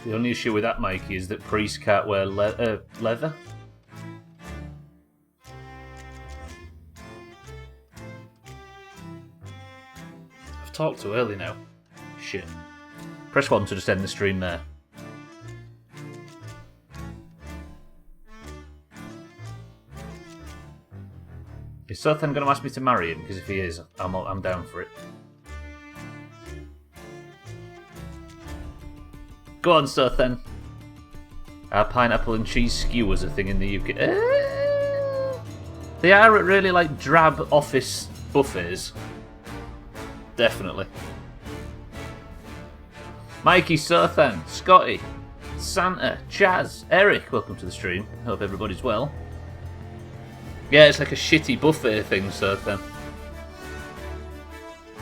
The only issue with that, Mikey, is that priests can't wear leather. I've talked too early now. Shit. Press 1 to just end the stream there. Is Sothan going to ask me to marry him? Because if he is, I'm down for it. Go on, Sothan. Our pineapple and cheese skewers a thing in the UK. They are at really like drab office buffets. Definitely. Mikey, Sothan, Scotty, Santa, Chaz, Eric, welcome to the stream. Hope everybody's well. Yeah, it's like a shitty buffet thing, Sothan.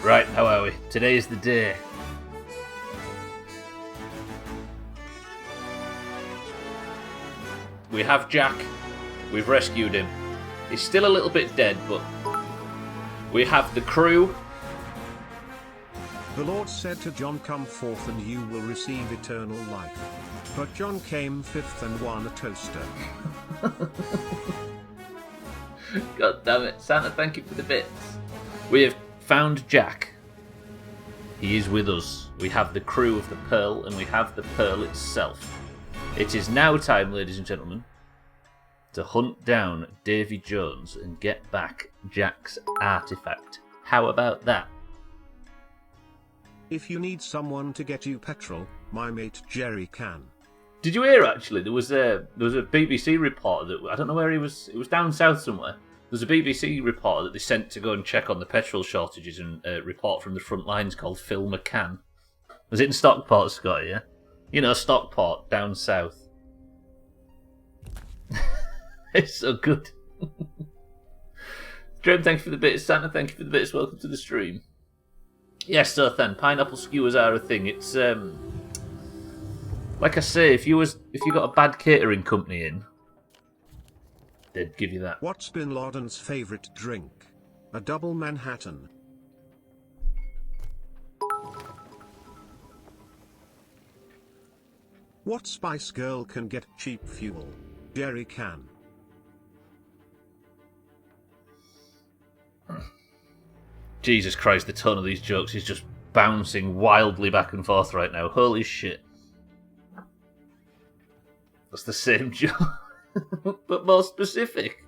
Right, how are we? Today is the day. We have Jack. We've rescued him. He's still a little bit dead, but we have the crew. The Lord said to John, "Come forth and you will receive eternal life." But John came fifth and won a toaster. God damn it. Santa, thank you for the bits. We have found Jack. He is with us. We have the crew of the Pearl, and we have the Pearl itself. It is now time, ladies and gentlemen, to hunt down Davy Jones and get back Jack's artifact. How about that? If you need someone to get you petrol, my mate Jerry can. Did you hear, actually, there was a BBC reporter that, I don't know where he was, it was down south somewhere. There was a BBC reporter that they sent to go and check on the petrol shortages and report from the front lines called Phil McCann. Was it in Stockport, Scott, yeah? You know, Stockport, down south. It's so good. Dream, thank you for the bits. Santa, thank you for the bits. Welcome to the stream. Yes, so then, pineapple skewers are a thing. It's, like I say, if you got a bad catering company in, they'd give you that. What's Bin Laden's favorite drink? A double Manhattan. What Spice Girl can get cheap fuel? Jerry can. Jesus Christ, the tone of these jokes is just bouncing wildly back and forth right now. Holy shit. That's the same joke, but more specific.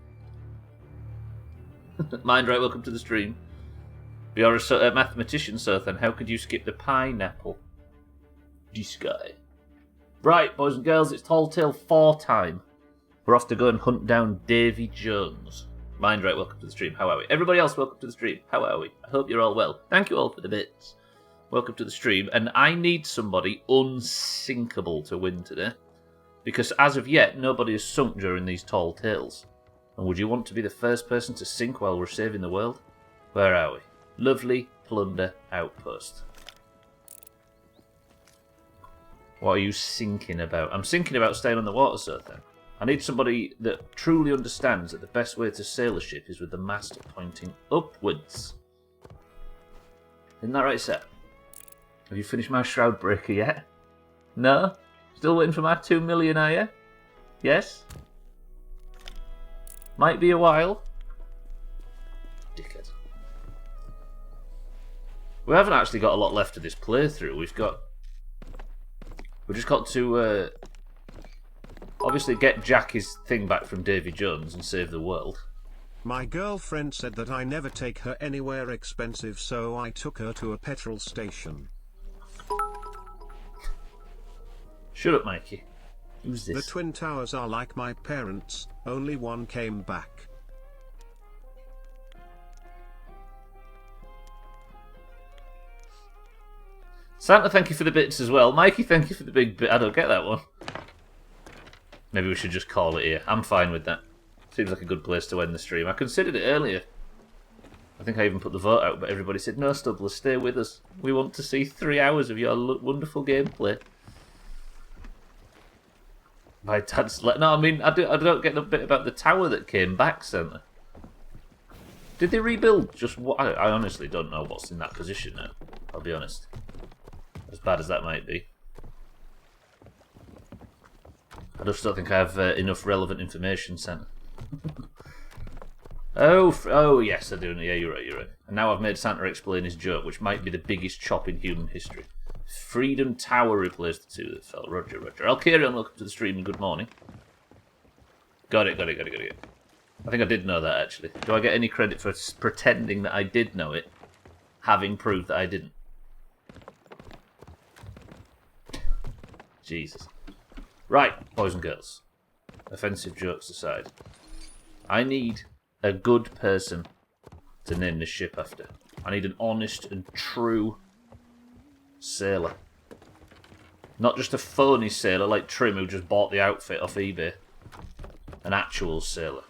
Mind right, welcome to the stream. You're a mathematician, so then how could you skip the pineapple? This guy. Right, boys and girls, it's Tall Tale 4 time. We're off to go and hunt down Davy Jones. Mind right, welcome to the stream. How are we? Everybody else, welcome to the stream. How are we? I hope you're all well. Thank you all for the bits. Welcome to the stream. And I need somebody unsinkable to win today. Because as of yet, nobody has sunk during these Tall Tales. And would you want to be the first person to sink while we're saving the world? Where are we? Lovely Plunder Outpost. What are you sinking about? I'm sinking about staying on the water, sir, then. I need somebody that truly understands that the best way to sail a ship is with the mast pointing upwards. Isn't that right, sir? Have you finished my Shroud Breaker yet? No? Still waiting for my 2 million, are you? Yes? Might be a while. Dickhead. We haven't actually got a lot left of this playthrough. We've just got to obviously get Jack his thing back from Davy Jones and save the world. My girlfriend said that I never take her anywhere expensive, so I took her to a petrol station. Shut up, Mikey. Who's this? The Twin Towers are like my parents, only one came back. Santa, thank you for the bits as well. Mikey, thank you for the big bit. I don't get that one. Maybe we should just call it here. I'm fine with that. Seems like a good place to end the stream. I considered it earlier. I think I even put the vote out, but everybody said, no, Stubbler, stay with us. We want to see 3 hours of your wonderful gameplay. My dad's like, no, I mean, I don't get the bit about the tower that came back, Santa. Did they rebuild just what? I honestly don't know what's in that position now. I'll be honest. As bad as that might be. just don't think I have enough relevant information sent. Oh, yes, I do. Yeah, you're right. And now I've made Santa explain his joke, which might be the biggest chop in human history. Freedom Tower replaced the two that fell. Roger. Alkarion, welcome to the stream and good morning. Got it. I think I did know that, actually. Do I get any credit for pretending that I did know it, having proved that I didn't? Jesus. Right, boys and girls. Offensive jokes aside. I need a good person to name this ship after. I need an honest and true sailor. Not just a phony sailor like Trim who just bought the outfit off eBay. An actual sailor.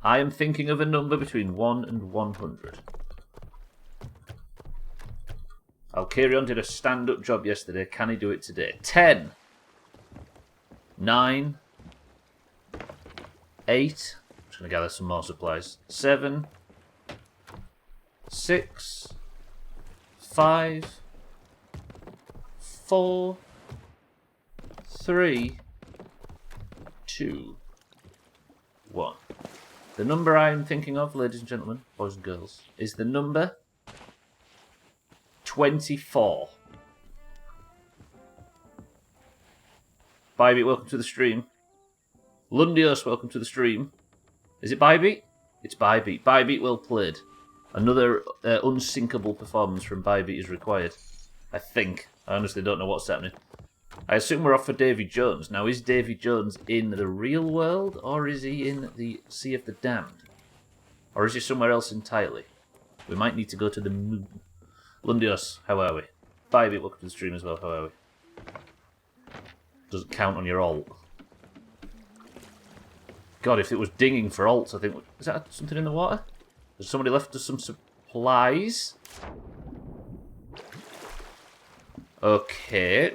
I am thinking of a number between 1 and 100. Alkarion did a stand-up job yesterday. Can he do it today? 10. 9. 8. I'm just going to gather some more supplies. 7. 6. 5. 4. 3. 2. 1. The number I'm thinking of, ladies and gentlemen, boys and girls, is the number 24. Bybeat, welcome to the stream. Lundios, welcome to the stream. Is it Bybeat? It's Bybeat. Bybeat, well played. Another unsinkable performance from Bybeat is required. I think. I honestly don't know what's happening. I assume we're off for Davy Jones. Now, is Davy Jones in the real world, or is he in the Sea of the Damned? Or is he somewhere else entirely? We might need to go to the moon. Lundios, how are we? Bybeat, welcome to the stream as well, how are we? Doesn't count on your alt. God, if it was dinging for alts, I think... Is that something in the water? Has somebody left us some supplies? Okay,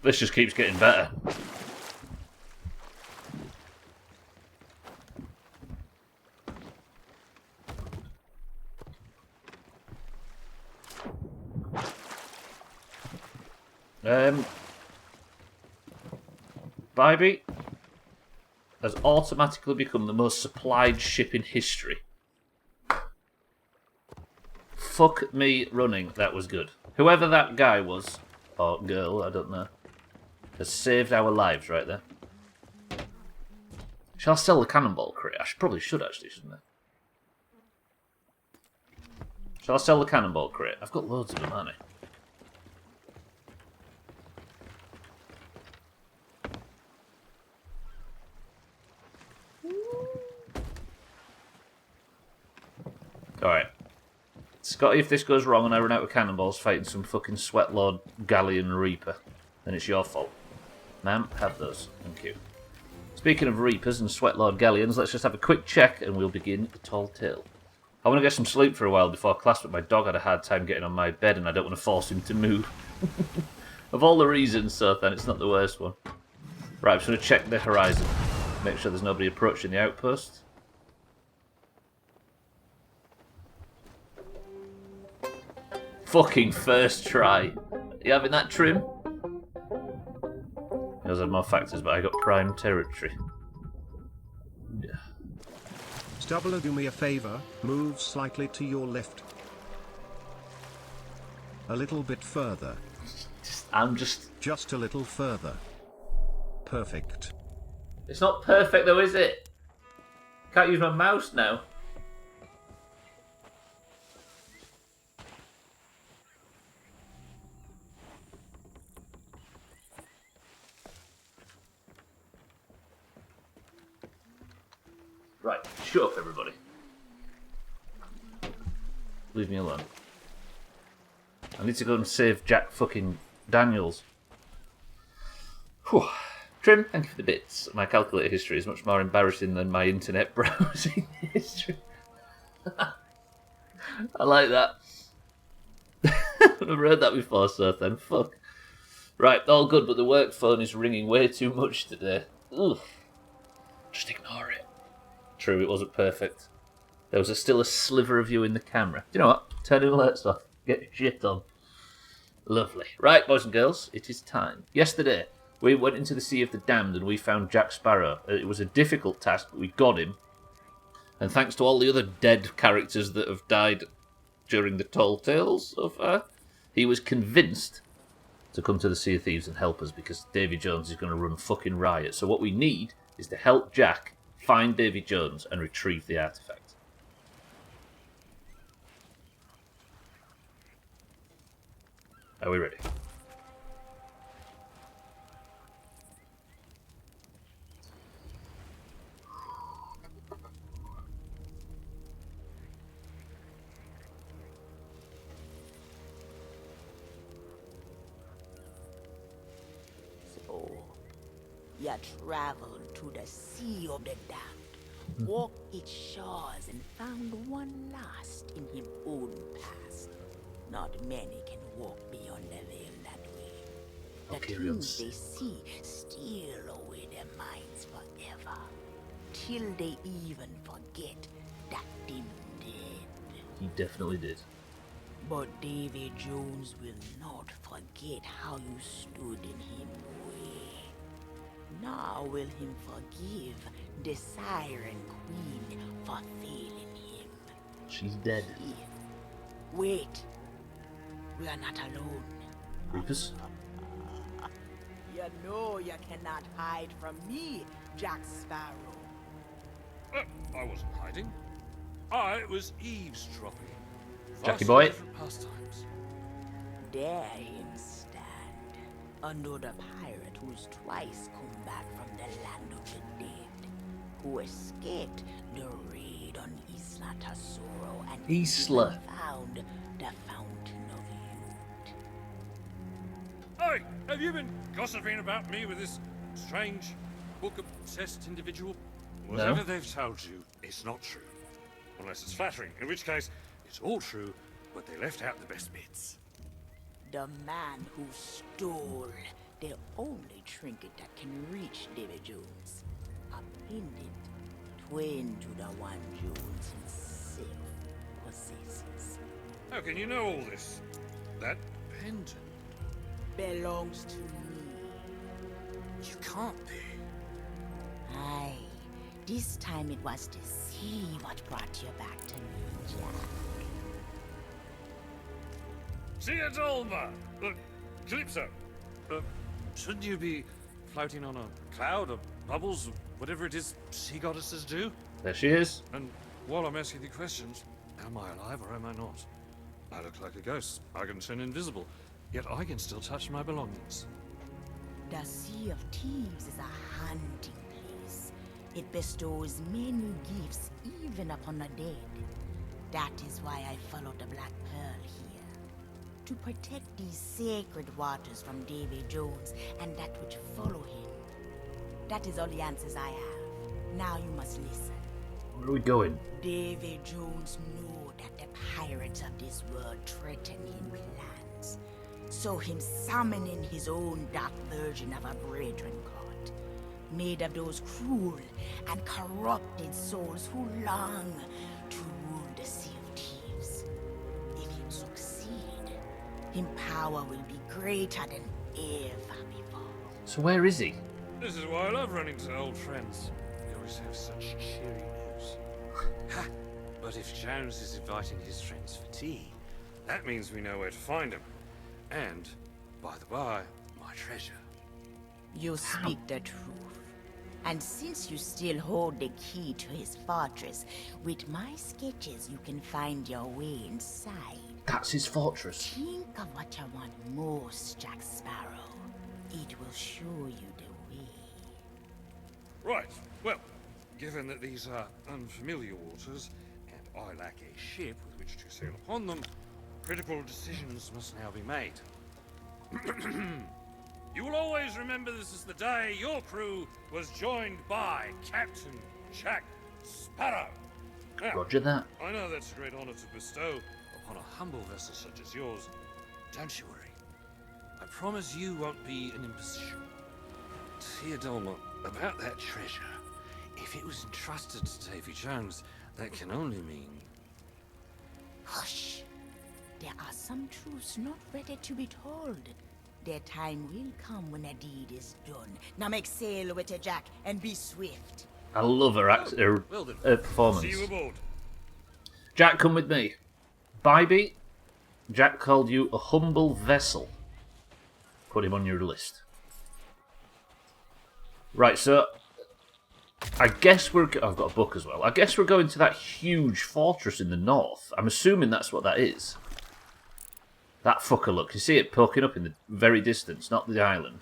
this just keeps getting better. Bybeat has automatically become the most supplied ship in history. Fuck me running, that was good. Whoever that guy was, or girl, I don't know, has saved our lives right there. Shall I sell the cannonball crate? Probably should actually, shouldn't I? Shall I sell the cannonball crate? I've got loads of them, haven't I? Alright. Scotty, if this goes wrong and I run out of cannonballs fighting some fucking Sweatlord Galleon Reaper, then it's your fault. Ma'am, have those. Thank you. Speaking of Reapers and Sweatlord Galleons, let's just have a quick check and we'll begin the tall tale. I want to get some sleep for a while before class, but my dog had a hard time getting on my bed and I don't want to force him to move. Of all the reasons, Sothan, it's not the worst one. Right, I'm just going to check the horizon. Make sure there's nobody approaching the outpost. Fucking first try. You having that, Trim? Those had more factors, but I got prime territory. Yeah. Stubbler, do me a favor, move slightly to your left. A little bit further. Just a little further. Perfect. It's not perfect though, is it? Can't use my mouse now. Right, shut up everybody. Leave me alone. I need to go and save Jack fucking Daniels. Whew. Trim, thank you for the bits. My calculator history is much more embarrassing than my internet browsing history. I like that. I've read that before, so then fuck. Right, all good, but the work phone is ringing way too much today. Ugh. Just ignore it. True, it wasn't perfect. There was still a sliver of you in the camera. Do you know what? Turn the alerts off. Get your shit on. Lovely. Right, boys and girls, it is time. Yesterday, we went into the Sea of the Damned and we found Jack Sparrow. It was a difficult task, but we got him. And thanks to all the other dead characters that have died during the Tall Tales so far, he was convinced to come to the Sea of Thieves and help us because Davy Jones is going to run fucking riot. So what we need is to help Jack find Davy Jones and retrieve the artifact. Are we ready? So, you traveled to the Sea of the Damned, walked its shores and found one lost in his own past. Not many can walk beyond the veil that way. The things they see steal away their minds forever, till they even forget that they did. He definitely did. But Davy Jones will not forget how you stood in him way. Nor will him forgive the Siren Queen for failing him. She's dead. Wait. We are not alone. Reapers? You know you cannot hide from me, Jack Sparrow. I wasn't hiding. I was eavesdropping. Jackie boy. Pastimes. There him stand, under the pirate who's twice come back from the land of the dead, who escaped the raid on Isla Tesoro and Isla. found the Fountain of Youth. Hey, have you been gossiping about me with this strange, book-obsessed individual? Whatever they've told you, it's not true. Unless it's flattering, in which case, it's all true, but they left out the best bits. The man who stole the only trinket that can reach Davy Jones. A pendant, twin to the one Jones himself possesses. How can you know all this? That pendant? Belongs to me. You can't be. Aye, this time it was to see what brought you back to me, Jack. See you, Dolma! Look, Calypso! Shouldn't you be floating on a cloud of bubbles, or whatever it is sea goddesses do? There she is. And while I'm asking the questions, am I alive or am I not? I look like a ghost. I can turn invisible, yet I can still touch my belongings. The Sea of Thieves is a hunting place. It bestows many gifts even upon the dead. That is why I followed the Black Pearl here. To protect these sacred waters from Davy Jones and that which follow him. That is all the answers I have. Now you must listen. Where are we going? Davy Jones knew that the pirates of this world threaten him plans. So him summoning his own dark version of a brethren god, made of those cruel and corrupted souls who long to rule the Sea of Thieves. If him succeed, him power will be greater than ever before. So where is he? This is why I love running to old friends. They always have such cheery news. Ha! But if Jones is inviting his friends for tea, that means we know where to find him. And, by the by, my treasure. You speak the truth. And since you still hold the key to his fortress, with my sketches you can find your way inside. That's his fortress. Think of what you want most, Jack Sparrow. It will show you the way. Right, well, given that these are unfamiliar waters, and I lack a ship with which to sail upon them, critical decisions must now be made. You will always remember this as the day your crew was joined by Captain Jack Sparrow. Now, Roger that. I know that's a great honor to bestow upon a humble vessel such as yours. Don't you worry. I promise you won't be an imposition. Theodolma, about that treasure. If it was entrusted to Davy Jones, that can only mean... Hush! There are some truths not ready to be told. Their time will come when a deed is done. Now make sail with her, Jack, and be swift. I love her, Well then, performance. see you aboard. Jack, come with me. Bybee, Jack called you a humble vessel. Put him on your list. Right, so I guess we're... I've got a book as well. I guess we're going to that huge fortress in the north. I'm assuming that's what that is. That fucker, look. You see it poking up in the very distance, not the island.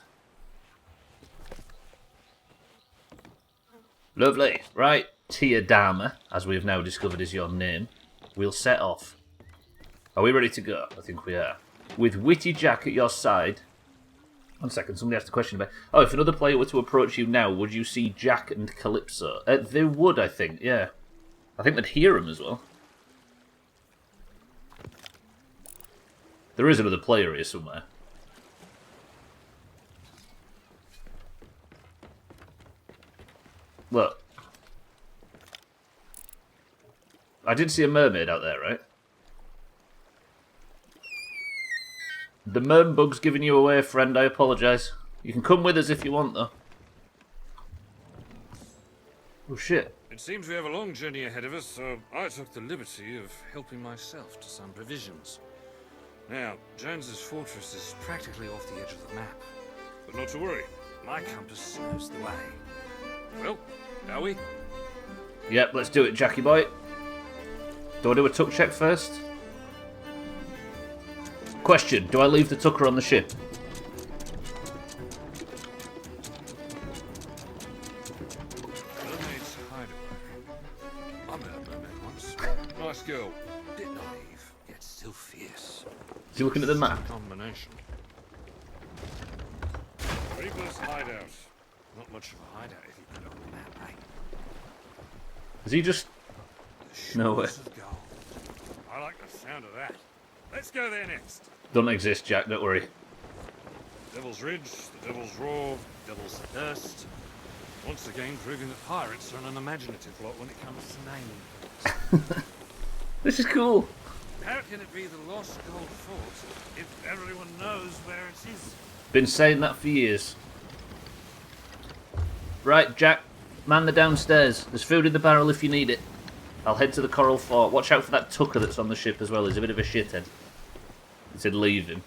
Lovely. Right, Tia Dama, as we have now discovered is your name. We'll set off. Are we ready to go? I think we are. With Witty Jack at your side... 1 second, somebody asked a question about... Oh, if another player were to approach you now, would you see Jack and Calypso? They would, I think, yeah. I think they'd hear him as well. There is another player here somewhere. Look. I did see a mermaid out there, right? The mermbug's giving you away, friend. I apologise. You can come with us if you want, though. Oh, shit. It seems we have a long journey ahead of us, so I took the liberty of helping myself to some provisions. Now, Jones's fortress is practically off the edge of the map. But not to worry, my compass knows the way. Well, are we? Yep, let's do it, Jackie boy. Do I do a tuck check first? Question, do I leave the tucker on the ship? Mermaid's hideaway. I met a mermaid once. Nice girl. Bit naive, yet still fierce. Is he looking at the map? Combination. Reaper's hideout. Not much of a hideout if you put it on the map, right? Is he just... No way. Shores of gold. I like the sound of that. Let's go there next. Don't exist, Jack, don't worry. Devil's Ridge, the Devil's Roar, Devil's Thirst. Once again proving that pirates are an unimaginative lot when it comes to naming. This is cool. How can it be the Lost Gold Fort if everyone knows where it is? Been saying that for years. Right, Jack, man the downstairs. There's food in the barrel if you need it. I'll head to the Coral Fort. Watch out for that tucker that's on the ship as well. He's a bit of a shithead. He said leave him.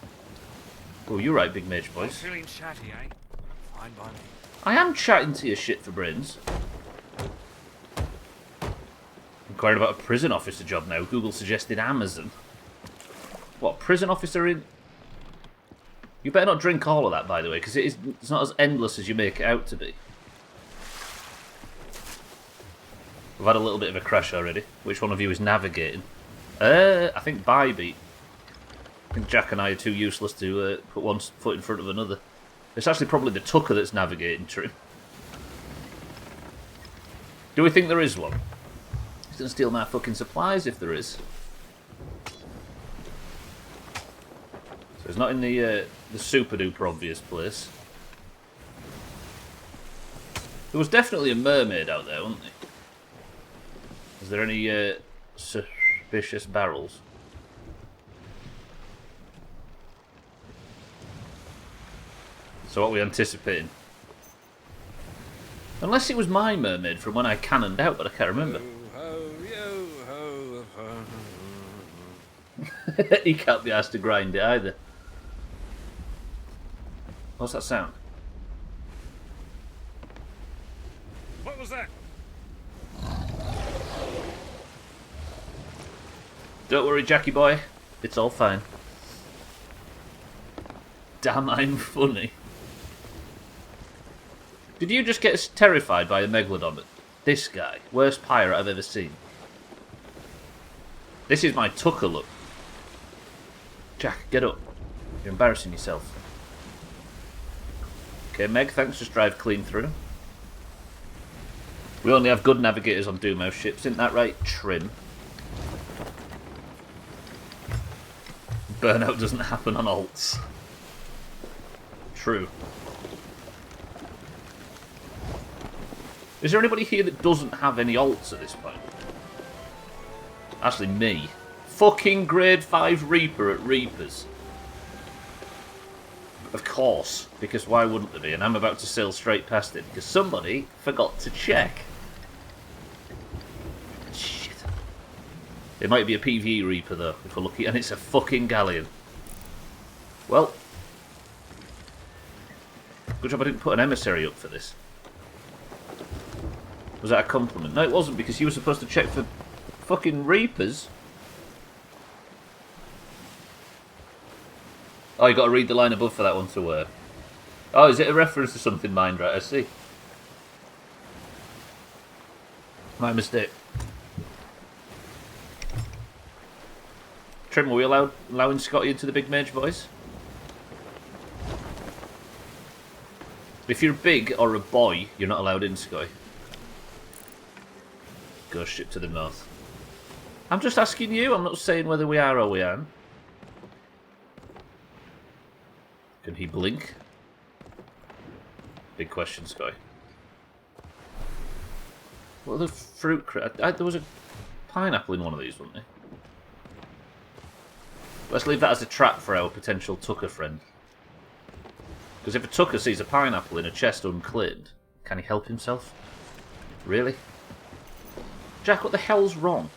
Oh, you're right, big mage I'm boys. feeling chatty, eh? Fine by me. I am chatting to your shit for brains. Inquiring about a prison officer job now. Google suggested Amazon. What, prison officer in... You better not drink all of that, by the way, because it's not as endless as you make it out to be. We've had a little bit of a crash already. Which one of you is navigating? I think Bybee. I think Jack and I are too useless to put one foot in front of another. It's actually probably the tucker that's navigating true. Do we think there is one? He's going to steal my fucking supplies if there is. So it's not in the super duper obvious place. There was definitely a mermaid out there, wasn't there? Is there any suspicious barrels? So what are we anticipating? Unless it was my mermaid from when I cannoned out, but I can't remember. Ho, yo, ho, He can't be asked to grind it either. What's that sound? What was that? Don't worry, Jackie boy. It's all fine. Damn, I'm funny. Did you just get terrified by a megalodon? This guy. Worst pirate I've ever seen. This is my tucker look. Jack, get up. You're embarrassing yourself. Okay, Meg, thanks. Just drive clean through. We only have good navigators on Doomhaus ships, isn't that right, Trim? Burnout doesn't happen on alts. True. Is there anybody here that doesn't have any alts at this point? Actually, me. Fucking grade 5 Reaper at Reapers. Of course, because why wouldn't there be? And I'm about to sail straight past it because somebody forgot to check. Shit. It might be a PvE Reaper though, if we're lucky, and it's a fucking galleon. Well, good job I didn't put an emissary up for this. Was that a compliment? No, it wasn't, because you were supposed to check for fucking Reapers. Oh, you got to read the line above for that one to work. Oh, is it a reference to something, mind? Right, I see. My mistake. Trim, are we allowing Scotty into the big mage, boys? If you're big or a boy, you're not allowed in, Scotty. Ghost ship to the north. I'm just asking you, I'm not saying whether we are or we aren't. Can he blink? Big question, Scotty. What are the fruit there was a pineapple in one of these, wasn't there? Let's leave that as a trap for our potential Tucker friend. Because if a Tucker sees a pineapple in a chest unclaimed, can he help himself? Really? Jack, what the hell's wrong?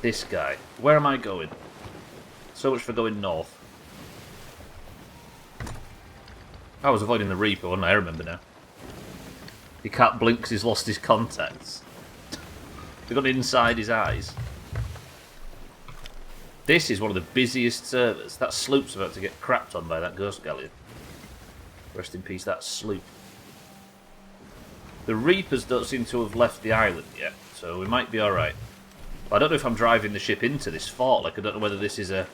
This guy. Where am I going? So much for going north. I was avoiding the Reaper, wasn't I? I remember now. He can't blink because he's lost his contacts. They've gone inside his eyes. This is one of the busiest servers. That sloop's about to get crapped on by that ghost galleon. Rest in peace, that sloop. The Reapers don't seem to have left the island yet, so we might be alright. I don't know if I'm driving the ship into this fort. Like, I don't know whether this is a...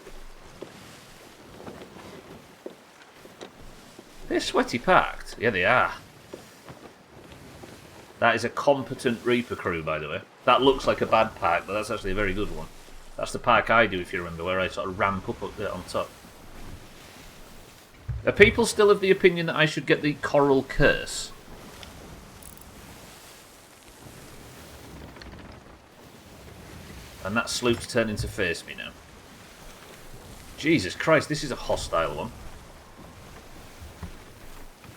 They're sweaty packed. Yeah, they are. That is a competent Reaper crew, by the way. That looks like a bad pack, but that's actually a very good one. That's the pack I do, if you remember, where I sort of ramp up there on top. Are people still of the opinion that I should get the Coral Curse? And that sloop's turning to face me now. Jesus Christ, this is a hostile one.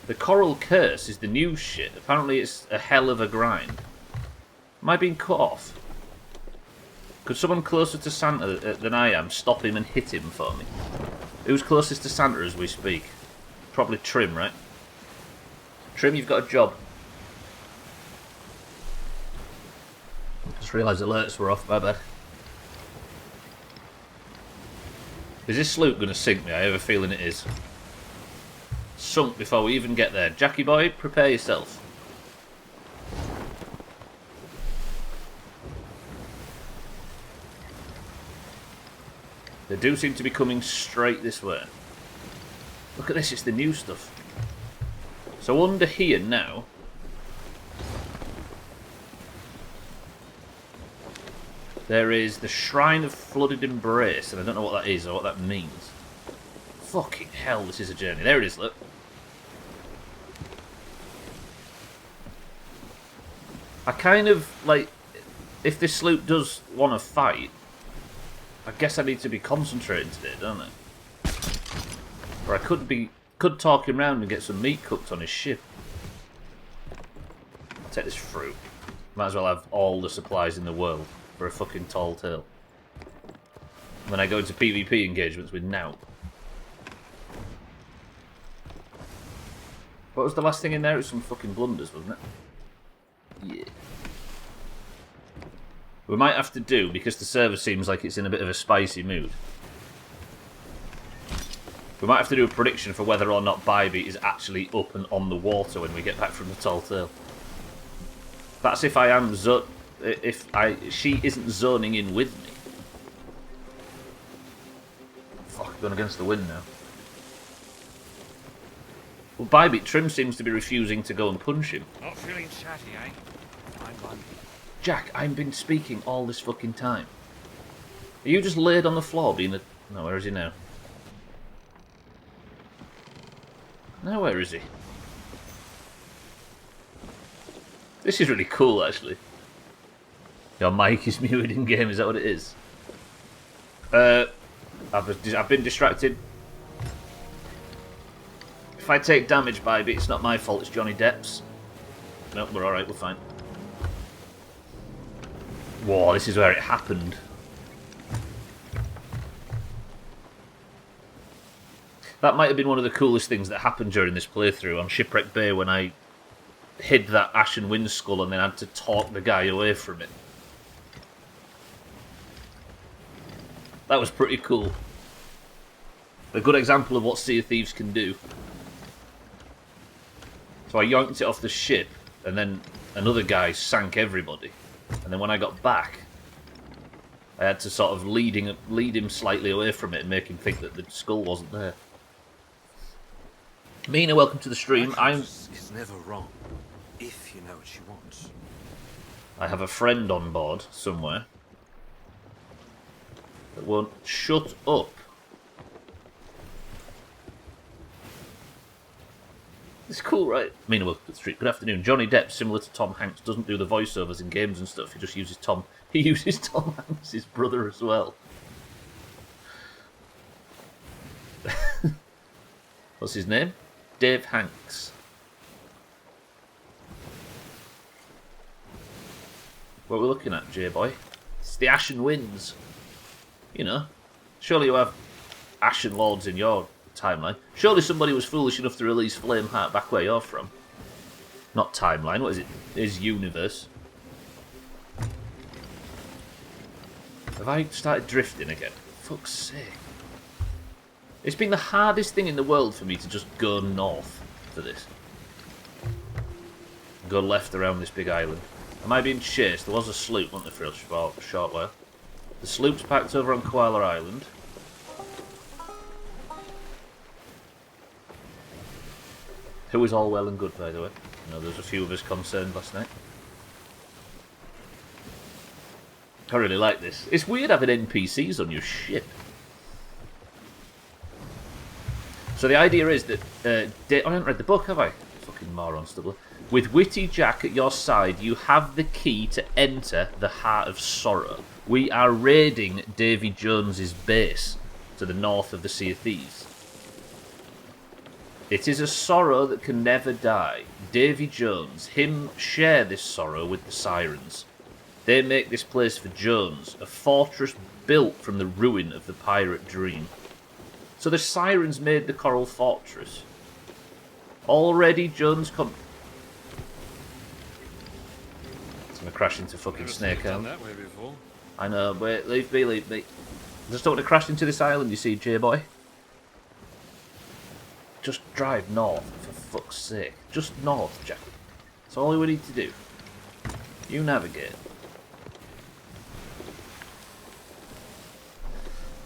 The Coral Curse is the new shit. Apparently it's a hell of a grind. Am I being cut off? Could someone closer to Santa than I am stop him and hit him for me? Who's closest to Santa as we speak? Probably Trim, right? Trim, you've got a job. Just realised alerts were off, my bad. Is this sloop going to sink me? I have a feeling it is. Sunk before we even get there. Jackie boy, prepare yourself. They do seem to be coming straight this way. Look at this, it's the new stuff. So under here now... there is the Shrine of Flooded Embrace, and I don't know what that is or what that means. Fucking hell, this is a journey. There it is, look. I kind of, like, if this sloop does want to fight, I guess I need to be concentrating today, don't I? Or I could talk him round and get some meat cooked on his ship. I'll take this fruit. Might as well have all the supplies in the world for a fucking tall tale. When I go into PvP engagements with Now. What was the last thing in there? It was some fucking blunders, wasn't it? Yeah. We might have to do, because the server seems like it's in a bit of a spicy mood. We might have to do a prediction for whether or not Bybee is actually up and on the water when we get back from the tall tale. That's if I am she isn't zoning in with me. Fuck, going against the wind now. Well, Bybit Trim seems to be refusing to go and punch him. Not feeling chatty, eh? I'm one. Jack, I've been speaking all this fucking time. Are you just laid on the floor being a... No, where is he now? Now where is he? This is really cool, actually. Your mic is muted in game, is that what it is? I've been distracted. If I take damage by it, it's not my fault, it's Johnny Depp's. Nope, we're alright, we're fine. Whoa, this is where it happened. That might have been one of the coolest things that happened during this playthrough on Shipwreck Bay when I hid that Ashen Wind skull and then had to talk the guy away from it. That was pretty cool. A good example of what Sea of Thieves can do. So I yoinked it off the ship, and then another guy sank everybody. And then when I got back, I had to sort of lead him slightly away from it and make him think that the skull wasn't there. Mina, welcome to the stream. It's never wrong, if you know what she wants. I have a friend on board somewhere that won't shut up. It's cool, right? Mina, welcome to the street. Good afternoon. Johnny Depp, similar to Tom Hanks, doesn't do the voiceovers in games and stuff. He just uses Tom. He uses Tom Hanks, his brother, as well. What's his name? Dave Hanks. What are we looking at, J-Boy? It's the Ashen Winds. You know, surely you have Ashen Lords in your timeline. Surely somebody was foolish enough to release Flameheart back where you're from. Not timeline, what is it? His universe. Have I started drifting again? Fuck's sake. It's been the hardest thing in the world for me to just go north for this. Go left around this big island. Am I being chased? There was a sloop, wasn't there, for a short while. The sloop's packed over on Koala Island. Who was all well and good, by the way. I know there was a few of us concerned last night. I really like this. It's weird having NPCs on your ship. So the idea is that... I haven't read the book, have I? Fucking moron, Stubbler. With Witty Jack at your side, you have the key to enter the Heart of Sorrow. We are raiding Davy Jones's base to the north of the Sea of Thieves. It is a sorrow that can never die. Davy Jones, him share this sorrow with the Sirens. They make this place for Jones, a fortress built from the ruin of the pirate dream. So the Sirens made the Coral Fortress. Already Jones come... It's going to crash into fucking Snake Island. That way before. I know, wait, leave me, leave me. I just don't want to crash into this island, you see, J-Boy. Just drive north, for fuck's sake. Just north, Jack. That's all we need to do. You navigate.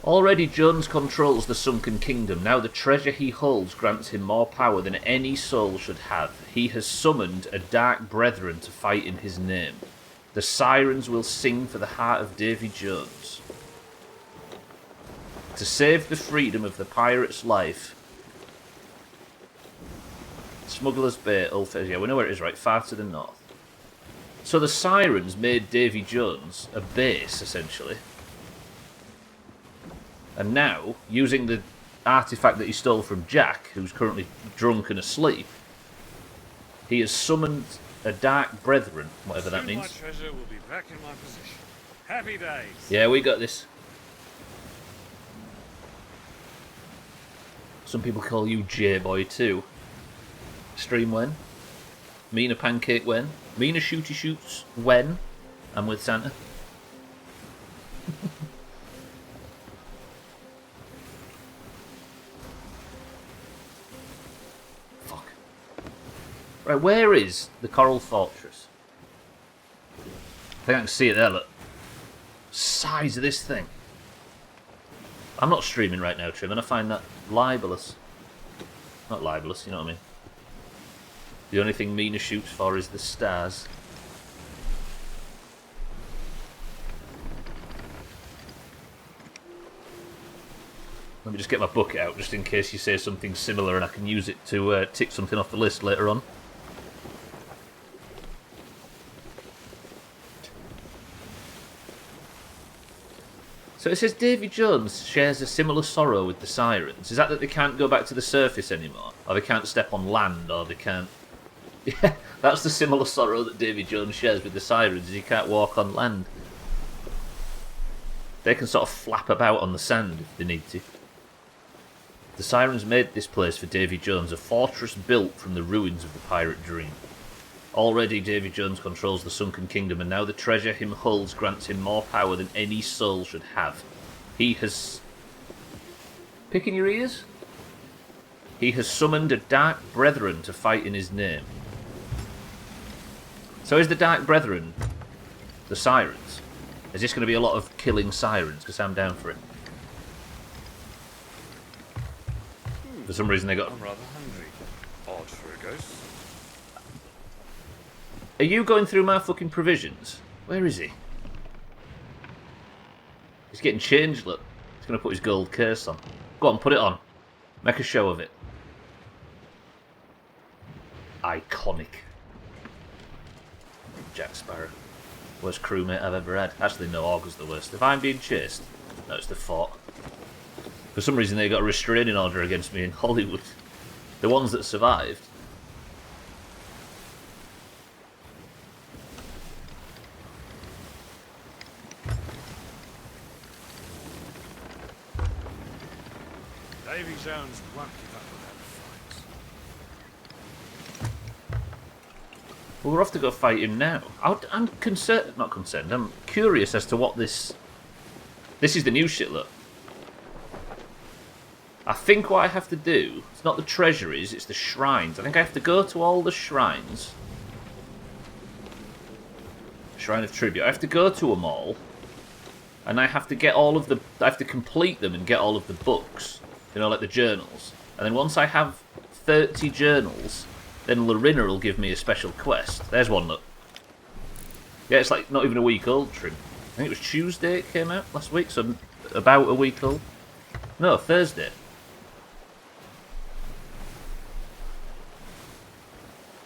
Already Jones controls the Sunken Kingdom. Now the treasure he holds grants him more power than any soul should have. He has summoned a dark brethren to fight in his name. The Sirens will sing for the heart of Davy Jones. To save the freedom of the pirate's life... Smuggler's Bay, Ulfez, yeah, we know where it is, right? Far to the north. So the Sirens made Davy Jones a base, essentially. And now, using the artifact that he stole from Jack, who's currently drunk and asleep, he has summoned a dark brethren, whatever that means. My treasure will be back in my possession. Happy days. Yeah, we got this. Some people call you J-Boy too. Stream when? Mina Pancake when? Mina Shooty Shoots when? I'm with Santa. Fuck. Right, where is the Coral Fortress? I think I can see it there, look. Size of this thing. I'm not streaming right now, Trim, and I find that libelous. Not libelous, you know what I mean? The only thing Mina shoots for is the stars. Let me just get my bucket out, just in case you say something similar and I can use it to tick something off the list later on. So it says Davy Jones shares a similar sorrow with the sirens. Is that they can't go back to the surface anymore? Or they can't step on land, or they can't... Yeah, that's the similar sorrow that Davy Jones shares with the sirens, is he can't walk on land. They can sort of flap about on the sand if they need to. The sirens made this place for Davy Jones, a fortress built from the ruins of the pirate dream. Already Davy Jones controls the sunken kingdom, and now the treasure him holds grants him more power than any soul should have. He has... Picking your ears? He has summoned a dark brethren to fight in his name. So is the dark brethren the sirens? Is this going to be a lot of killing sirens? Because I'm down for it. For some reason they got... I'm rather hungry. Odd for a ghost. Are you going through my fucking provisions? Where is he? He's getting changed, look. He's going to put his gold curse on. Go on, put it on. Make a show of it. Iconic. Jack Sparrow. Worst crewmate I've ever had. Actually, no, Augur's the worst. If I'm being chased, no, it's the fort. For some reason, they got a restraining order against me in Hollywood. The ones that survived. Davy Jones won't give up without a fight. Well, we're off to go fight him now. I'm concerned, not concerned, I'm curious as to what this... This is the new shit, look. I think what I have to do, it's not the treasuries, it's the shrines. I think I have to go to all the shrines. Shrine of Tribute. I have to go to them all. And I have to get all of the... I have to complete them and get all of the books. You know, like the journals. And then once I have 30 journals, then Larina will give me a special quest. There's one, look. Yeah, it's like not even a week old, Trim. I think it was Tuesday it came out last week, so about a week old. No, Thursday.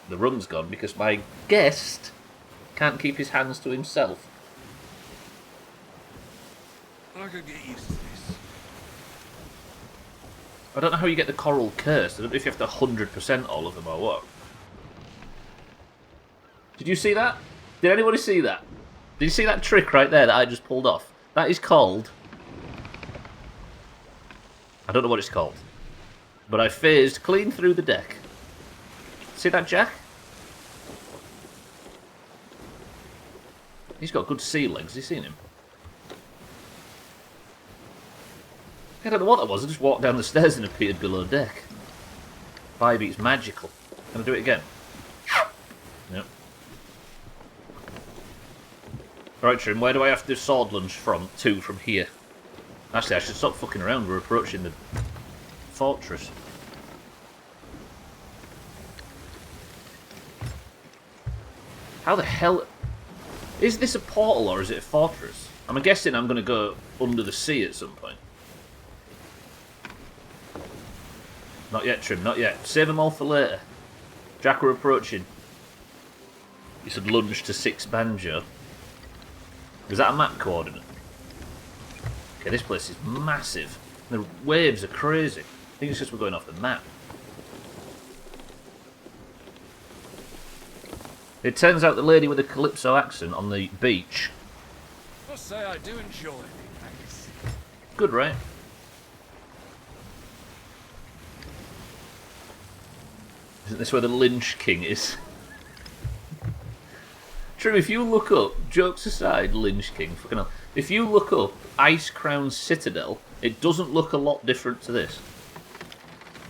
The rum's gone because my guest can't keep his hands to himself. I could get used to this. I don't know how you get the coral curse. I don't know if you have to 100% all of them or what. Did you see that? Did anybody see that? Did you see that trick right there that I just pulled off? That is called... I don't know what it's called. But I phased clean through the deck. See that, Jack? He's got good sea legs. Have you seen him? I don't know what that was. I just walked down the stairs and appeared below deck. Vibeat's magical. Can I do it again? Yep. Right, Trim, where do I have to sword lunge from? From here. Actually, I should stop fucking around. We're approaching the fortress. How the hell... Is this a portal or is it a fortress? I'm guessing I'm going to go under the sea at some point. Not yet, Trim, not yet. Save them all for later. Jack, we're approaching. You said lunge to 6 banjo. Is that a map coordinate? Okay, this place is massive. The waves are crazy. I think it's just we're going off the map. It turns out the lady with the Calypso accent on the beach. I must say I do enjoy being back at sea. Good, right? Isn't this where the Lynch King is? True, if you look up, jokes aside, Lynch King, fucking hell. If you look up Ice Crown Citadel, it doesn't look a lot different to this.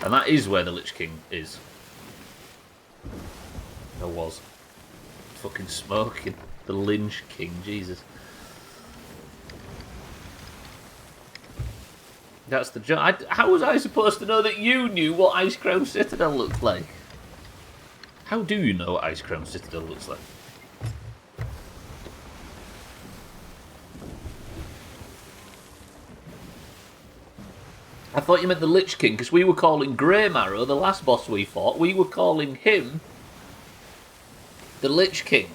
And that is where the Lich King is. Or was. Fucking smoking. The Lynch King, Jesus. That's the joke. How was I supposed to know that you knew what Ice Crown Citadel looked like? How do you know what Ice Crown Citadel looks like? I thought you meant the Lich King, because we were calling Grey Marrow, the last boss we fought, we were calling him the Lich King.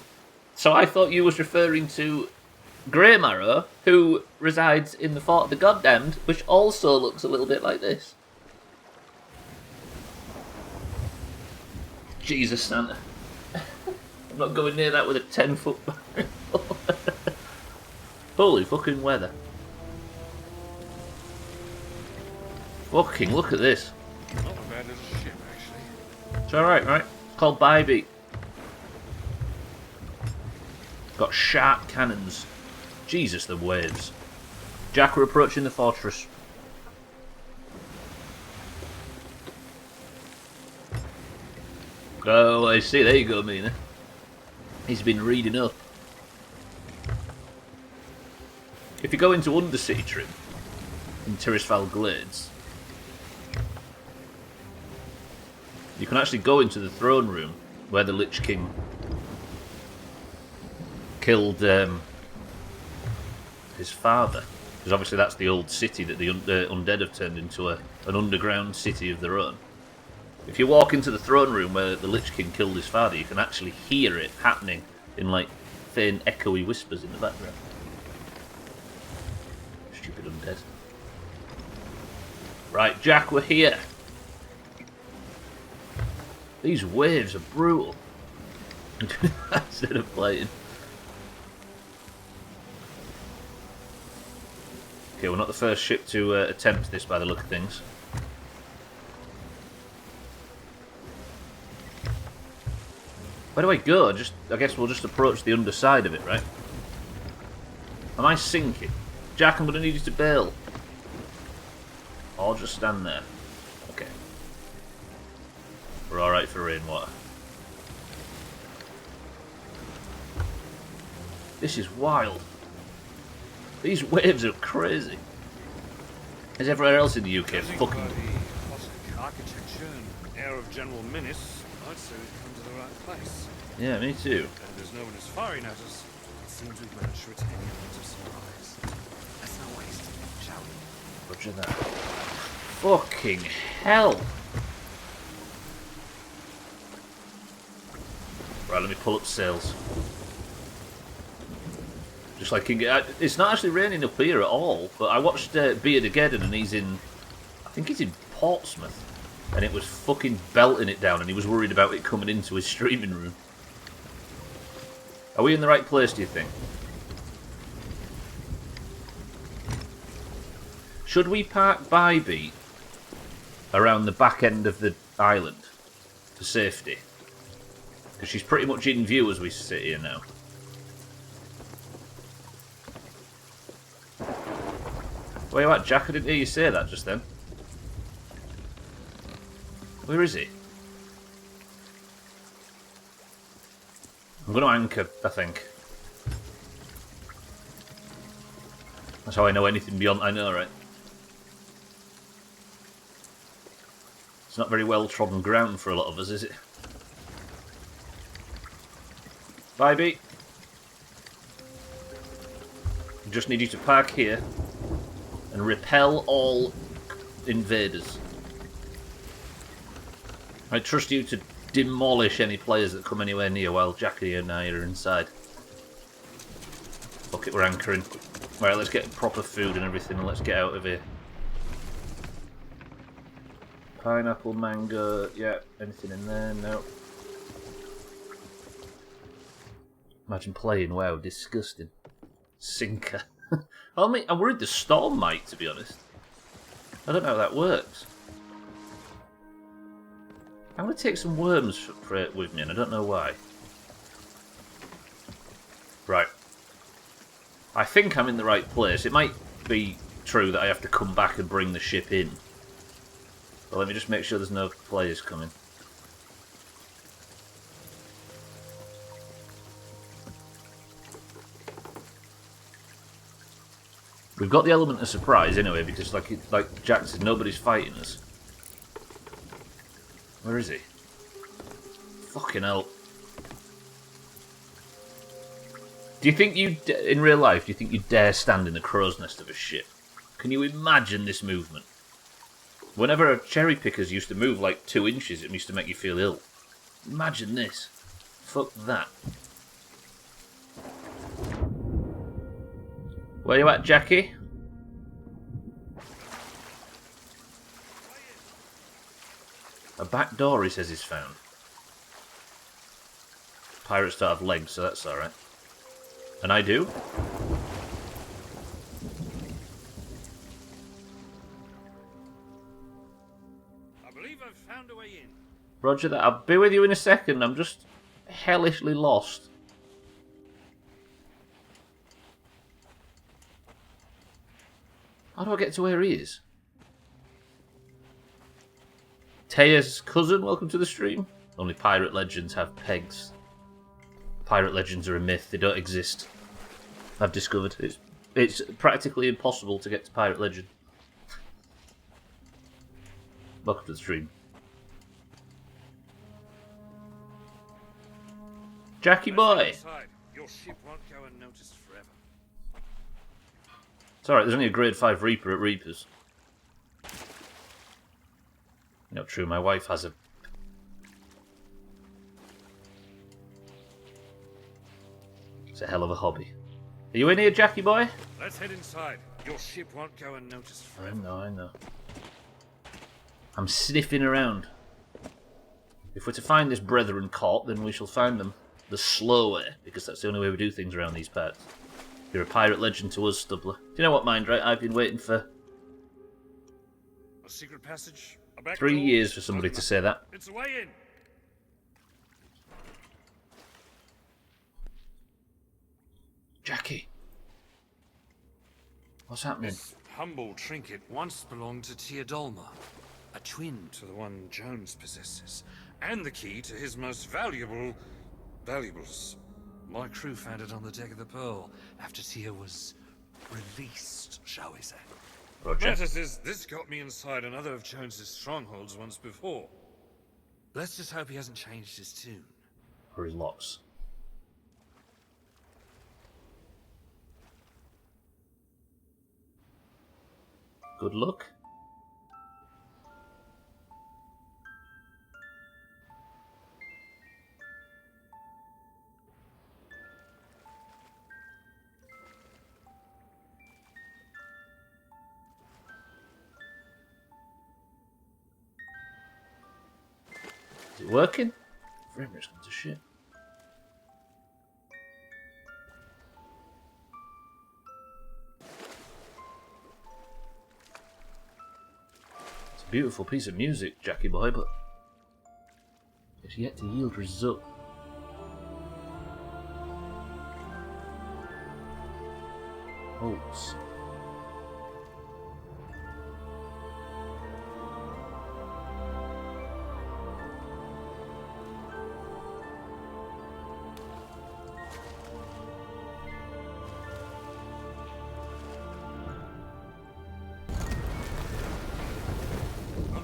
So I thought you was referring to Grey Marrow, who resides in the Fort of the Goddamned, which also looks a little bit like this. Jesus, Santa. I'm not going near that with a 10-foot barrel. Holy fucking weather. Fucking look at this. Not a bad little ship, actually. It's alright, right? It's called Davy. Got sharp cannons. Jesus, the waves. Jack, we're approaching the fortress. Oh, I see. There you go, Mina. He's been reading up. If you go into Undercity Trim in Tirisfal Glades, you can actually go into the throne room where the Lich King killed his father. Because obviously that's the old city that the undead have turned into an underground city of their own. If you walk into the throne room where the Lich King killed his father, you can actually hear it happening in like faint echoey whispers in the background. Stupid undead. Right, Jack, we're here. These waves are brutal. Instead of playing. Okay, we're not the first ship to attempt this by the look of things. Where do I go? I guess we'll just approach the underside of it, right? Am I sinking? Jack, I'm going to need you to bail. Or just stand there. Okay. We're alright for rainwater. This is wild. These waves are crazy. As everywhere else in the UK, Judging fucking... by the Gothic architecture and air of general menace, I'd say we've come to the right place. Yeah, me too. And as no one is firing at us, it seems we've managed to retain elements of surprise. Let's not waste it, shall we? Roger that. Fucking hell. Right, let me pull up sails. Just like it's not actually raining up here at all, but I watched Beardageddon and he's in, I think he's in Portsmouth, and it was fucking belting it down and he was worried about it coming into his streaming room. Are we in the right place, do you think? Should we park Bybee around the back end of the island for safety? Because she's pretty much in view as we sit here now. Where you at, Jack? I didn't hear you say that just then. Where is he? I'm going to anchor, I think. That's how I know anything beyond... I know, right? It's not very well-trodden ground for a lot of us, is it? Bybee. I just need you to park here and repel all invaders. I trust you to demolish any players that come anywhere near while Jackie and I are inside. Fuck it, we're anchoring. Right, let's get proper food and everything and let's get out of here. Pineapple, mango, yeah, anything in there? No. Imagine playing WoW, disgusting. Sinker. I mean, I'm worried the storm might, to be honest. I don't know how that works. I'm going to take some worms for it with me, and I don't know why. Right. I think I'm in the right place. It might be true that I have to come back and bring the ship in. But let me just make sure there's no players coming. We've got the element of surprise anyway, because like Jack said, nobody's fighting us. Where is he? Fucking hell. Do you think in real life, do you think you dare stand in the crow's nest of a ship? Can you imagine this movement? Whenever a cherry pickers used to move like 2 inches, it used to make you feel ill. Imagine this. Fuck that. Where you at, Jackie? A back door, he says he's found. Pirates don't have legs, so that's alright. And I do? I believe I've found a way in. Roger that. I'll be with you in a second. I'm just hellishly lost. How do I get to where he is? Taya's cousin, welcome to the stream. Only pirate legends have pegs. Pirate legends are a myth. They don't exist. I've discovered it's practically impossible to get to pirate legend. Welcome to the stream. Jackie boy! Your ship won't go unnoticed forever. It's alright, there's only a grade 5 Reaper at Reapers. Not true, my wife has a... It's a hell of a hobby. Are you in here, Jackie boy? Let's head inside. Your ship won't go unnoticed forever. I know. I'm sniffing around. If we're to find this brethren caught, then we shall find them the slow way, because that's the only way we do things around these parts. You're a pirate legend to us, Stubbler. Do you know what, mind, right? I've been waiting for... A secret passage? A back 3 door? years for somebody to say that. It's a way in. Jackie. What's happening? This humble trinket once belonged to Teodolma, a twin to the one Jones possesses, and the key to his most valuables. My crew found it on the deck of the Pearl after Tia was released, shall we say. Roger. Matters is, this got me inside another of Jones's strongholds once before. Let's just hope he hasn't changed his tune. Or his locks. Good luck. Is it working? Frame rate's gone to shit. It's a beautiful piece of music, Jackie boy, but it's yet to yield result. Bolts.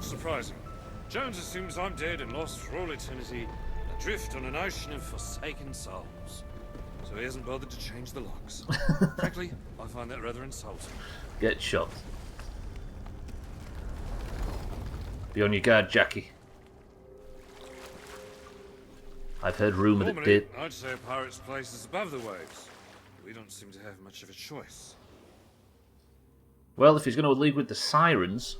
Surprising. Jones assumes I'm dead and lost for all eternity, adrift on an ocean of forsaken souls. So he hasn't bothered to change the locks. Frankly, I find that rather insulting. Get shot. Be on your guard, Jackie. I've heard rumour that Normally, did. I'd say a pirate's place is above the waves. We don't seem to have much of a choice. Well, if he's going to league with the sirens.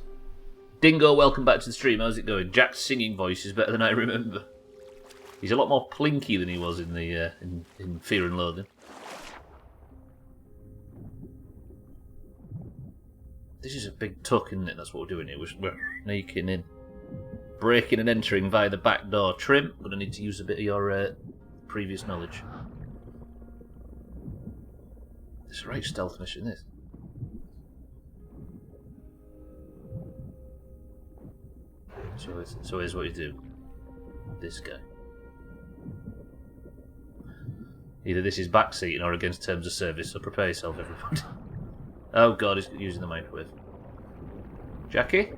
Dingo, welcome back to the stream. How's it going? Jack's singing voice is better than I remember. He's a lot more plinky than he was in the in Fear and Loathing. This is a big tuck, isn't it? That's what we're doing here. We're sneaking in, breaking and entering via the back door. Trim, I'm gonna need to use a bit of your previous knowledge. This is a right stealth mission, this. So here's what you do. This guy. Either this is backseating or against terms of service, so prepare yourself, everybody. Oh god, he's using the microwave. Jackie?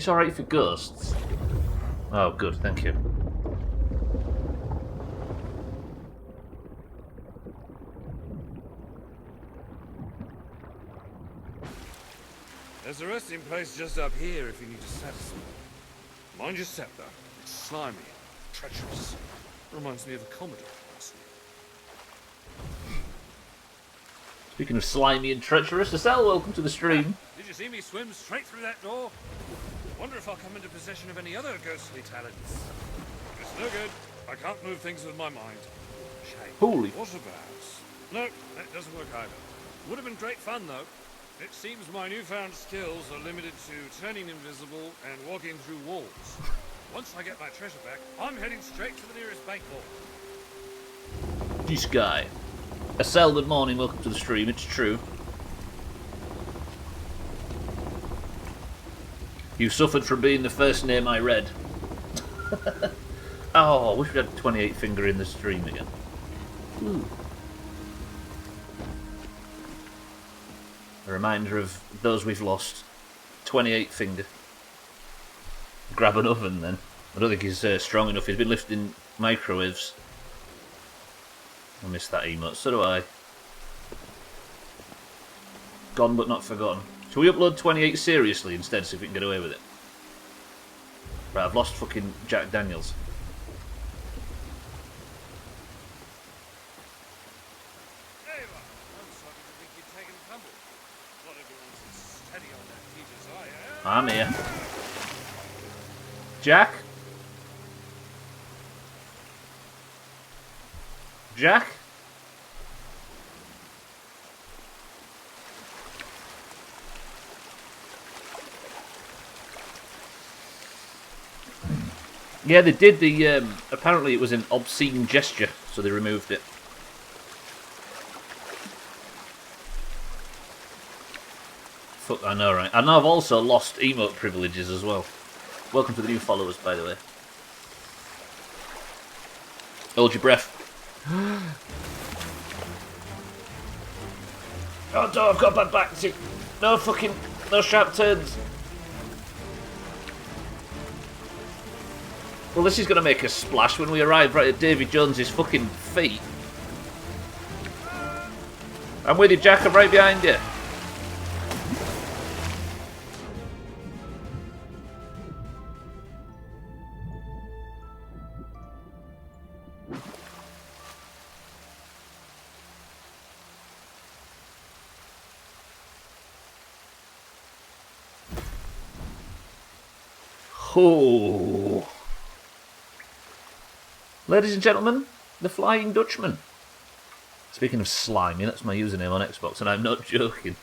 It's alright for ghosts. Oh, good, thank you. There's a resting place just up here if you need to satisfy. Mind your step, though. It's slimy, treacherous. Reminds me of a Commodore. Speaking of slimy and treacherous, Estelle, welcome to the stream. Did you see me swim straight through that door? Wonder if I'll come into possession of any other ghostly talents. It's no good. I can't move things with my mind. Shame. Holy. What about? No, that doesn't work either. Would have been great fun, though. It seems my newfound skills are limited to turning invisible and walking through walls. Once I get my treasure back, I'm heading straight to the nearest bank vault. This guy. Estelle, good morning, welcome to the stream, it's true. You suffered from being the first name I read. Oh, I wish we had 28 finger in the stream again. Ooh. A reminder of those we've lost. 28 finger. Grab an oven then. I don't think he's strong enough. He's been lifting microwaves. I miss that emote. So do I. Gone but not forgotten. Shall we upload 28 seriously instead, see if we can get away with it? Right, I've lost fucking Jack Daniels. There you are. I'm starting to think you've taken a tumble. Not everyone's as steady on their feet as I am. I'm here. Jack? Jack? Yeah, they did the, apparently it was an obscene gesture, so they removed it. Fuck, I know, right? And I've also lost emote privileges as well. Welcome to the new followers, by the way. Hold your breath. Oh no, I've got bad back. No fucking, no sharp turns. Well, this is going to make a splash when we arrive right at Davy Jones's fucking feet. I'm with you, Jack. I'm right behind you. Oh. Ladies and gentlemen, the Flying Dutchman. Speaking of slimy, that's my username on Xbox, and I'm not joking.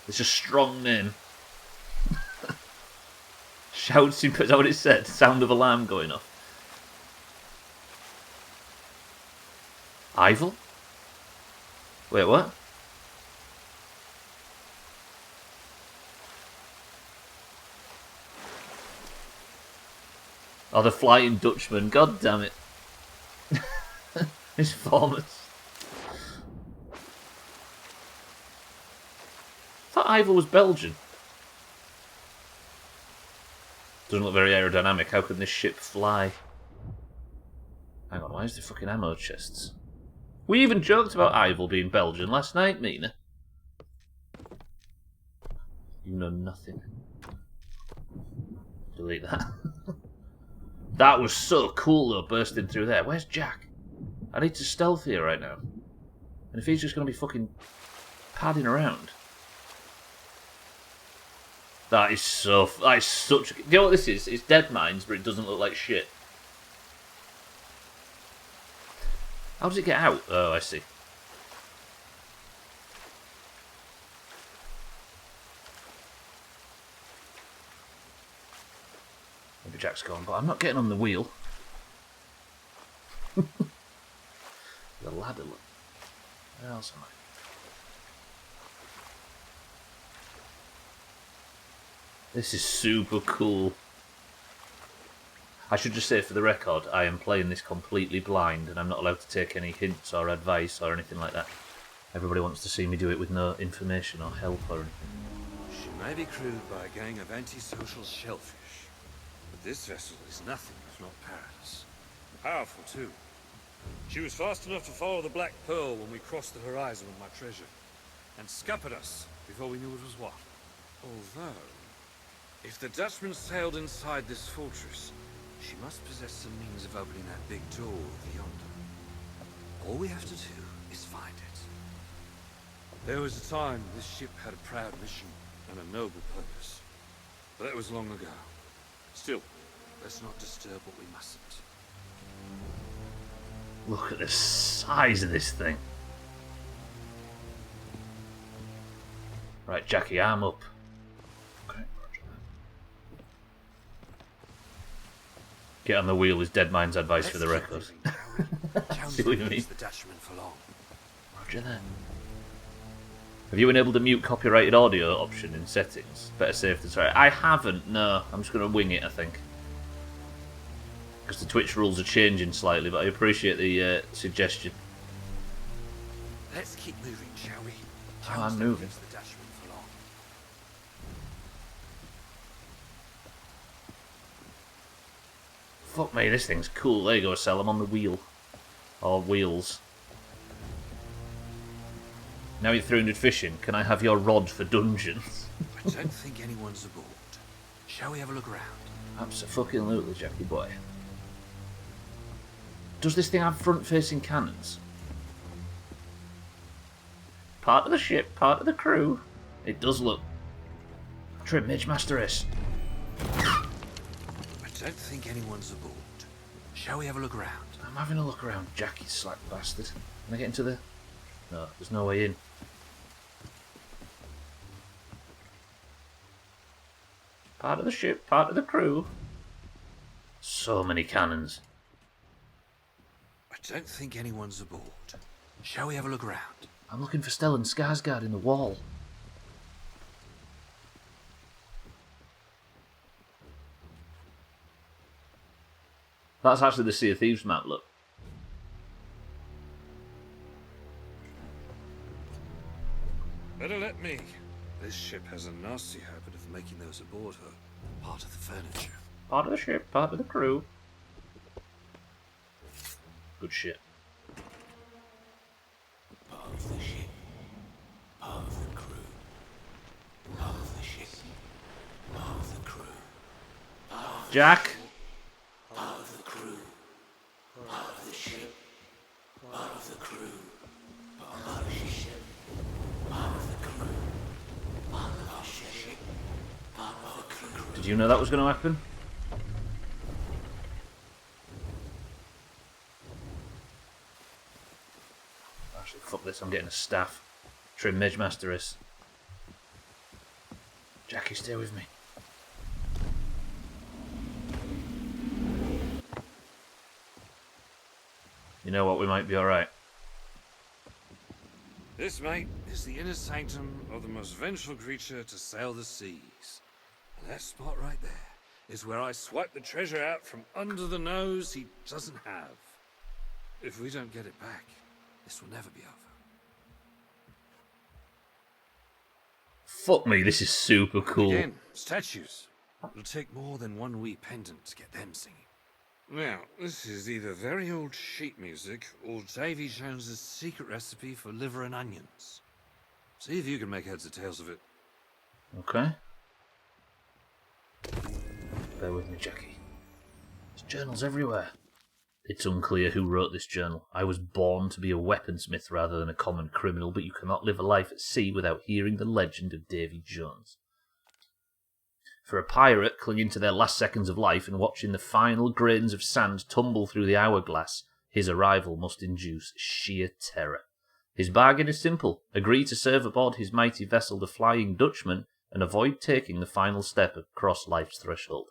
It's a strong name. Shouts, is that what it said? Sound of alarm going off. Ivel? Wait, what? Oh, the Flying Dutchman, god damn it. His formats. I thought Ivel was Belgian. Doesn't look very aerodynamic. How can this ship fly? Hang on, why is there fucking ammo chests? We even joked about Ivel being Belgian last night, Mina. You know nothing. Delete that. That was so cool though, bursting through there. Where's Jack? I need to stealth here right now. And if he's just going to be fucking padding around. That is so... That is such... You know what this is? It's Dead Mines, but it doesn't look like shit. How does it get out? Oh, I see. Maybe Jack's gone, but I'm not getting on the wheel. The ladder look. Where else am I? This is super cool. I should just say for the record, I am playing this completely blind and I'm not allowed to take any hints or advice or anything like that. Everybody wants to see me do it with no information or help or anything. Shit. may be crewed by a gang of antisocial shellfish, but this vessel is nothing if not perilous. Powerful, too. She was fast enough to follow the Black Pearl when we crossed the horizon with my treasure, and scuppered us before we knew it was what. Although, if the Dutchman sailed inside this fortress, she must possess some means of opening that big door over yonder. All we have to do is find it. There was a time this ship had a proud mission and a noble purpose, but that was long ago. Still, let's not disturb what we mustn't. Look at the size of this thing. Right, Jackie, arm up. Okay, roger that. Get on the wheel is Dead Mind's advice for the record. See what you mean? The Dutchman for long. Roger that. Have you enabled the mute copyrighted audio option in settings? Better safe than sorry. I haven't, no. I'm just going to wing it, I think. Because the Twitch rules are changing slightly, but I appreciate the suggestion. Let's keep moving, shall we? Oh, I'm moving. The Dutchman for long. Fuck me, this thing's cool. There you go, sell them on the wheel. Or wheels. Now you're 300 fishing. Can I have your rod for dungeons? I don't think anyone's aboard. Shall we have a look around? Abso-fucking-lutely, Jackie boy. Does this thing have front-facing cannons? Part of the ship, part of the crew. It does look... Trim Mage Masteress. I don't think anyone's aboard. Shall we have a look around? I'm having a look around, Jackie, slack bastard. Can I get into the... No, there's no way in. Part of the ship, part of the crew. So many cannons. I don't think anyone's aboard. Shall we have a look around? I'm looking for Stellan Skarsgård in the wall. That's actually the Sea of Thieves map, look. Better let me. This ship has a nasty habit of making those aboard her part of the furniture. Part of the ship, part of the crew. Good shit. Part of the ship, part of the crew. Part of the ship, part of the crew. Jack! Part of the crew, part of the ship, part of the crew. Part of the ship, part of the crew. Part of the ship, part of the crew. Did you know that was going to happen? Actually, fuck this, I'm getting a staff. Trim Mage Masteress. Jackie, stay with me. You know what, we might be alright. This, mate, is the inner sanctum of the most vengeful creature to sail the seas. And that spot right there is where I swipe the treasure out from under the nose he doesn't have. If we don't get it back, this will never be over. Fuck me, this is super cool. Again, statues. It'll take more than one wee pendant to get them singing. Now, this is either very old sheet music or Davy Jones's secret recipe for liver and onions. See if you can make heads or tails of it. Okay. Bear with me, Jackie. There's journals everywhere. It's unclear who wrote this journal. I was born to be a weaponsmith rather than a common criminal, but you cannot live a life at sea without hearing the legend of Davy Jones. For a pirate clinging to their last seconds of life and watching the final grains of sand tumble through the hourglass, his arrival must induce sheer terror. His bargain is simple. Agree to serve aboard his mighty vessel, the Flying Dutchman, and avoid taking the final step across life's threshold.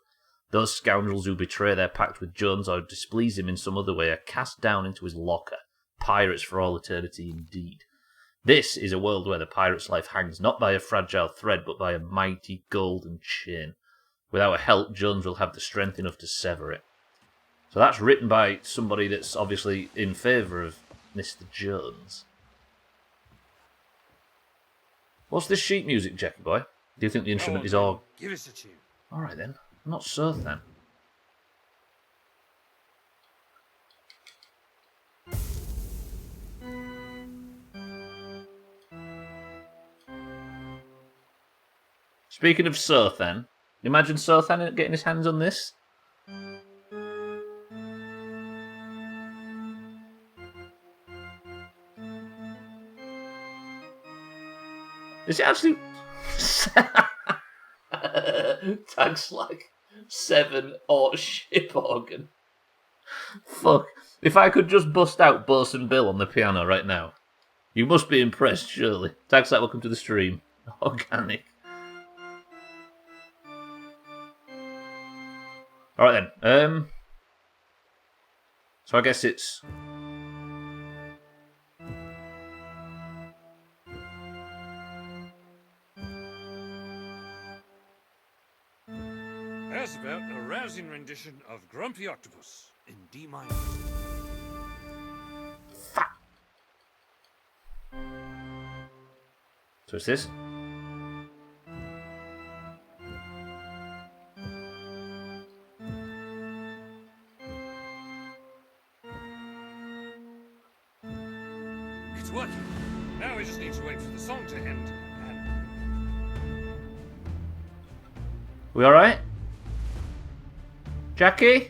Those scoundrels who betray their pact with Jones or displease him in some other way are cast down into his locker. Pirates for all eternity indeed. This is a world where the pirate's life hangs not by a fragile thread, but by a mighty golden chain. Without help, Jones will have the strength enough to sever it. So that's written by somebody that's obviously in favour of Mr. Jones. What's this sheet music, Jackie boy? Do you think the Go instrument on, is then, org? Give us a tune. Alright then. I'm not Sirth then. Speaking of Sirth then, imagine Sirth getting his hands on this. Is it actually... Tags like 7 or ship organ. Fuck. If I could just bust out Bosun Bill on the piano right now. You must be impressed, surely. Tags like welcome to the stream. Organic. Alright then. So I guess it's... How's about a rousing rendition of Grumpy Octopus in D minor? So it's this? It's working. Now we just need to wait for the song to end and... We alright? Jackie?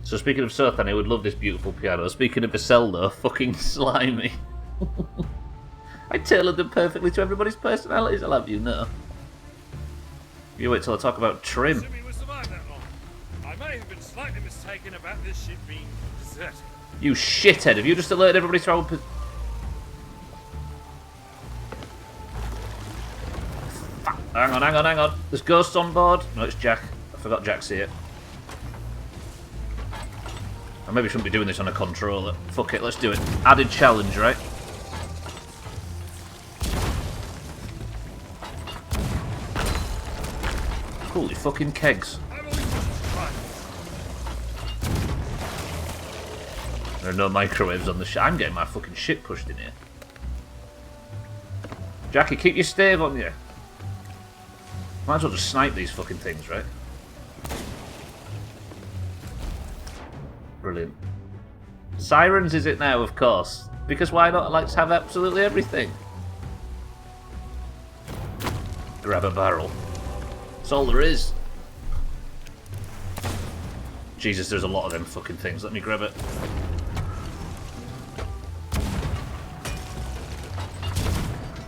So speaking of Sothan, I would love this beautiful piano. Speaking of Iselda, fucking slimy. I tailored them perfectly to everybody's personalities, I'll have you know. You wait till I talk about trim. Assuming we survived that long, I may have been slightly mistaken about this ship being deserted. You shithead, have you just alerted everybody to our... Hang on. There's ghosts on board. No, it's Jack. I forgot Jack's here. I maybe shouldn't be doing this on a controller. Fuck it, let's do it. Added challenge, right? Holy fucking kegs. There are no microwaves on the ship. I'm getting my fucking shit pushed in here. Jackie, keep your stave on you. Might as well just snipe these fucking things, right? Brilliant. Sirens is it now, of course. Because why not? Let's have absolutely everything. Grab a barrel. That's all there is. Jesus, there's a lot of them fucking things. Let me grab it.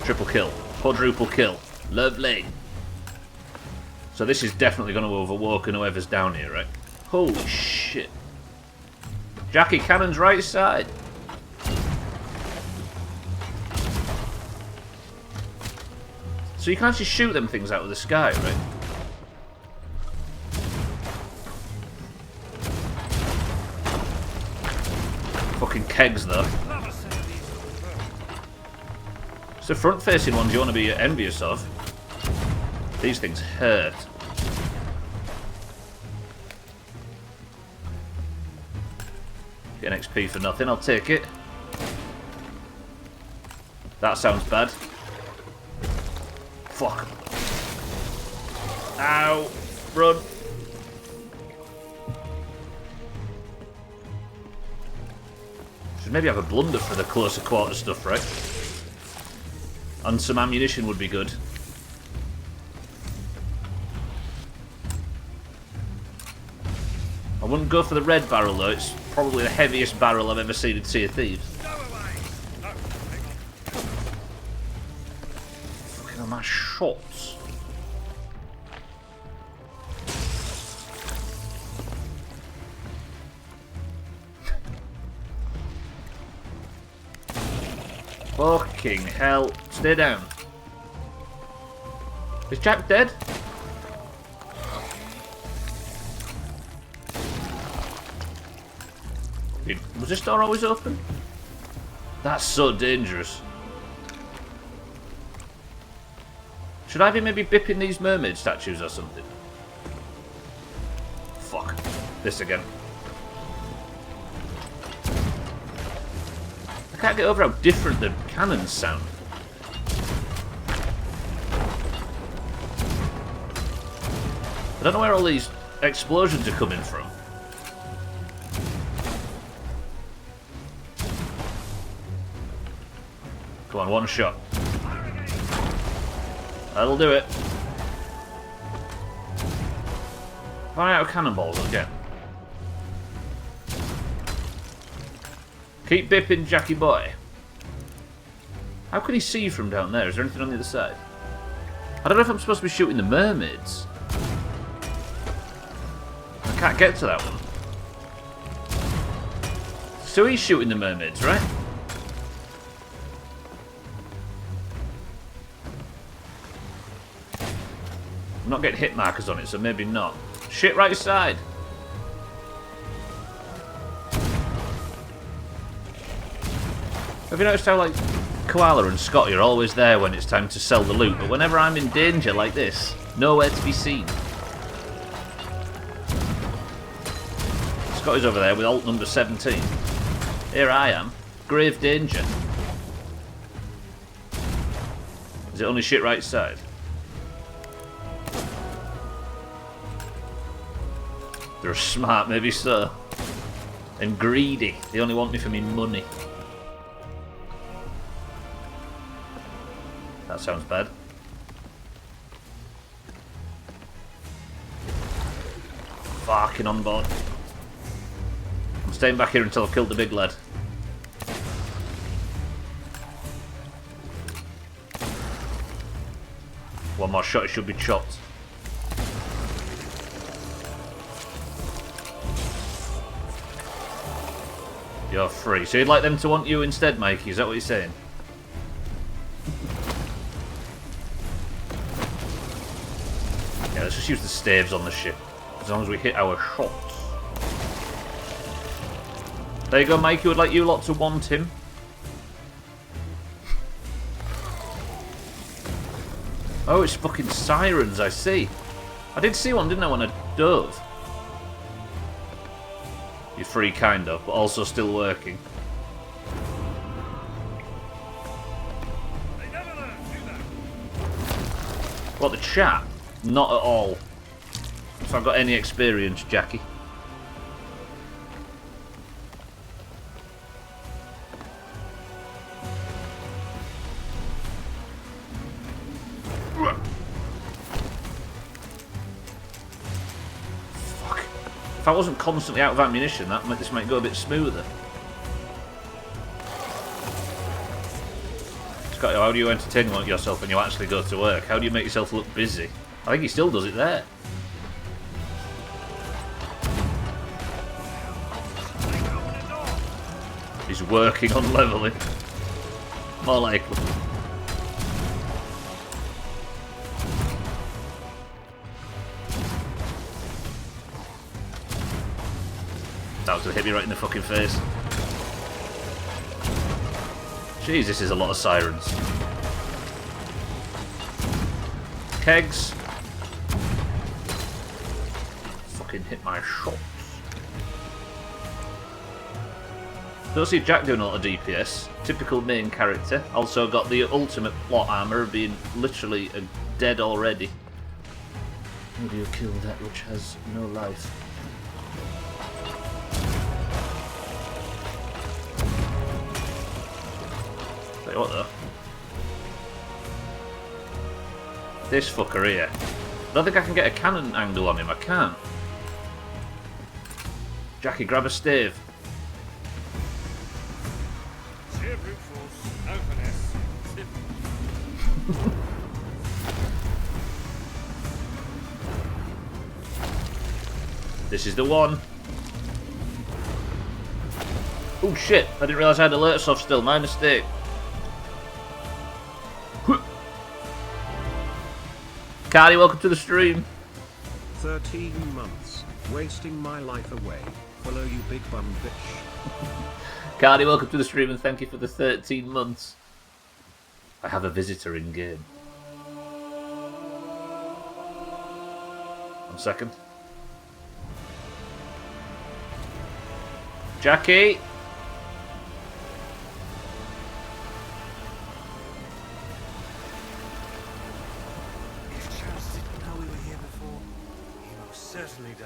Triple kill. Quadruple kill. Lovely. So this is definitely going to overwalk whoever's down here, right? Holy shit. Jackie, cannon's right side. So you can actually shoot them things out of the sky, right? Fucking kegs, though. It's the front-facing ones you want to be envious of. These things hurt. Get an XP for nothing, I'll take it. That sounds bad. Fuck. Ow. Run. Should maybe have a blunder for the closer quarter stuff, right? And some ammunition would be good. I wouldn't go for the red barrel though, it's probably the heaviest barrel I've ever seen in Sea of Thieves. Fucking hell, my shots. Fucking hell. Stay down. Is Jack dead? Was this door always open? That's so dangerous. Should I be maybe bipping these mermaid statues or something? Fuck. This again. I can't get over how different the cannons sound. I don't know where all these explosions are coming from. Come on, one shot. That'll do it. Am I out of cannonballs again? Keep bipping, Jackie boy. How can he see from down there? Is there anything on the other side? I don't know if I'm supposed to be shooting the mermaids. I can't get to that one. So he's shooting the mermaids, right? I'm not getting hit markers on it, so maybe not. Shit, right side. Have you noticed how, like, Koala and Scotty are always there when it's time to sell the loot, but whenever I'm in danger like this, nowhere to be seen. Scotty's over there with alt number 17. Here I am. Grave danger. Is it only shit right side? They're smart, maybe so. And greedy. They only want me for me money. That sounds bad. Fucking on board. I'm staying back here until I've killed the big lad. One more shot, it should be chopped. You're free. So you'd like them to want you instead, Mikey? Is that what you're saying? Yeah, let's just use the staves on the ship. As long as we hit our shots. There you go, Mikey. Would like you lot to want him. Oh, it's fucking sirens, I see. I did see one, didn't I, when I dove? You're free, kind of, but also still working. They never learn, do that. What, the chat? Not at all. If I've got any experience, Jackie. If I wasn't constantly out of ammunition, this might go a bit smoother. Scotty, how do you entertain yourself when you actually go to work? How do you make yourself look busy? I think he still does it there. He's working on leveling. More likely. That was going to hit me right in the fucking face. Jeez, this is a lot of sirens. Kegs. Fucking hit my shots. Don't see Jack doing a lot of DPS. Typical main character. Also got the ultimate plot armor, being literally dead already. How do you kill that which has no life? Wait, what though? This fucker here. I don't think I can get a cannon angle on him. I can't. Jackie, grab a stave. Sheer brute force, no finesse. This is the one. Oh shit, I didn't realise I had alerts off still, my mistake. Cardi, welcome to the stream. 13 months, wasting my life away. Follow you, big bum bitch. Cardi, welcome to the stream and thank you for the 13 months. I have a visitor in game. 1 second. Jackie!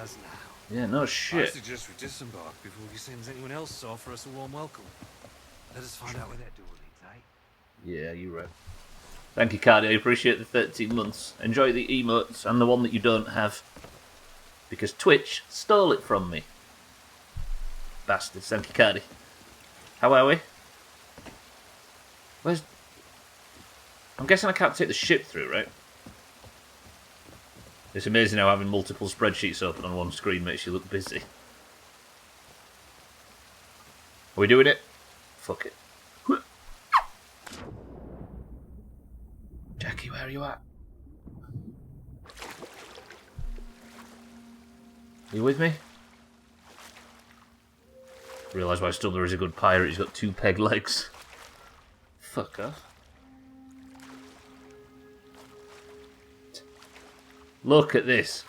us now. Yeah, no I shit. suggest we disembark before he sends anyone else to offer us a warm welcome. Let us find out where that door leads, eh? Yeah, you're right. Thank you, Cardi. I appreciate the 13 months. Enjoy the emotes and the one that you don't have. Because Twitch stole it from me. Bastards. Thank you, Cardi. How are we? Where's... I'm guessing I can't take the ship through, right? It's amazing how having multiple spreadsheets open on one screen makes you look busy. Are we doing it? Fuck it. Jackie, where are you at? Are you with me? Realise why Stubbler is a good pirate. He's got 2 peg legs. Fuck off. Look at this.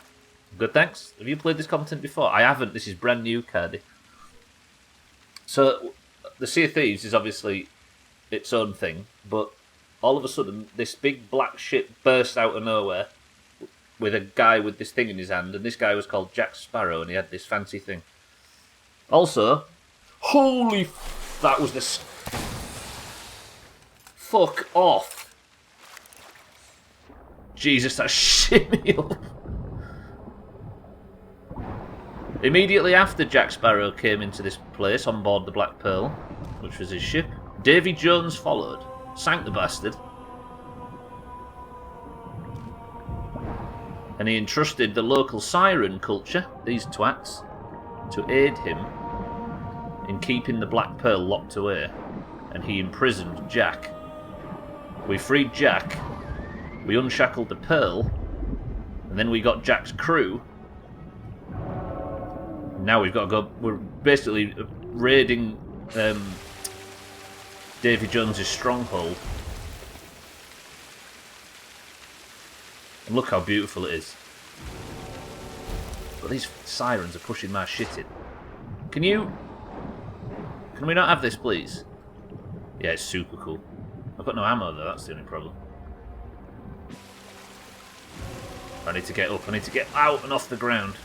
Good, thanks. Have you played this content before? I haven't. This is brand new, Cardi. So, the Sea of Thieves is obviously its own thing, but all of a sudden, this big black ship burst out of nowhere with a guy with this thing in his hand, and this guy was called Jack Sparrow, and he had this fancy thing. Also, holy... that was the... Fuck off. Jesus, that shit me up. Immediately after Jack Sparrow came into this place on board the Black Pearl, which was his ship, Davy Jones followed, sank the bastard, and he entrusted the local siren culture, these twats, to aid him in keeping the Black Pearl locked away, and he imprisoned Jack. We freed Jack, we unshackled the Pearl, and then we got Jack's crew. Now we've got to go. We're basically raiding Davy Jones's stronghold. And look how beautiful it is. But these sirens are pushing my shit in. Can we not have this, please? Yeah, it's super cool. I've got no ammo though, that's the only problem. I need to get up, I need to get out and off the ground.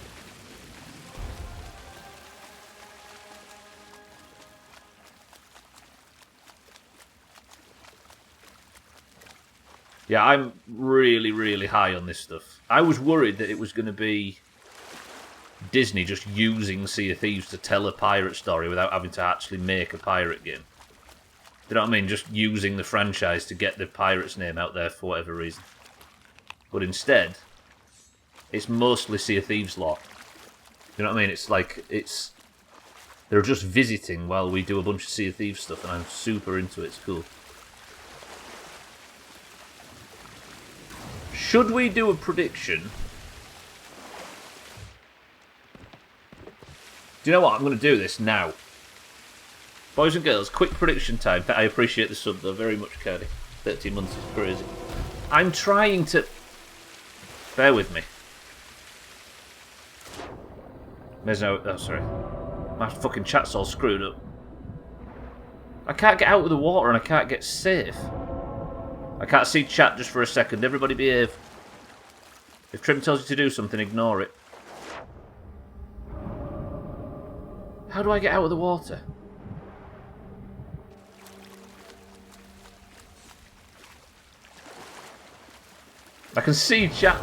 Yeah, I'm really, really high on this stuff. I was worried that it was going to be Disney just using Sea of Thieves to tell a pirate story without having to actually make a pirate game. You know what I mean? Just using the franchise to get the pirate's name out there for whatever reason. But instead, it's mostly Sea of Thieves lore. You know what I mean? It's like, they're just visiting while we do a bunch of Sea of Thieves stuff, and I'm super into it. It's cool. Should we do a prediction? Do you know what? I'm going to do this now. Boys and girls, quick prediction time. I appreciate the sub though very much, Cardi. 13 months is crazy. I'm trying to... Bear with me. There's no... Oh, sorry. My fucking chat's all screwed up. I can't get out of the water and I can't get safe. I can't see chat just for a second. Everybody behave. If Trim tells you to do something, ignore it. How do I get out of the water? I can see chat.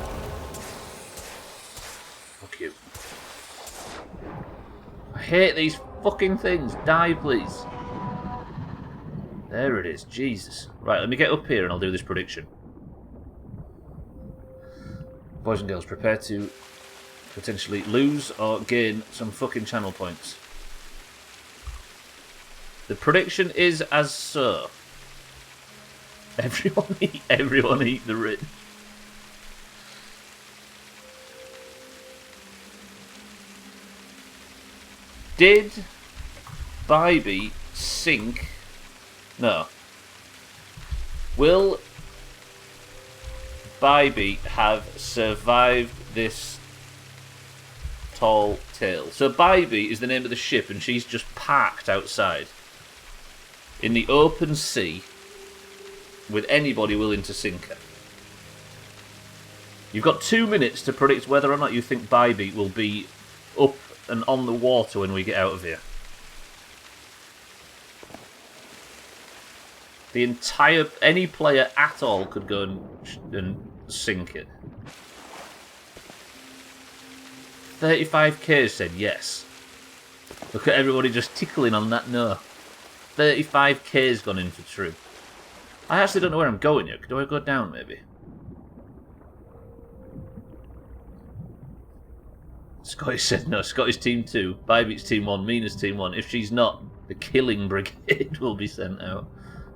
Fuck you. I hate these fucking things. Die, please. There it is. Jesus. Right, let me get up here and I'll do this prediction. Boys and girls, prepare to potentially lose or gain some fucking channel points. The prediction is as so. Everyone eat the rid. Did Bybee sink? No. Will Bybee have survived this tall tale? So Bybee is the name of the ship and she's just parked outside in the open sea with anybody willing to sink her. You've got 2 minutes to predict whether or not you think Bybee will be up and on the water when we get out of here. The entire... Any player at all could go and sink it. 35k said yes. Look at everybody just tickling on that no. 35k's gone in for true. I actually don't know where I'm going yet. Do I go down maybe? Scotty said no. Scotty's team 2. Bybeat's team 1. Mina's team 1. If she's not, the killing brigade will be sent out.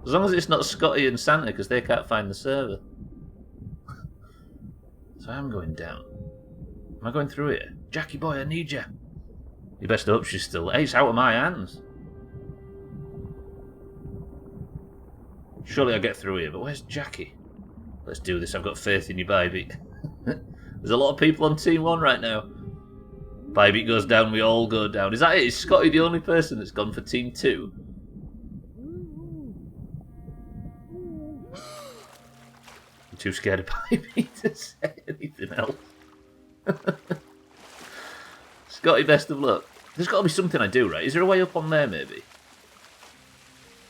As long as it's not Scotty and Santa, because they can't find the server. So I'm going down. Am I going through here? Jackie boy, I need you. You best hope she's still... Hey, it's out of my hands. Surely I'll get through here, but where's Jackie? Let's do this. I've got faith in you, Bybeat. There's a lot of people on Team 1 right now. Bybeat goes down, we all go down. Is that it? Is Scotty the only person that's gone for Team 2? I'm too scared of Bybeat to say anything else. Scotty, best of luck. There's got to be something I do, right? Is there a way up on there, maybe?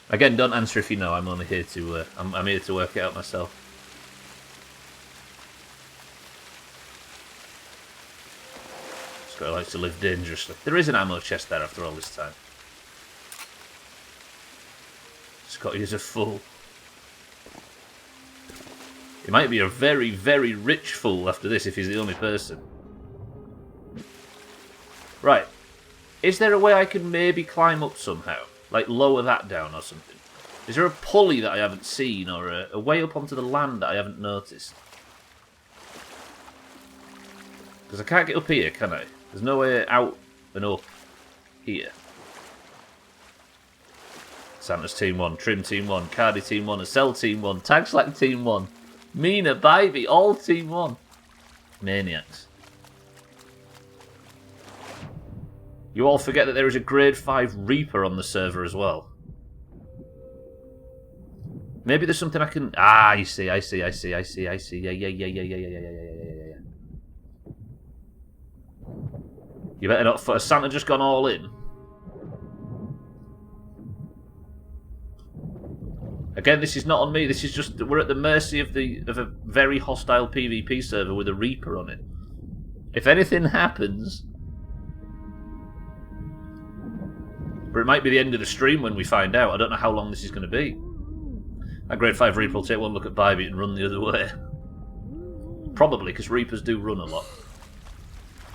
Again, don't answer if you know. I'm only here to I'm here to work it out myself. Scotty likes to live dangerously. There is an ammo chest there after all this time. Scotty is a fool. He might be a very, very rich fool after this if he's the only person. Right. Is there a way I can maybe climb up somehow? Like lower that down or something? Is there a pulley that I haven't seen or a way up onto the land that I haven't noticed? Because I can't get up here, can I? There's no way out and up here. Santa's team 1, Trim team 1, Cardi team 1, Acel team 1, Tag Slack team 1, Mina, Bybeat, all team 1. Maniacs. You all forget that there is a grade 5 Reaper on the server as well. Maybe there's something I can... Ah, I see. Yeah. You better not... Has Santa just gone all in? Again, this is not on me. This is just... We're at the mercy of a very hostile PvP server with a Reaper on it. If anything happens... But it might be the end of the stream when we find out. I don't know how long this is going to be. That grade 5 Reaper will take one look at Bybeat and run the other way. Probably, because Reapers do run a lot.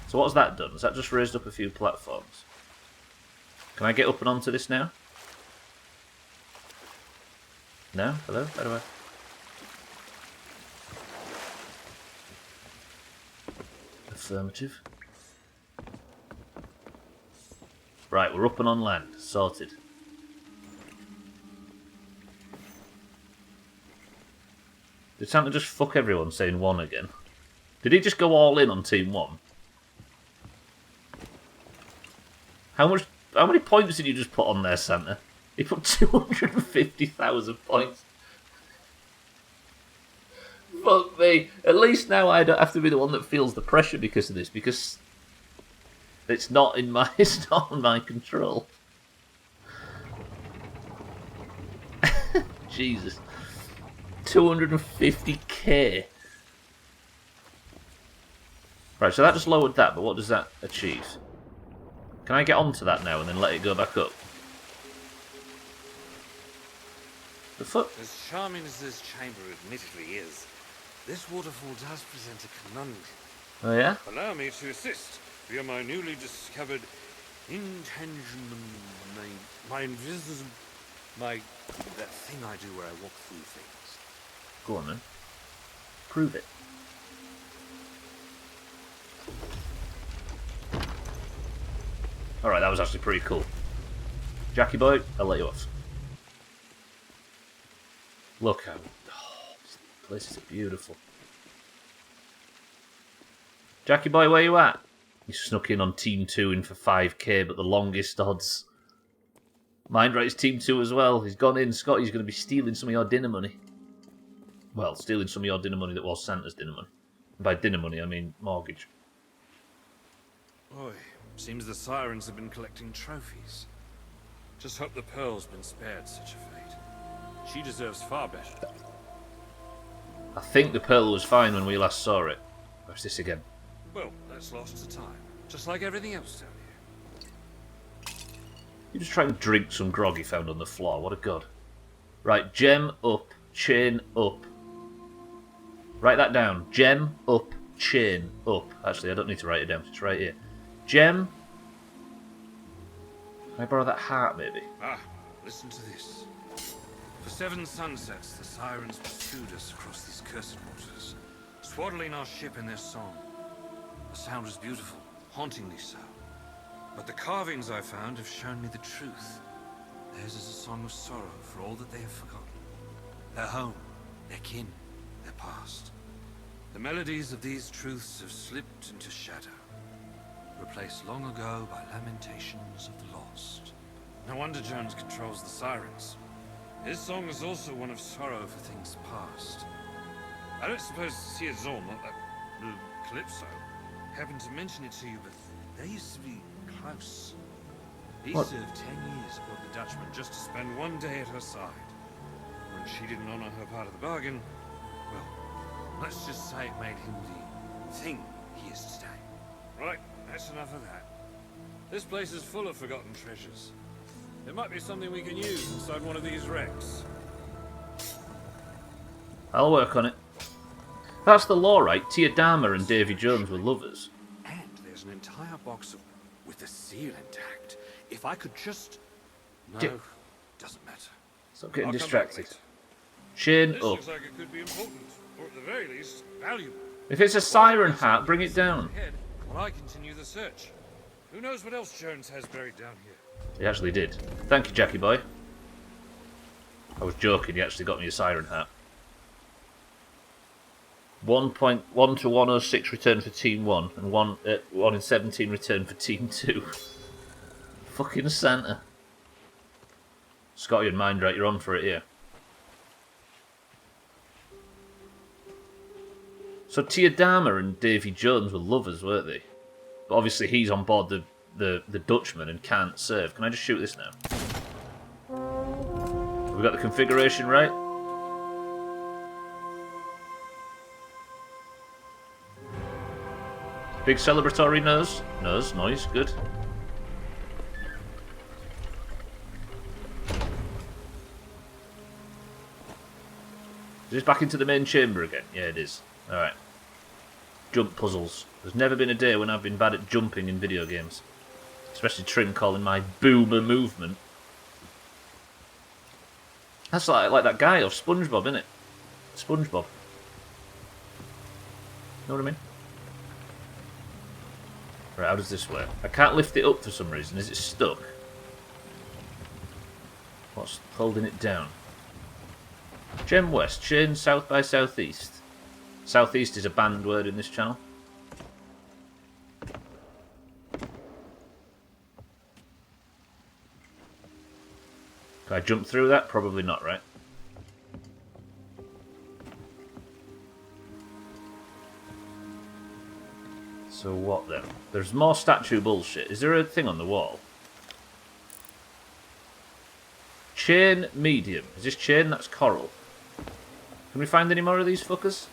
So what's that done? Has that just raised up a few platforms? Can I get up and onto this now? No? Hello? How do I... Affirmative. Right, we're up and on land. Sorted. Did Santa just fuck everyone saying 1 again? Did he just go all in on Team 1? How many points did you just put on there, Santa? He put 250,000 points. Fuck me. At least now I don't have to be the one that feels the pressure because of this, because... It's not in my control. Jesus. 250k. Right, so that just lowered that, but what does that achieve? Can I get onto that now and then let it go back up? The fuck? As charming as this chamber admittedly is, this waterfall does present a conundrum. Oh yeah? Allow me to assist via my newly discovered intangible... my invisible... that thing I do where I walk through things. Go on then. Prove it. Alright, that was actually pretty cool. Jackie boy, I'll let you off. Look how... Oh, these places are beautiful. Jackie boy, where you at? He snuck in on Team 2 in for 5k, but the longest odds. Mindright's Team 2 as well. He's gone in. Scotty's going to be stealing some of your dinner money. Well, stealing some of your dinner money that was Santa's dinner money. And by dinner money, I mean mortgage. Oi, Seems the sirens have been collecting trophies. Just hope the Pearl's been spared such a fate. She deserves far better. I think the Pearl was fine when we last saw it. Where's this again? Well, that's lost to time. Just like everything else down here. You just try and drink some grog he found on the floor. What a god. Right, gem up, chain up. Write that down. Gem up, chain up. Actually, I don't need to write it down. It's right here. Gem. Can I borrow that heart, maybe? Ah, listen to this. For 7 sunsets, the sirens pursued us across these cursed waters, swaddling our ship in their song. The sound was beautiful, hauntingly so. But the carvings I found have shown me the truth. Theirs is a song of sorrow for all that they have forgotten. Their home, their kin, their past. The melodies of these truths have slipped into shadow, replaced long ago by lamentations of the lost. No wonder Jones controls the sirens. His song is also one of sorrow for things past. I don't suppose Sir Zorn, that Calypso, happened to mention it to you, but they used to be close. He What? served 10 years aboard the Dutchman just to spend one day at her side. When she didn't honor her part of the bargain, well, let's just say it made him the thing he is today. Right, that's enough of that. This place is full of forgotten treasures. There might be something we can use inside one of these wrecks. I'll work on it. That's the law, right? Tia Dharma and Davy Jones were lovers. And there's an entire box of... with the seal intact. If I could just... No, doesn't matter. Stop getting I'll come distracted. back later. Chain This up. looks like it could be important, or at the very least, valuable. If it's a siren hat, bring it down. Ahead while I continue the search. Who knows what else Jones has buried down here? He actually did. Thank you, Jackie boy. I was joking, he actually got me a siren hat. 1.1 to 106 return for Team 1, and 1 in 17 return for Team 2. Fucking Santa. Scotty and Mindrat, you're on for it here. So Tia Dharma and Davy Jones were lovers, weren't they? But obviously he's on board the Dutchman and can't serve. Can I just shoot this now? Have we got the configuration right? Big celebratory nose. Noise, good. Is this back into the main chamber again? Yeah, it is. Alright. Jump puzzles. There's never been a day when I've been bad at jumping in video games. Especially Trim calling my boomer movement. That's like that guy off SpongeBob, isn't it? SpongeBob. Know what I mean? Right, how does this work? I can't lift it up for some reason. Is it stuck? What's holding it down? Gem West, chain south by southeast. Southeast is a banned word in this channel. Can I jump through that? Probably not, right? So what then? There's more statue bullshit. Is there a thing on the wall? Chain medium. Is this chain? That's coral. Can we find any more of these fuckers?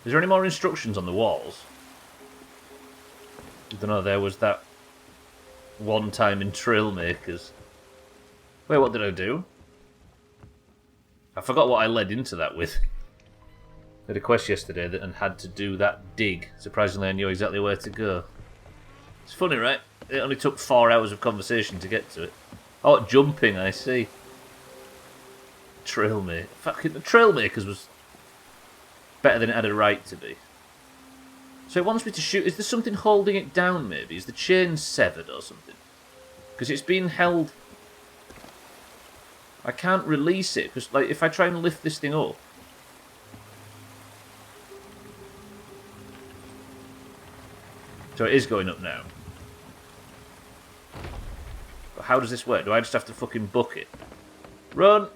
Is there any more instructions on the walls? I don't know, there was that one time in Trail Makers. Wait, what did I do? I forgot what I led into that with. I had a quest yesterday and had to do that dig. Surprisingly, I knew exactly where to go. It's funny, right? It only took 4 hours of conversation to get to it. Oh, jumping, I see. Trailmaker. Fucking the Trailmakers was better than it had a right to be. So it wants me to shoot. Is there something holding it down, maybe? Is the chain severed or something? Because it's being held... I can't release it, because like, if I try and lift this thing up... So it is going up now. But how does this work? Do I just have to fucking book it? Run!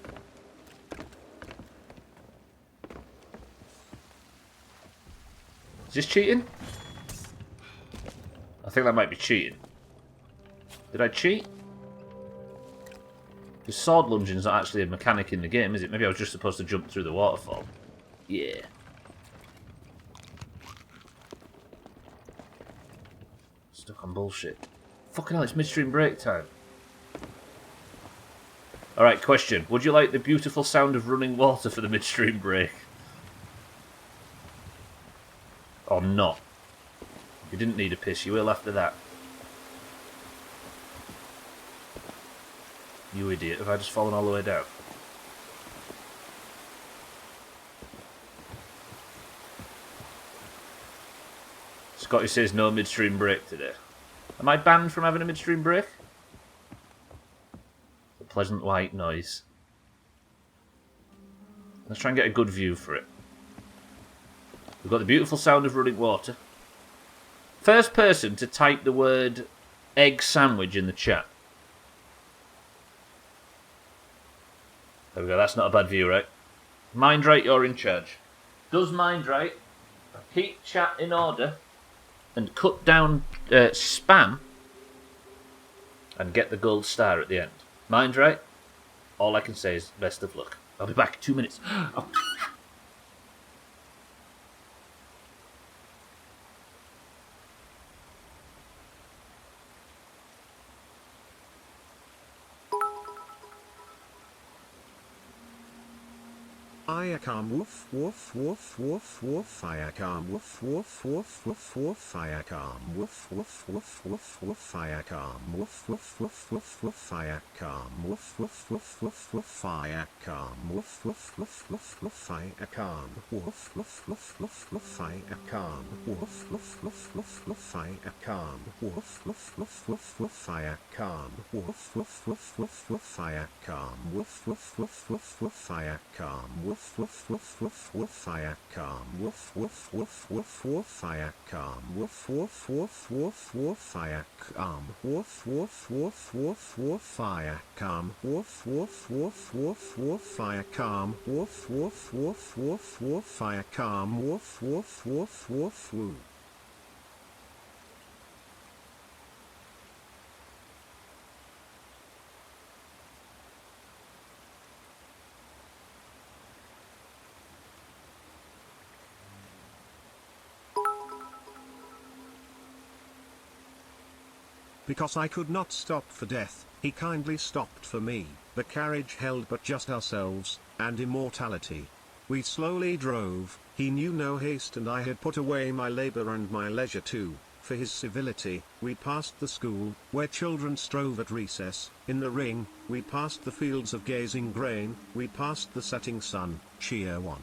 this cheating? I think that might be cheating. Did I cheat? The sword lunging's not actually a mechanic in the game, is it? Maybe I was just supposed to jump through the waterfall. Yeah. Stuck on bullshit. Fucking hell, it's midstream break time. Alright, question. Would you like the beautiful sound of running water for the midstream break? Or not? You didn't need a piss, you will after that. You idiot, have I just fallen all the way down? Scotty says no midstream break today. Am I banned from having a midstream break? A pleasant white noise. Let's try and get a good view for it. We've got the beautiful sound of running water. First person to type the word egg sandwich in the chat. There we go, that's not a bad view, right? Mindright, you're in charge. Does Mindright keep chat in order and cut down spam and get the gold star at the end? Mindright, all I can say is best of luck. I'll be back in 2 minutes. Oh. I come woof woof woof woof woof. I come woof woof woof woof woof. I come woof woof woof woof woof. I come woof woof woof woof woof. I come woof woof woof woof woof. I come woof woof woof woof woof. I come woof woof woof woof woof. I come woof woof woof woof woof. I come woof woof woof woof woof. I come woof woof woof woof woof. I come woof woof woof woof woof. I come woof woof woof woof woof. I come woof woof woof woof woof. I come woof woof woof woof woof. I come woof woof woof woof woof. I come woof woof woof woof woof. I come woof woof woof woof woof. I come woof woof woof woof woof. Because I could not stop for death, he kindly stopped for me. The carriage held but just ourselves, and immortality. We slowly drove, he knew no haste, and I had put away my labour and my leisure too, for his civility. We passed the school, where children strove at recess, in the ring, we passed the fields of gazing grain, we passed the setting sun, cheer one.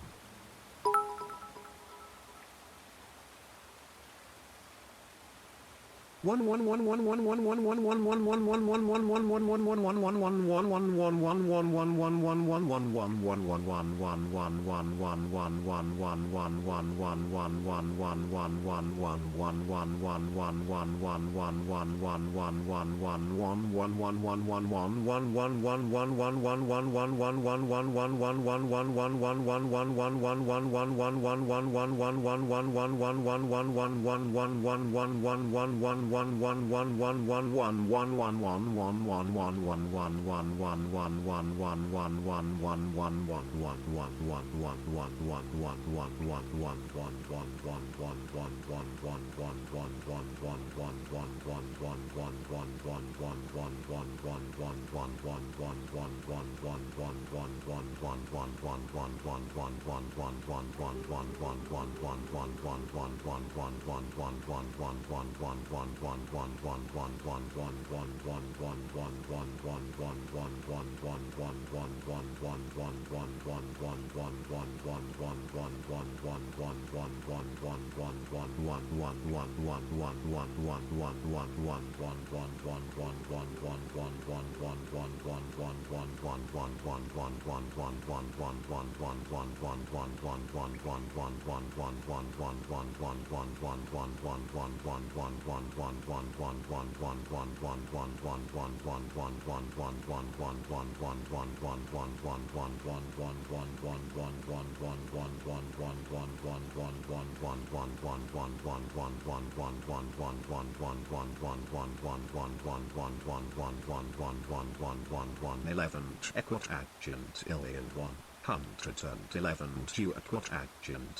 Equat Illion 111 to Equat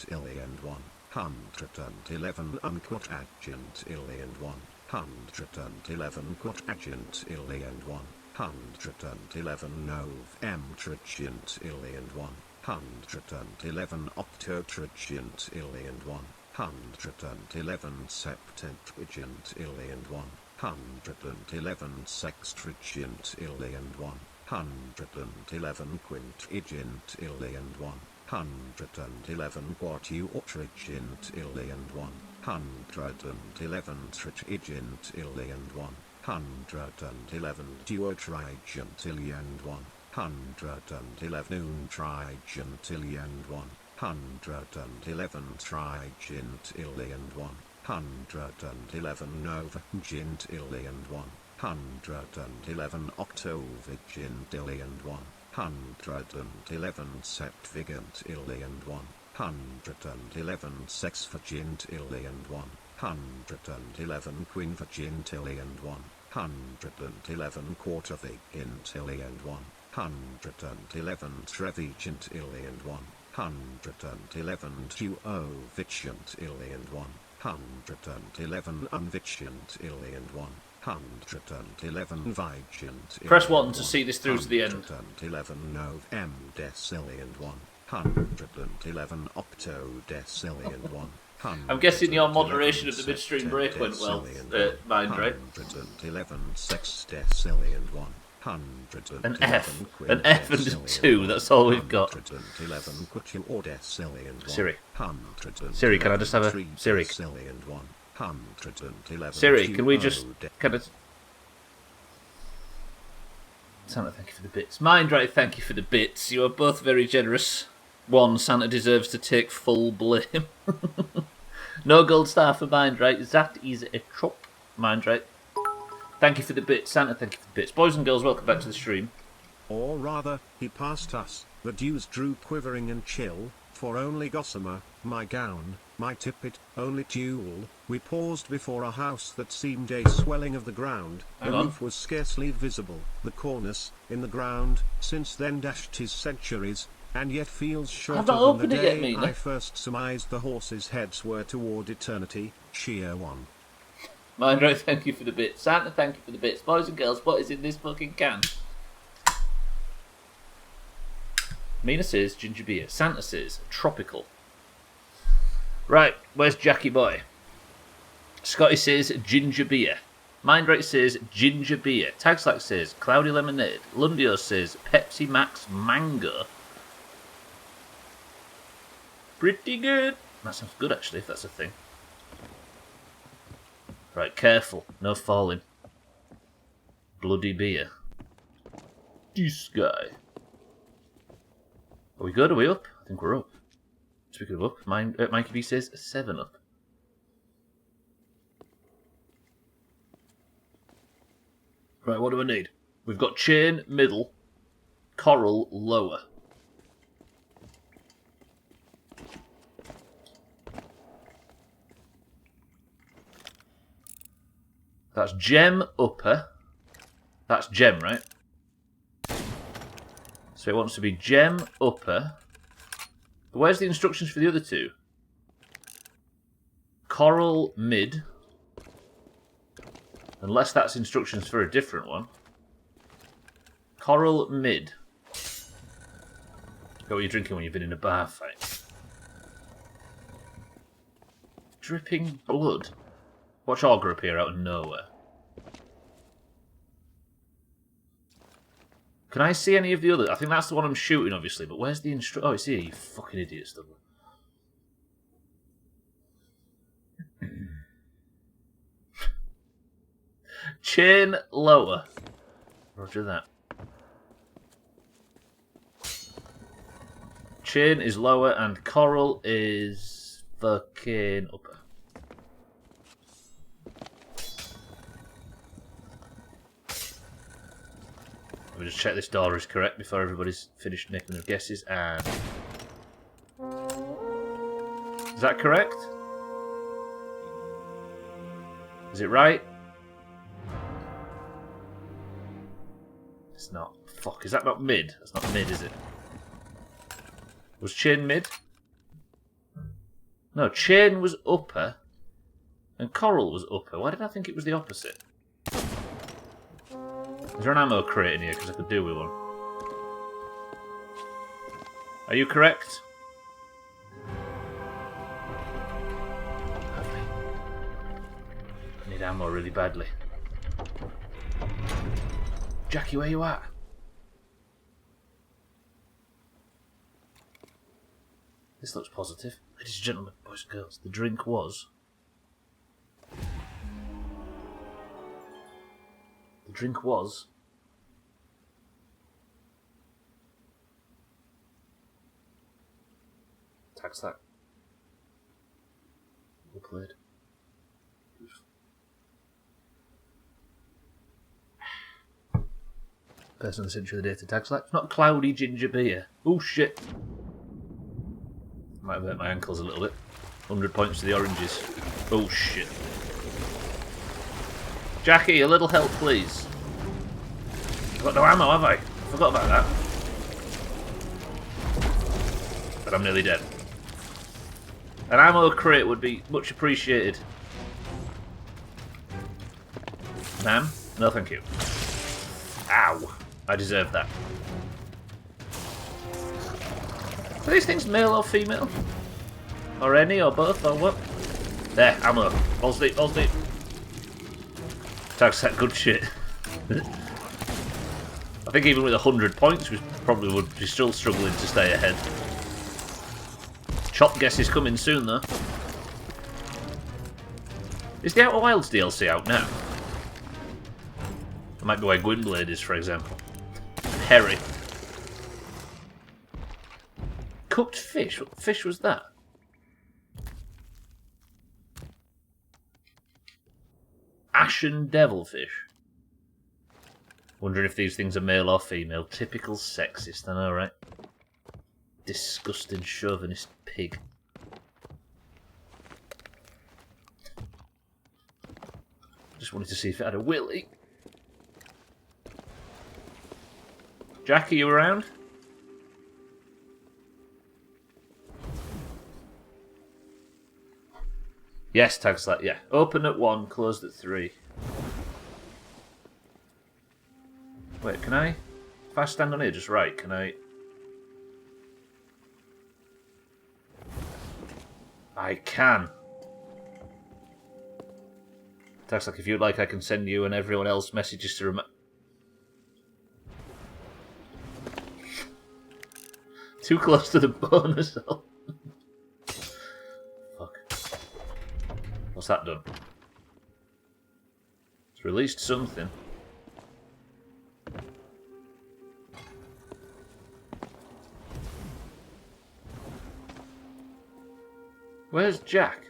Illion 111 unquat adjunct Illion 111 quat adjunct Illion 111 nov m trajant Illion 111 octo trajant Illion 111 septuagint Illion 111 sextuagint Illion 111 quintuagint Illion 111 quatuortrigint Illion 111 trigint Illion 111 duotrigint Illion 111 untrigint Illion 111 trigint Illion 111 novagint Illion 111 octovigint Illion 111 septuagint Illion 111 sexvagint Illion 111 quinvagint Illion 111 quartervigint Illion 111 trevigint Illion 111 duovigint Illion 111 unvigint Illion 111 vigint. Press 1 to see this through to the end. 111 nov m decillion 111 octo decillion 1. I'm guessing your moderation of the midstream break went well, mind, right? 111 sextillion 1. An F and a 2, that's all we've got. Siri. Siri, can I just have a... Siri. Siri, can we just... Santa, thank you for the bits. Mindright, thank you for the bits. You are both very generous. One, Santa deserves to take full blame. No gold star for Mindright. That is a chop. Mindright. Thank you for the bits. Santa, thank you for the bits. Boys and girls, welcome back to the stream. Or rather, he passed us. The dews drew quivering and chill, for only gossamer, my gown, my tippet, only tulle. We paused before a house that seemed a swelling of the ground. The roof was scarcely visible. The cornice, in the ground, since then dashed his centuries, and yet feels shorter than the day I first surmised the horses' heads were toward eternity. Sheer one. Mindright, thank you for the bits. Santa, thank you for the bits. Boys and girls, what is in this fucking can? Mina says ginger beer. Santa says tropical. Right, where's Jackie boy? Scotty says ginger beer. Mindright says ginger beer. Tagslack says cloudy lemonade. Lundio says Pepsi Max mango. Pretty good. That sounds good actually, if that's a thing. Right, careful. No falling. Bloody beer. This guy. Are we good? Are we up? I think we're up. Speaking of up, Mikey B says 7 up. Right, what do I need? We've got chain, middle, coral, lower. That's gem, upper. That's gem, right? So it wants to be gem, upper. But where's the instructions for the other two? Coral, mid. Unless that's instructions for a different one. Coral, mid. What you're drinking when you've been in a bar fight. Dripping blood. Watch Augur appear out of nowhere. Can I see any of the others? I think that's the one I'm shooting, obviously, but where's the Oh, it's here, you fucking idiot, Stubbler. Chain lower. Roger that. Chain is lower and coral is fucking upper. Let me just check this door is correct before everybody's finished making their guesses. And is that correct? Is it right? It's not. Fuck, is that not mid? That's not mid, is it? Was chain mid? No, chain was upper. And coral was upper. Why did I think it was the opposite? Is there an ammo crate in here? Because I could do with one. Are you correct? Lovely. I need ammo really badly. Jackie, where you at? This looks positive. Ladies and gentlemen, boys and girls, the drink was... The drink was... Tax that. Well played. Person of the century of the day to tax that. It's not cloudy ginger beer. Oh shit. Might have hurt my ankles a little bit. 100 points to the oranges. Oh shit. Jackie, a little help, please. I've got no ammo, have I? Forgot about that. But I'm nearly dead. An ammo crate would be much appreciated. Ma'am? No, thank you. Ow. I deserve that. Are these things male or female? Or any, or both, or what? There, ammo. Balls deep, balls deep. Tags that good shit. I think even with 100 points, we probably would be still struggling to stay ahead. Chop guess is coming soon, though. Is the Outer Wilds DLC out now? That might be where Gwynblade is, for example. Harry. Cooked fish? What fish was that? Ashen devilfish. Wondering if these things are male or female. Typical sexist, I know, right? Disgusting chauvinist pig. Just wanted to see if it had a willy. Jackie, you around? Yes, tags that, yeah. Open at 1, closed at 3. Wait, can I? If I stand on here just right, can I? I can. Tags like, if you'd like, I can send you and everyone else messages to remember. Too close to the bonus. Fuck. What's that done? It's released something. Where's Jack?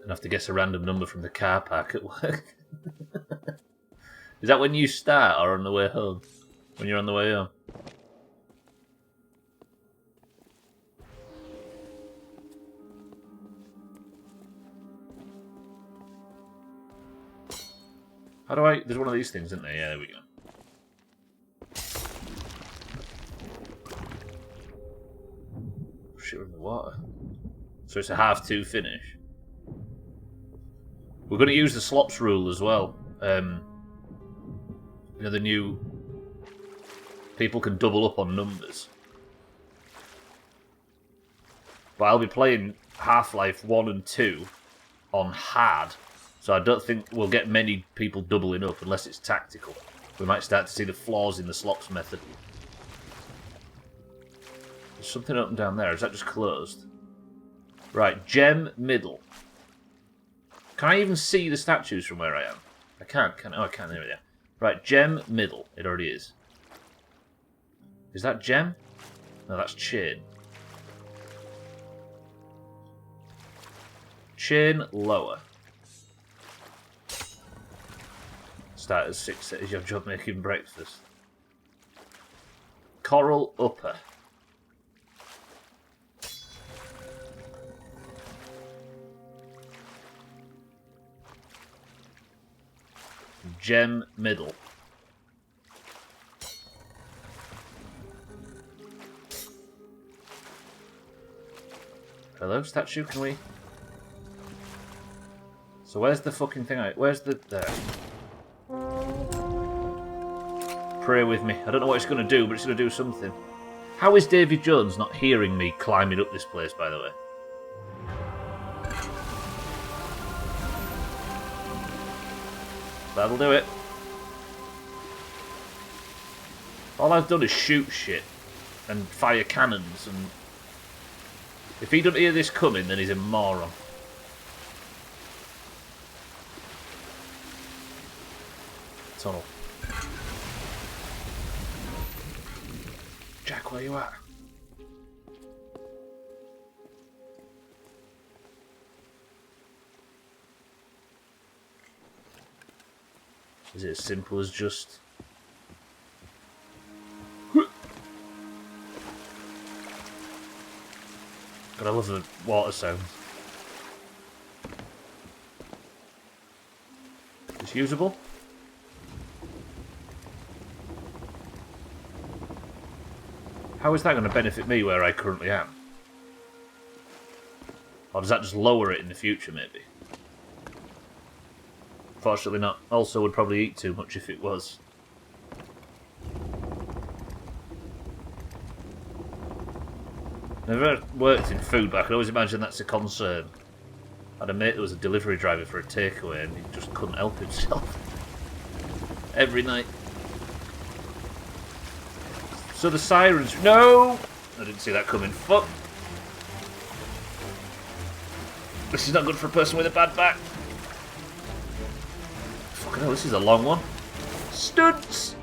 I'd have to guess a random number from the car park at work. Is that when you start or on the way home? When you're on the way home? How do I... There's one of these things, isn't there? Yeah, there we go. Shit, we're in the water. So it's a 1/2-2 finish. We're going to use the slops rule as well. You know, the new... People can double up on numbers. But I'll be playing Half-Life 1 and 2 on hard. So I don't think we'll get many people doubling up unless it's tactical. We might start to see the flaws in the slops method. There's something open down there. Is that just closed? Right, gem middle. Can I even see the statues from where I am? I can't, can I? Oh, I can, there we go. Right, gem middle. It already is. Is that gem? No, that's chain. Chain lower. Start at 6, is your job making breakfast. Coral upper. Gem middle. Hello, statue, can we... So where's the fucking thing? Where's the... There. Pray with me. I don't know what it's going to do, but it's going to do something. How is Davy Jones not hearing me climbing up this place, by the way? That'll do it. All I've done is shoot shit and fire cannons, and if he doesn't hear this coming, then he's a moron. Tunnel. Jack, where you at? Is it as simple as just... God, I love the water sounds. It's usable? How is that going to benefit me where I currently am? Or does that just lower it in the future, maybe? Fortunately not. Also would probably eat too much if it was. Never worked in food, but I can always imagine that's a concern. I had a mate that was a delivery driver for a takeaway and he just couldn't help himself. Every night. So the sirens... No! I didn't see that coming. Fuck! This is not good for a person with a bad back. Fucking hell, this is a long one. Stunts!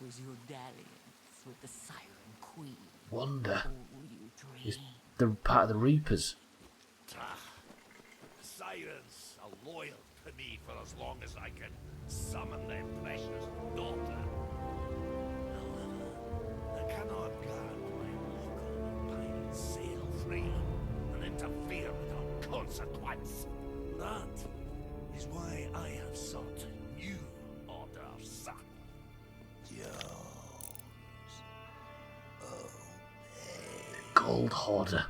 Was your dalliance with the Siren Queen? Wonder. All you Is dreamed. the part of the Reapers. The Sirens are loyal to me for as long as I can summon their precious daughter. However, I cannot guard my local pirates sail free and interfere without consequence. That is why I have sought a new order, son. Gold Hoarder.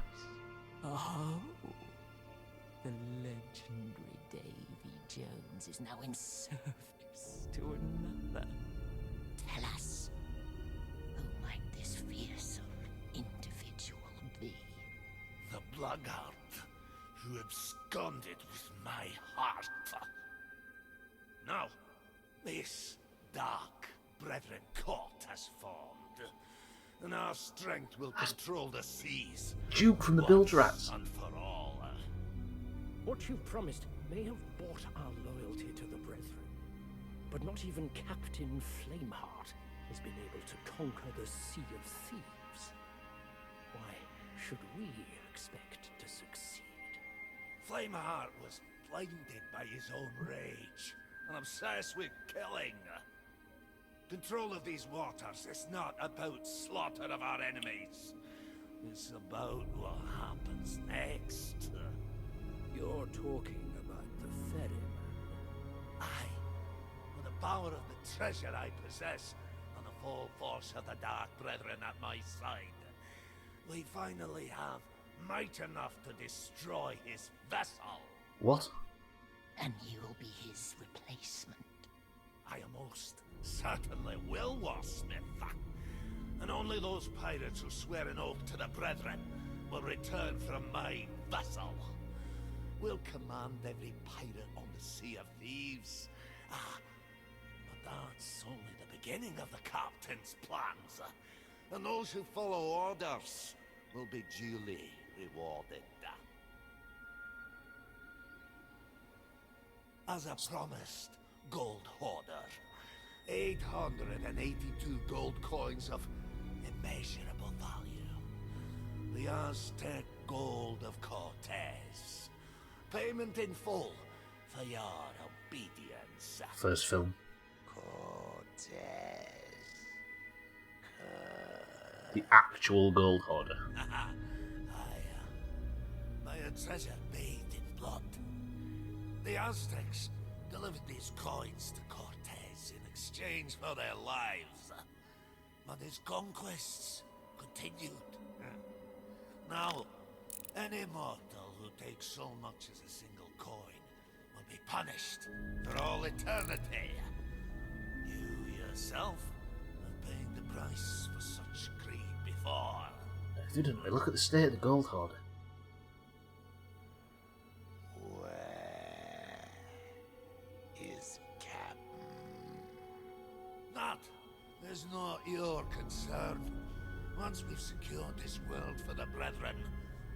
Oh, the legendary Davy Jones is now in service to another. Tell us, who might this fearsome individual be? The blackguard who absconded with my heart. Now, this dark brethren court has formed, and our strength will control the seas. Duke from the Bilge Rats. Once and for all. What you promised may have bought our loyalty to the Brethren, but not even Captain Flameheart has been able to conquer the Sea of Thieves. Why should we expect to succeed? Flameheart was blinded by his own rage and obsessed with killing. Control of these waters is not about slaughter of our enemies. It's about what happens next. You're talking about the ferryman. Aye. With the power of the treasure I possess and the full force of the Dark Brethren at my side, we finally have might enough to destroy his vessel. What? And you'll be his replacement. I most certainly will, Warsmith. And only those pirates who swear an oath to the Brethren will return from my vessel. We'll command every pirate on the Sea of Thieves. But that's only the beginning of the captain's plans. And those who follow orders will be duly rewarded. As I promised, Gold Hoarder, a 882 gold coins of immeasurable value. The Aztec gold of Cortez. Payment in full for your obedience. First film. Cortez. The actual gold hoarder. My treasure bathed in blood. The Aztecs delivered these coins to Cortez in exchange for their lives. But his conquests continued. Now, any mortal who takes so much as a single coin will be punished for all eternity. You yourself have paid the price for such greed before. Didn't we? Look at the state of the gold hoarder. Where is Captain? That is not your concern. Once we've secured this world for the Brethren,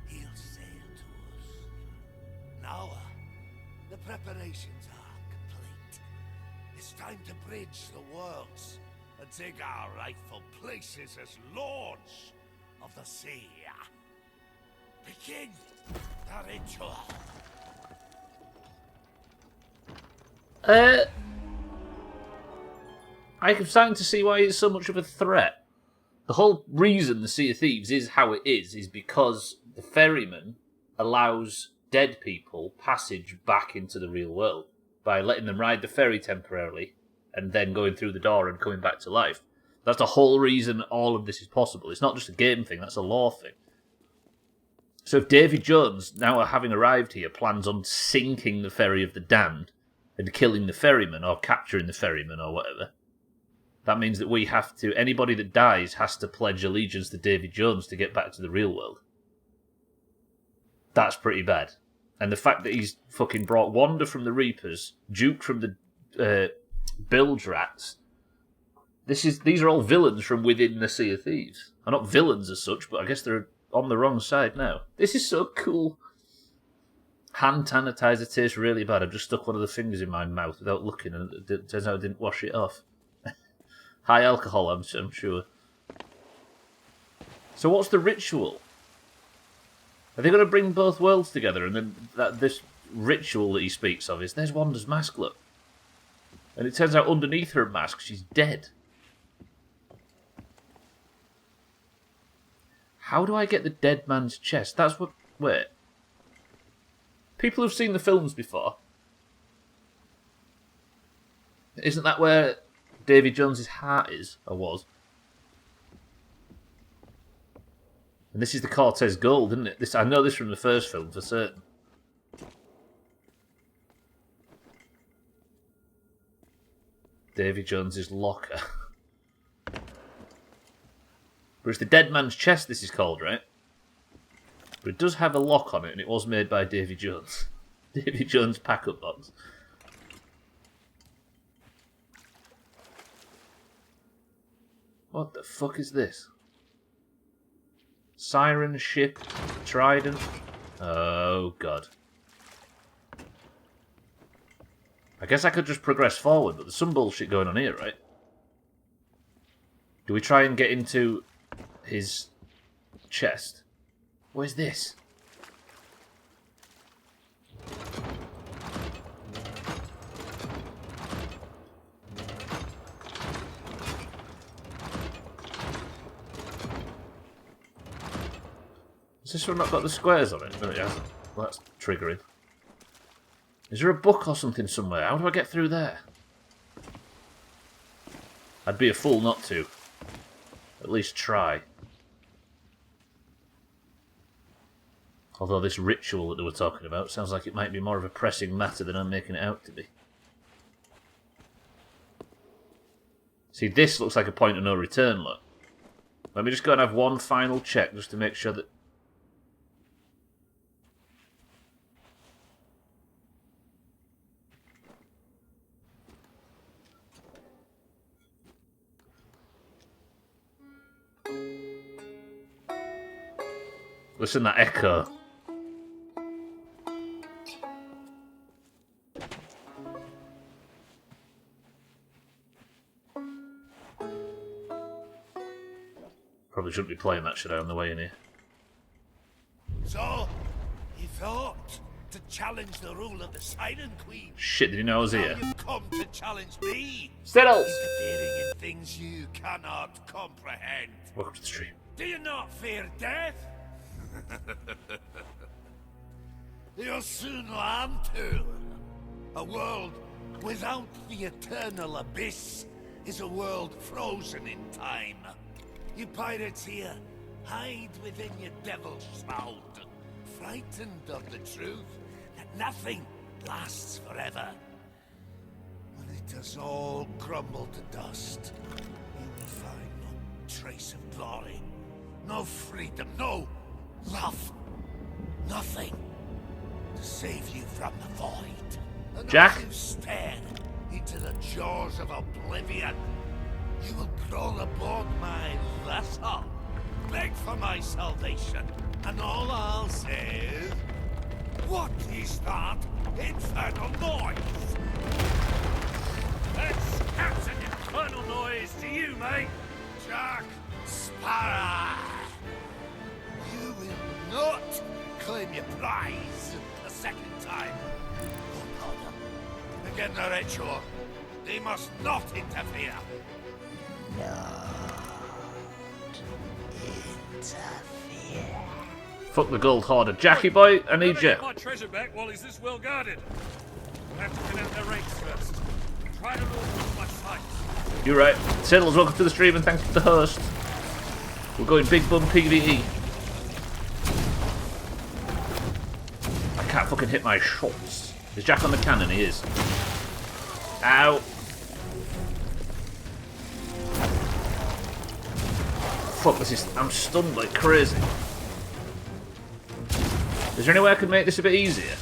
he'll sail to us. Now, the preparations are complete. It's time to bridge the worlds and take our rightful places as lords of the sea. Begin the ritual. I'm starting to see why it's so much of a threat. The whole reason the Sea of Thieves is how it is because the ferryman allows dead people passage back into the real world by letting them ride the ferry temporarily and then going through the door and coming back to life. That's the whole reason all of this is possible. It's not just a game thing, that's a law thing. So if Davy Jones, now having arrived here, plans on sinking the ferry of the damned and killing the ferryman or capturing the ferryman or whatever, that means that we have to, anybody that dies has to pledge allegiance to Davy Jones to get back to the real world. That's pretty bad. And the fact that he's fucking brought Wanda from the Reapers, Duke from the Bilge Rats, these are all villains from within the Sea of Thieves. They're not villains as such, but I guess they're on the wrong side now. This is so cool. Hand sanitizer tastes really bad. I've just stuck one of the fingers in my mouth without looking, and it turns out I didn't wash it off. High alcohol, I'm sure. So what's the ritual? Are they going to bring both worlds together? And then this ritual that he speaks of is, there's Wanda's mask, look. And it turns out underneath her mask, she's dead. How do I get the dead man's chest? That's what... Wait. People who've seen the films before. Isn't that where Davy Jones's heart is, or was? And this is the Cortez gold, isn't it? I know this from the first film for certain. Davy Jones's locker. But it's the dead man's chest this is called, right? But it does have a lock on it, and it was made by Davy Jones. Davy Jones pack-up box. What the fuck is this? Siren ship, trident. Oh god. I guess I could just progress forward, but there's some bullshit going on here, right? Do we try and get into his chest? What is this? Has this one not got the squares on it? No, it hasn't. Well, that's triggering. Is there a book or something somewhere? How do I get through there? I'd be a fool not to. At least try. Although this ritual that they were talking about sounds like it might be more of a pressing matter than I'm making it out to be. See, this looks like a point of no return, look. Let me just go and have one final check just to make sure that... Listen, that echo. Probably shouldn't be playing that, should I, on the way in here? So, you thought to challenge the rule of the Siren Queen? Shit, did you know I was Now here? you've come to challenge me. Settles! Interfering in things you cannot comprehend. Welcome to the stream. Do you not fear death? You'll soon learn to. A world without the eternal abyss is a world frozen in time. You pirates here, hide within your devil's shroud, frightened of the truth that nothing lasts forever. When it does all crumble to dust, you will find no trace of glory, no freedom, no love, nothing to save you from the void. And Jack? as you stare into the jaws of oblivion, you will crawl aboard my vessel, beg for my salvation, and all I'll say is, what is that infernal noise? That's Captain Infernal Noise to you, mate. Jack Sparrow! You will not claim your prize a second time. Oh, no. Again, the Red Shore. They must not interfere. Fuck the gold hoarder. Jackie boy, I need Gotta you. get my treasure back while he's this well guarded. We'll have to clean out their ranks first. Try to lure them from my sight. You're right. Settles, welcome to the stream and thanks for the host. We're going big bum PvE. I can't fucking hit my shots. Is Jack on the cannon? He is. Ow. Fuck, this is... I'm stunned like crazy. Is there any way I could make this a bit easier?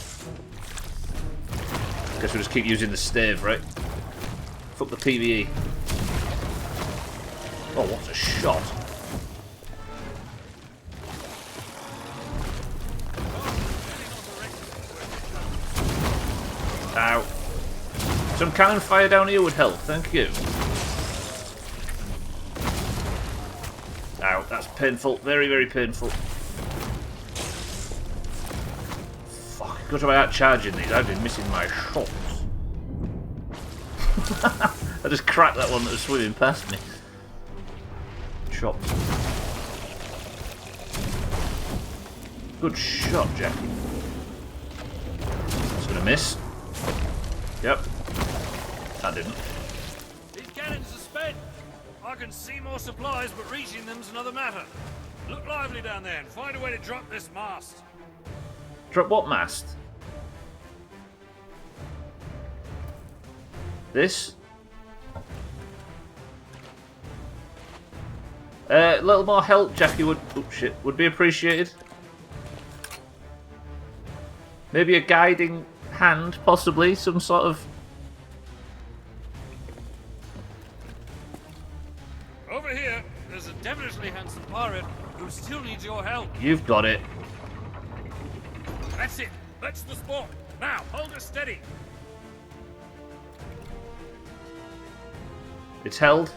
Guess we'll just keep using the stave, right? Fuck the PvE. Oh, what a shot. Ow. Some cannon fire down here would help, thank you. Ow, that's painful. Very, very painful. Fuck, good job I out charging these. I've been missing my shots. I just cracked that one that was swimming past me. Chopped. Good shot, Jackie. That's gonna miss. Yep. That didn't. These cannons are spent. I can see more supplies, but reaching them's another matter. Look lively down there and find a way to drop this mast. Drop what mast? This? A little more help, Jackie, would be appreciated. Maybe a guiding hand, possibly, some sort of... Over here, there's a devilishly handsome pirate who still needs your help. You've got it. That's it. That's the spot. Now, hold her steady. It's held.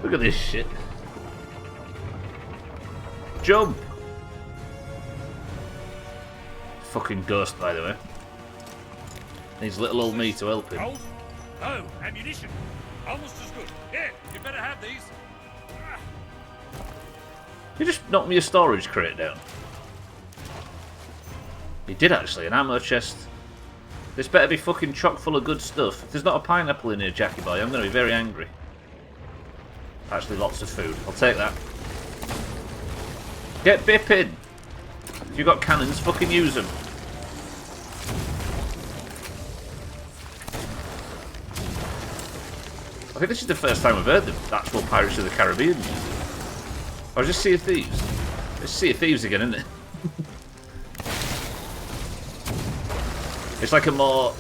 Look at this shit. Jump! Fucking ghost, by the way. Needs little old me to help him. Gold? Oh, ammunition. Almost as good. Here, you better have these. You just knocked me a storage crate down. He did actually, an ammo chest. This better be fucking chock full of good stuff. If there's not a pineapple in here, Jackie boy, I'm going to be very angry. Actually, lots of food. I'll take that. Get bipping! If you've got cannons, fucking use them. I think this is the first time we've heard the actual Pirates of the Caribbean music. Or just Sea of Thieves. It's Sea of Thieves again, isn't it? It's like a more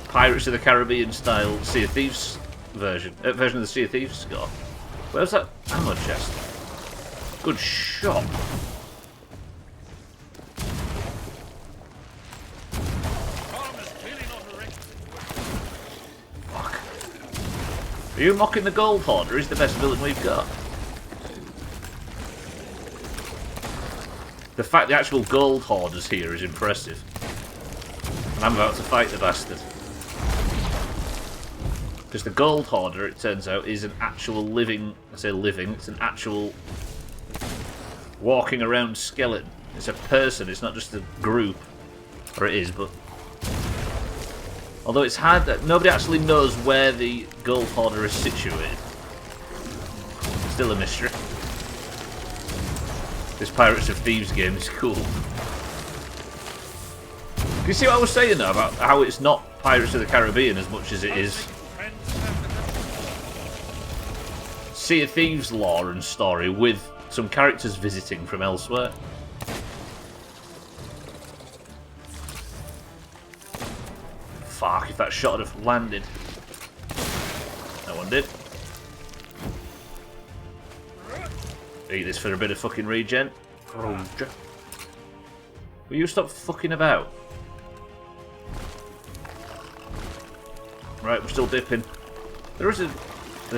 Pirates of the Caribbean style Sea of Thieves version of the Sea of Thieves score. Where's that ammo chest? Good shot. Fuck. Are Are you mocking the Gold Hoarder? He's the best villain we've got. The fact the actual Gold Hoarder's here is impressive. And I'm about to fight the bastard. Because the Gold Hoarder, it turns out, is an actual living... I say living, it's an actual walking around skeleton. It's a person, it's not just a group. Or it is, but... Although it's hard that nobody actually knows where the Gold Hoarder is situated. Still a mystery. This Pirates of Thieves game is cool. Do you see what I was saying though about how it's not Pirates of the Caribbean as much as it is Sea of Thieves lore and story with some characters visiting from elsewhere? Fuck, if that shot had have landed. No one did. Eat this for a bit of fucking regen. Oh, will you stop fucking about? Right, we're still dipping. There's an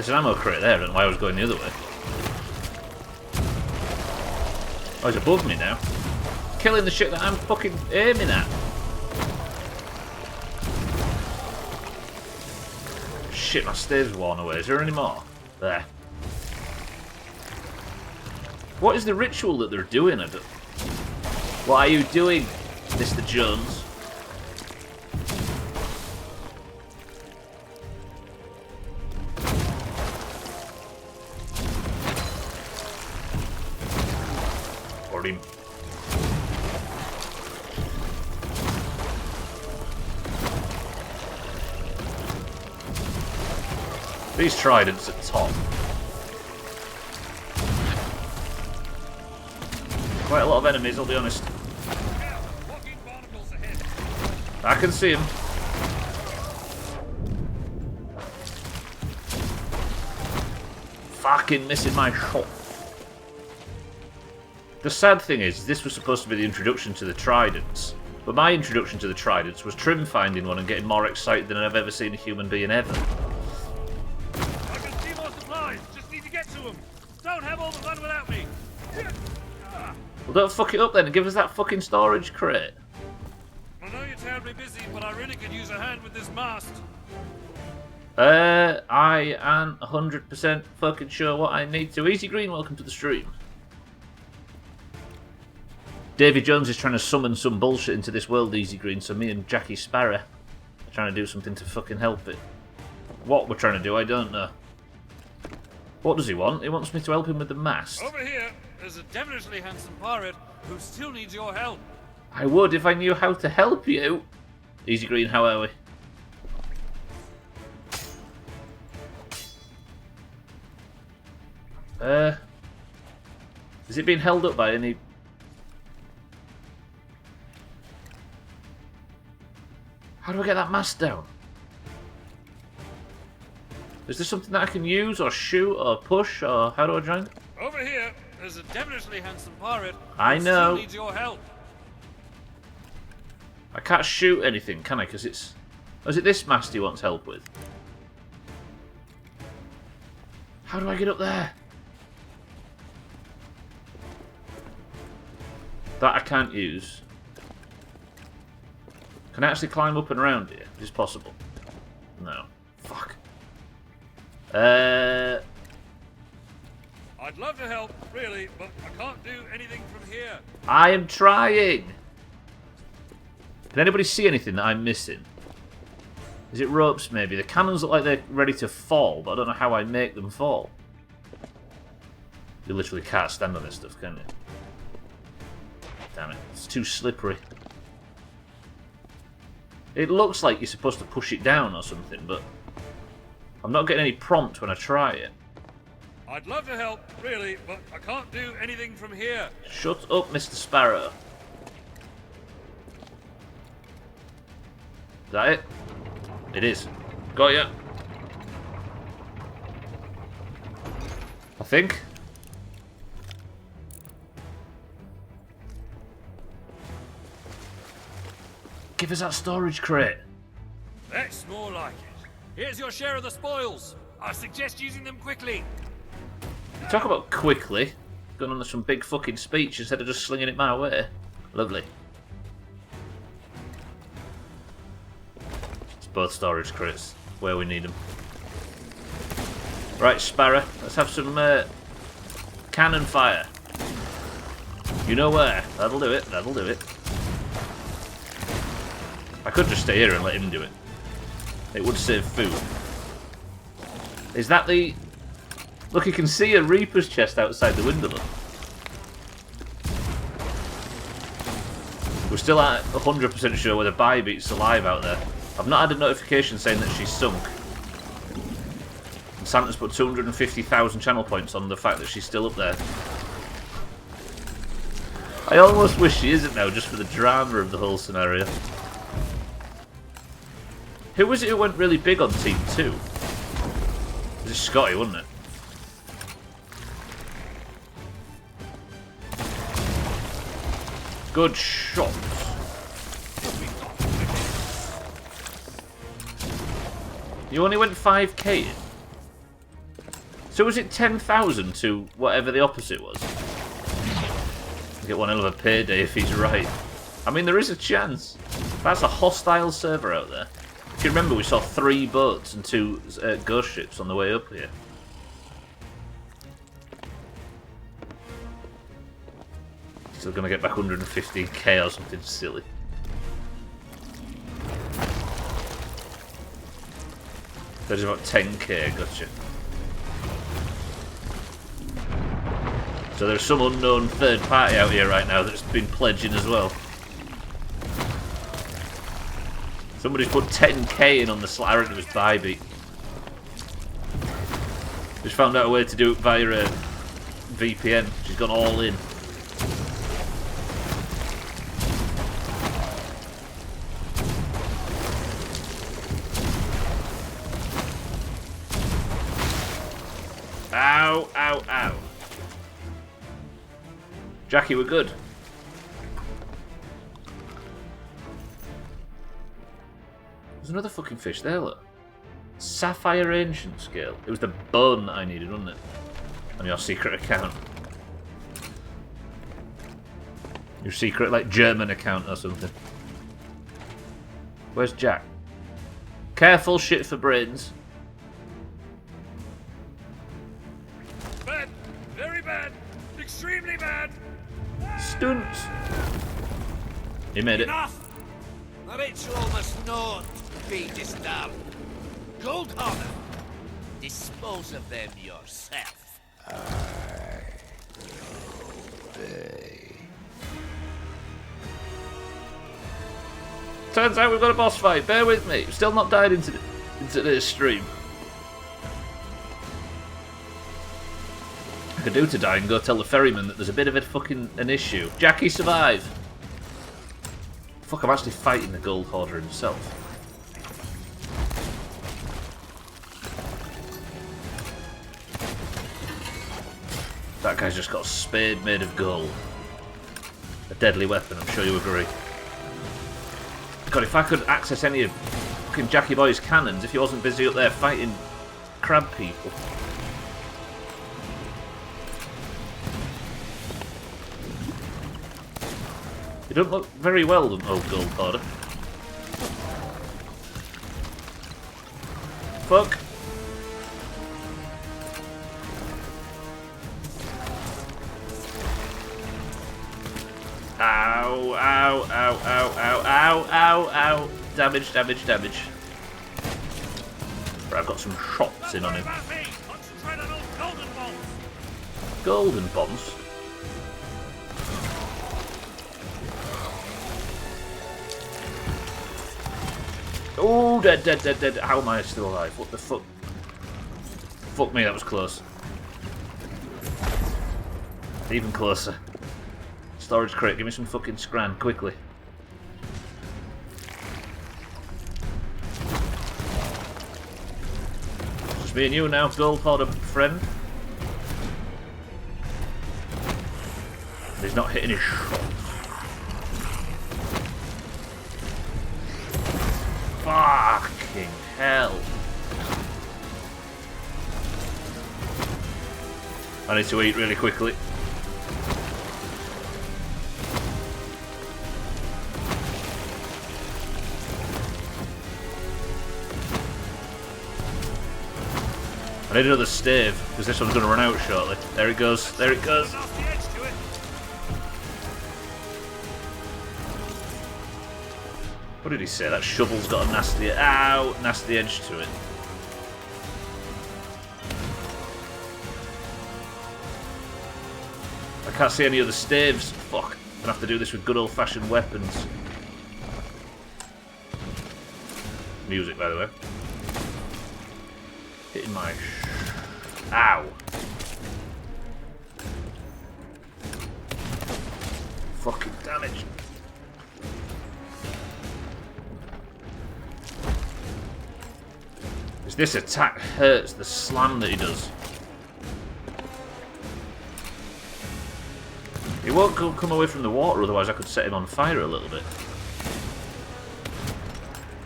ammo crate there, I don't know why I was going the other way. Oh, he's above me now. Killing the shit that I'm fucking aiming at. Shit, my stave's worn away. Is there any more? There. What is the ritual that they're doing? What are you doing, Mr. Jones? Or him. These tridents at top. Quite a lot of enemies, I'll be honest. I can see him. Fucking missing my shot. The sad thing is, this was supposed to be the introduction to the tridents. But my introduction to the tridents was Trim finding one and getting more excited than I've ever seen a human being ever. I can see more supplies. Just need to get to them. Don't have all the fun without me. Well, don't fuck it up then and give us that fucking storage crate. I know you're terribly busy, but I really could use a hand with this mast. I am 100% fucking sure what I need to. Easy Green, welcome to the stream. Davy Jones is trying to summon some bullshit into this world, Easy Green, so me and Jackie Sparrow are trying to do something to fucking help it. What we're trying to do, I don't know. What does he want? He wants me to help him with the mast. Over here, there's a devilishly handsome pirate who still needs your help. I would if I knew how to help you. Easy Green, how are we? Is it being held up by any... How do I get that mast down? Is there something that I can use, or shoot, or push, or how do I join? Over here, there's a devilishly handsome pirate I who know. still needs your help. I can't shoot anything, can I? Because it's... Or is it this mast he wants help with? How do I get up there? That I can't use. Can I actually climb up and around here? Is this possible? No. Fuck. I'd love to help, really, but I can't do anything from here. I am trying! Can anybody see anything that I'm missing? Is it ropes, maybe? The cannons look like they're ready to fall, but I don't know how I make them fall. You literally can't stand on this stuff, can you? Damn it, it's too slippery. It looks like you're supposed to push it down or something, but I'm not getting any prompt when I try it. I'd love to help, really, but I can't do anything from here. Shut up, Mr. Sparrow. Is that it? It is. Got ya. I think. Give us that storage crate. That's more like it. Here's your share of the spoils. I suggest using them quickly. Talk about quickly. Going on some big fucking speech instead of just slinging it my way. Lovely. It's both storage crates where we need them. Right, Sparrow. Let's have some cannon fire. You know where. That'll do it. That'll do it. I could just stay here and let him do it. It would save food. Is that the... Look, you can see a Reaper's chest outside the window. Look. We're still at 100% sure whether Bybeat's alive out there. I've not had a notification saying that she's sunk. And Santa's put 250,000 channel points on the fact that she's still up there. I almost wish she isn't now, just for the drama of the whole scenario. Who was it who went really big on Team 2? It was Scotty, wasn't it? Good shot. You only went 5k in? So was it 10,000 to whatever the opposite was? I'll get one hell of a payday if he's right. I mean, there is a chance. That's a hostile server out there. If you remember, we saw 3 boats and 2 ghost ships on the way up here. Still gonna get back 115k or something silly. There's about 10k, gotcha. So there's some unknown third party out here right now that's been pledging as well. Somebody's put 10k in on the Slayer, and it was Bybeat. Just found out a way to do it via a VPN. She's gone all in. Ow, ow, ow. Jackie, we're good. There's another fucking fish there, look. Sapphire Ancient Scale. It was the bone that I needed, wasn't it? On your secret account. Your secret, like, German account or something. Where's Jack? Careful, shit for brains. Bad. Very bad. Extremely bad. Stunts. He made it. Enough! The ritual must not be disturbed. Gold Hunter, dispose of them yourself. Turns out we've got a boss fight. Bear with me. Still not died into this stream. I could do to die and go tell the ferryman that there's a bit of an issue. Jackie, survive. Fuck, I'm actually fighting the Gold Hoarder himself. That guy's just got a spade made of gold. A deadly weapon, I'm sure you agree. God, if I could access any of fucking Jackie Boy's cannons, if he wasn't busy up there fighting crab people. You don't look very well, old Gold Hoarder. Fuck. Ow, ow, ow, ow, ow, ow, ow, ow. Damage, damage, damage. Right, I've got some shots in on him. Golden bombs? Oh, dead, dead, dead, dead. How am I still alive? What the fuck? Fuck me, that was close. Even closer. Storage crate, give me some fucking scran, quickly. Just me and you now, Gold Hoarder friend. He's not hitting his shot. Fucking hell. I need to eat really quickly. I need another stave, because this one's going to run out shortly. There it goes, there it goes. What did he say? That shovel's got a nasty edge to it. I can't see any other staves. Fuck. I'm gonna have to do this with good old-fashioned weapons. Music, by the way. Hitting my... Ow! Fucking damage. This attack hurts, the slam that he does. He won't come away from the water, otherwise I could set him on fire a little bit.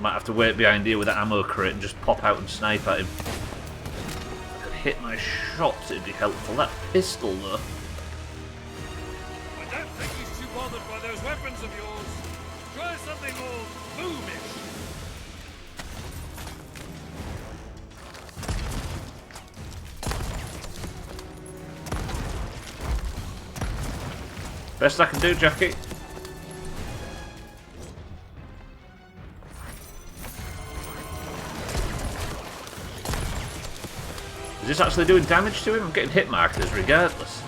Might have to wait behind here with that ammo crate and just pop out and snipe at him. If I could hit my shots, it'd be helpful. That pistol, though. I don't think he's too bothered by those weapons of yours. Try something more boomish. Best I can do, Jackie. Is this actually doing damage to him? I'm getting hit markers regardless.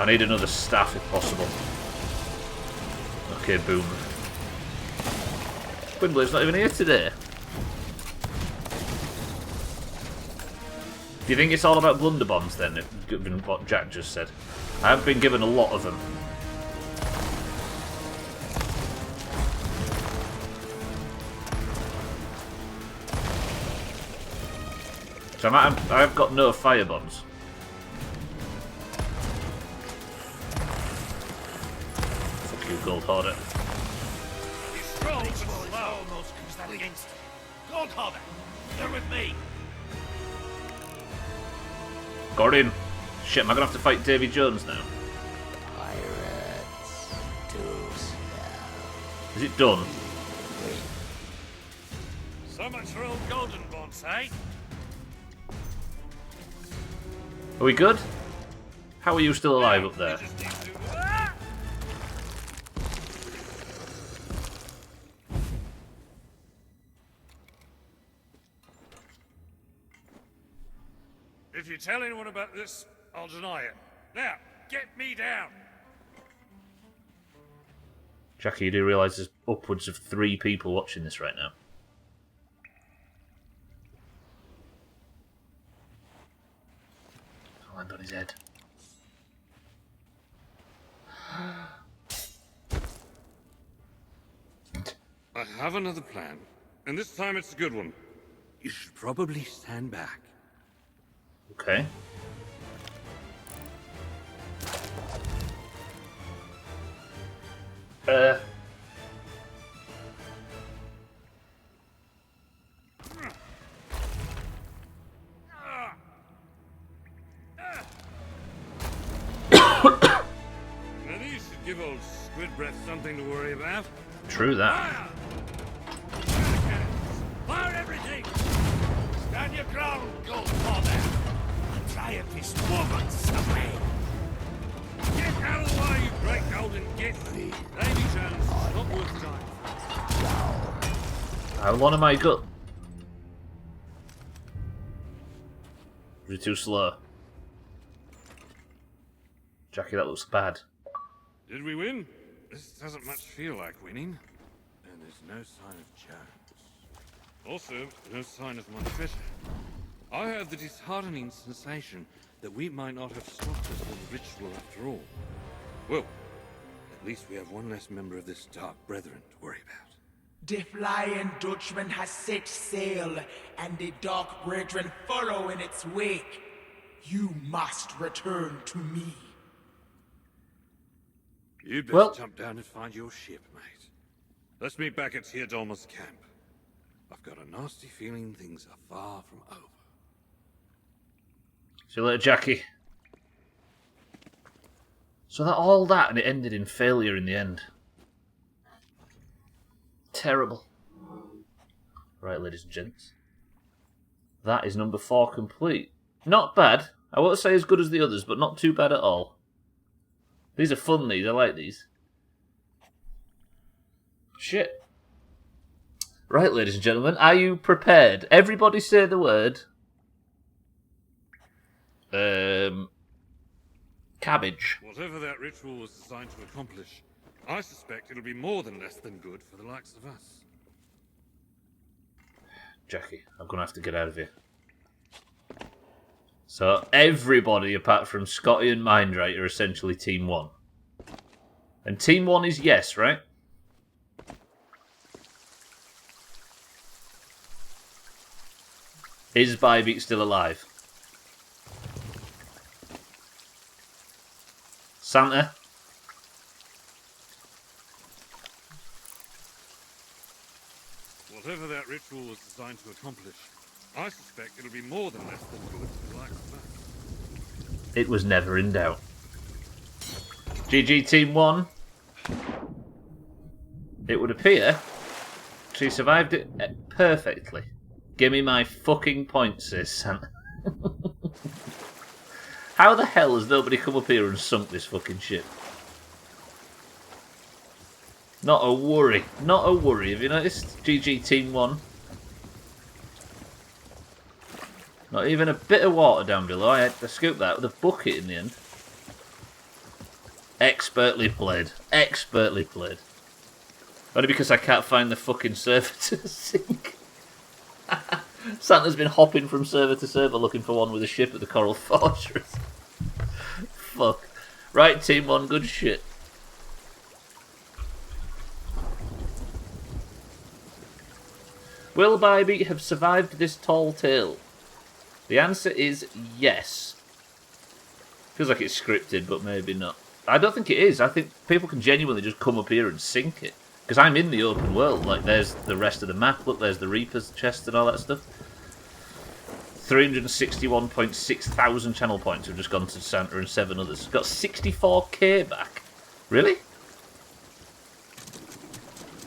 I need another staff if possible. Okay, boom. Gwynblade's not even here today. Do you think it's all about blunderbombs then, given what Jack just said? I have been given a lot of them. So I've got no fire bombs. Fuck you, Gold Hoarder. He's strong, but slow. Almost comes that against. Gold Hoarder, you're with me. Got in. Shit, am I gonna have to fight Davy Jones now? Pirates too slow. Is it done? So much for old Golden Bonds, eh? Are we good? How are you still alive up there? We just need to... Ah! If you tell anyone about this, I'll deny it. Now, get me down! Jackie, you do realise there's upwards of 3 people watching this right now. I'll land on his head. I have another plan, and this time it's a good one. You should probably stand back. Okay. Now these should give old Squid Breath something to worry about. True that. Fire! Fire everything! Stand your ground, Gold Hoarder. And try and this woman somewhere. Get out of the way, you great golden git! Lady Jones, not worth time. How long am I got? Is it too slow? Jackie, that looks bad. Did we win? This doesn't much feel like winning. And there's no sign of Jones. Also, no sign of my treasure. I have the disheartening sensation that we might not have stopped us with the ritual after all. Well, at least we have one less member of this Dark Brethren to worry about. The Flying Dutchman has set sail, and the Dark Brethren follow in its wake. You must return to me. You'd best Well- jump down and find your ship, mate. Let's meet back at Theodolma's camp. I've got a nasty feeling things are far from over. See you later, Jackie. So that all that, and it ended in failure in the end. Terrible. Right, ladies and gents. That is number 4 complete. Not bad. I won't say as good as the others, but not too bad at all. These are fun, these. I like these. Shit. Right, ladies and gentlemen, are you prepared? Everybody say the word. Cabbage. Whatever that ritual was designed to accomplish, I suspect it'll be more than less than good for the likes of us. Jackie, I'm going to have to get out of here. So, everybody apart from Scotty and Mindright are essentially Team 1. And Team 1 is yes, right? Is Bybeat still alive? Santa? Whatever that ritual was designed to accomplish, I suspect it'll be more than less than good for the likes of us. It was never in doubt. GG Team 1. It would appear she survived it perfectly. Give me my fucking points, says Santa. How the hell has nobody come up here and sunk this fucking ship? Not a worry. Not a worry. Have you noticed? GG Team 1. Not even a bit of water down below. I had to scoop that with a bucket in the end. Expertly played. Expertly played. Only because I can't find the fucking server to sink. Santa's been hopping from server to server looking for one with a ship at the Coral Fortress. Fuck. Right, Team 1, good shit. Will Bybeat have survived this tall tale? The answer is yes. Feels like it's scripted, but maybe not. I don't think it is. I think people can genuinely just come up here and sink it. Because I'm in the open world. Like, there's the rest of the map. Look, there's the Reaper's chest and all that stuff. 361.6 thousand channel points have just gone to Santa and 7 others. Got 64k back. Really?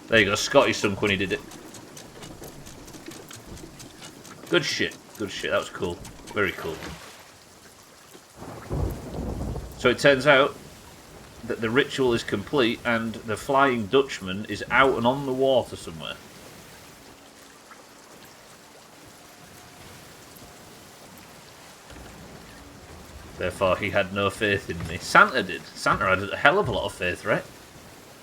There you go. Scotty sunk when he did it. Good shit. Good shit. That was cool. Very cool. So it turns out that the ritual is complete and the Flying Dutchman is out and on the water somewhere. Therefore, he had no faith in me. Santa did. Santa had a hell of a lot of faith, right?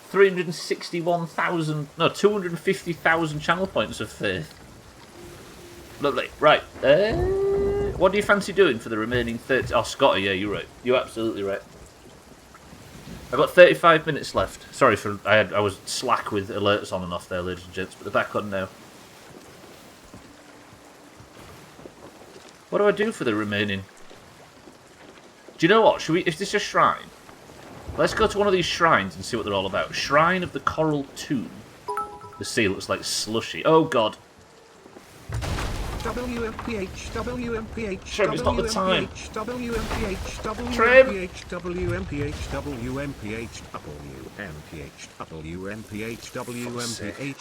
361,000... No, 250,000 channel points of faith. Lovely. Right. What do you fancy doing for the remaining 30... Oh, Scotty, yeah, you're right. You're absolutely right. I've got 35 minutes left. Sorry for... I was slack with alerts on and off there, ladies and gents, but they're back on now. What do I do for the remaining... Do you know what? Should we... Is this a shrine? Let's go to one of these shrines and see what they're all about. Shrine of the Coral Tomb. The sea looks like slushy. Oh, God. WMPH, WMPH, Trim, it's not the time. WMPH, Trim. WMPH, WMPH, WMPH, WMPH, WMPH, WMPH,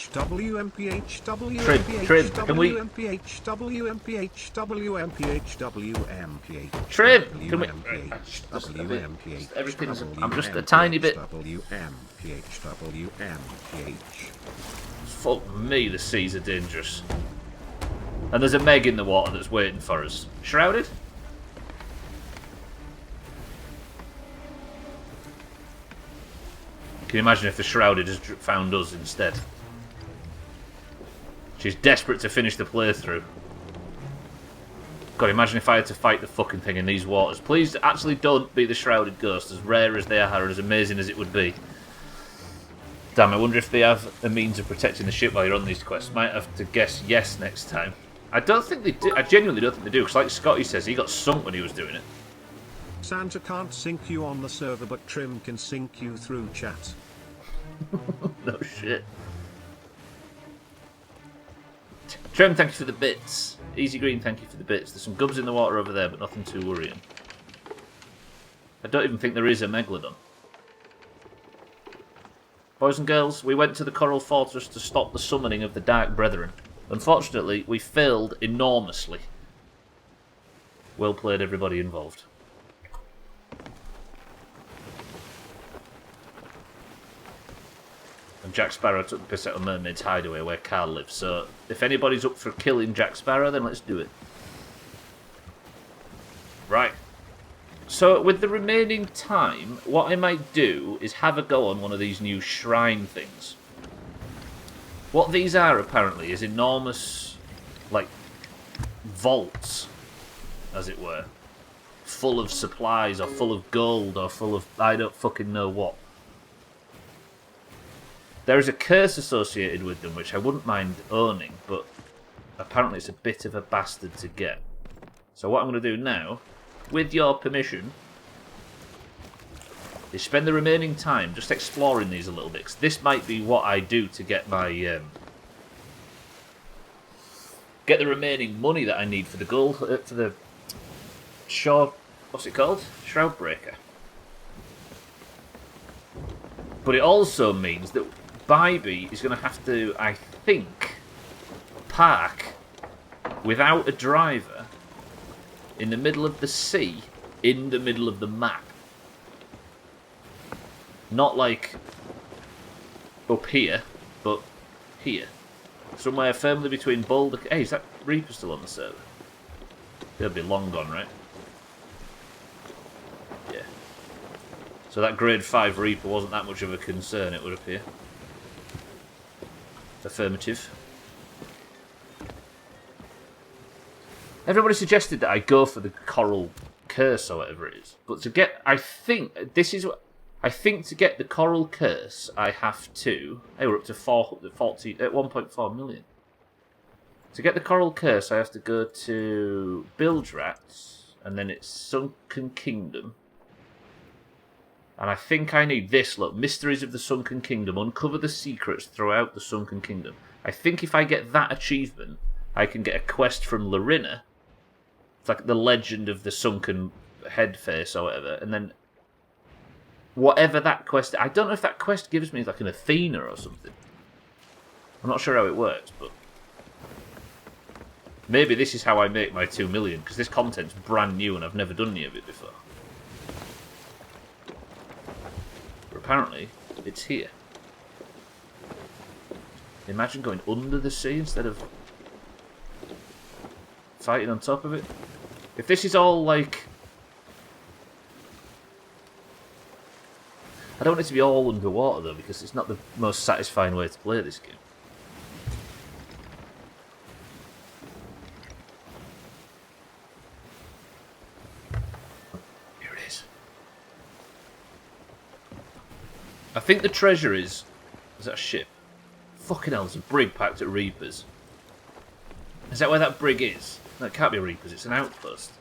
WMPH, Trim, can we... WMPH, WMPH, WMPH, WMPH, Trim, can we... WMPH, Everything's... I'm just a tiny bit... WMPH, WMPH. Fuck me, the seas are dangerous. And there's a Meg in the water that's waiting for us. Shrouded? Can you imagine if the Shrouded has found us instead? She's desperate to finish the playthrough. God, imagine if I had to fight the fucking thing in these waters. Please, actually don't be the Shrouded Ghost, as rare as they are and as amazing as it would be. Damn, I wonder if they have a means of protecting the ship while you're on these quests. Might have to guess yes next time. I don't think they do. I genuinely don't think they do, because like Scotty says, he got sunk when he was doing it. Santa can't sink you on the server, but Trim can sink you through chat. No shit. Trim, thank you for the bits. Easy Green, thank you for the bits. There's some gubs in the water over there, but nothing too worrying. I don't even think there is a Megalodon. Boys and girls, we went to the Coral Fortress to stop the summoning of the Dark Brethren. Unfortunately, we failed enormously. Well played, everybody involved. And Jack Sparrow took the piss out of Mermaid's Hideaway, where Carl lives. So, if anybody's up for killing Jack Sparrow, then let's do it. Right. So, with the remaining time, what I might do is have a go on one of these new shrine things. What these are, apparently, is enormous, like, vaults, as it were. Full of supplies, or full of gold, or full of I don't fucking know what. There is a curse associated with them, which I wouldn't mind owning, but apparently it's a bit of a bastard to get. So what I'm going to do now, with your permission, is spend the remaining time just exploring these a little bit, because this might be what I do to get my get the remaining money that I need for the gold for the shore. What's it called? Shroud Breaker. But it also means that Bybee is going to have to, I think, park without a driver in the middle of the sea, in the middle of the map. Not like up here, but here. Somewhere firmly between Boulder... Hey, is that Reaper still on the server? They'll be long gone, right? Yeah. So that grade 5 Reaper wasn't that much of a concern, it would appear. Affirmative. Everybody suggested that I go for the Coral Curse or whatever it is. But to get... I think... This is what... I think to get the Coral Curse, I have to... Hey, we're up to 1.4 million. To get the Coral Curse, I have to go to Bilge Rats, and then it's Sunken Kingdom. And I think I need this, look. Mysteries of the Sunken Kingdom. Uncover the secrets throughout the Sunken Kingdom. I think if I get that achievement, I can get a quest from Larina. It's like the legend of the Sunken Headface or whatever. And then... whatever that quest... I don't know if that quest gives me like an Athena or something. I'm not sure how it works, but... maybe this is how I make my 2 million, because this content's brand new and I've never done any of it before. But apparently, it's here. Imagine going under the sea instead of fighting on top of it. If this is all like... I don't want it to be all underwater though, because it's not the most satisfying way to play this game. Here it is. I think the treasure is... is that a ship? Fucking hell, there's a brig packed at Reapers. Is that where that brig is? No, it can't be Reapers, it's an outpost.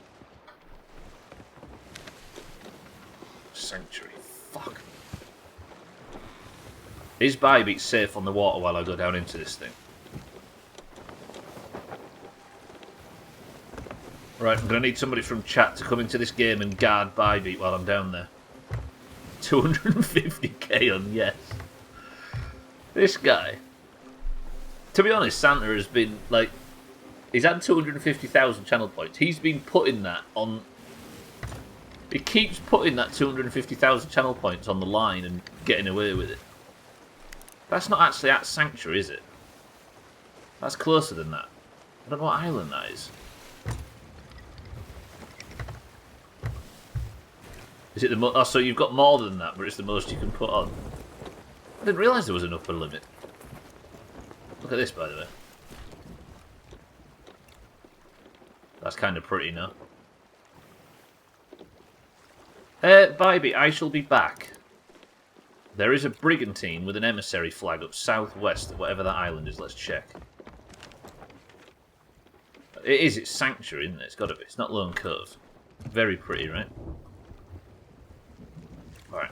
Sanctuary. Fuck. Is Bybee safe on the water while I go down into this thing? Right, I'm going to need somebody from chat to come into this game and guard Bybee while I'm down there. 250k on yes. This guy. To be honest, Santa has been, like... he's had 250,000 channel points. He's been putting that on... he keeps putting that 250,000 channel points on the line and getting away with it. That's not actually at Sanctuary, is it? That's closer than that. I don't know what island that is. Is it the most... oh, so you've got more than that, but it's the most you can put on. I didn't realise there was an upper limit. Look at this, by the way. That's kind of pretty, no? Bybee, I shall be back. There is a brigantine with an emissary flag up southwest of whatever that island is. Let's check. It is, it's Sanctuary, isn't it? It's got to be. It's not Lone Cove. Very pretty, right? Alright.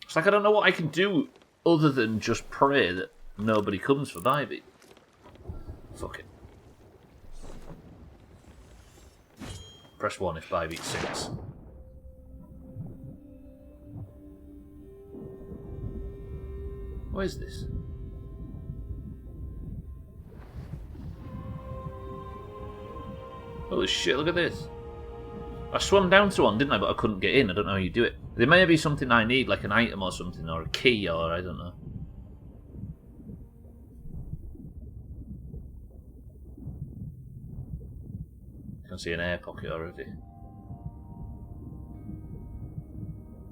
It's like I don't know what I can do other than just pray that nobody comes for Davy. Fuck it. Press 1 if Davy sinks. What is this? Holy shit, look at this. I swam down to one, didn't I? But I couldn't get in. I don't know how you do it. There may be something I need, like an item or something, or a key, or I don't know. I can see an air pocket already.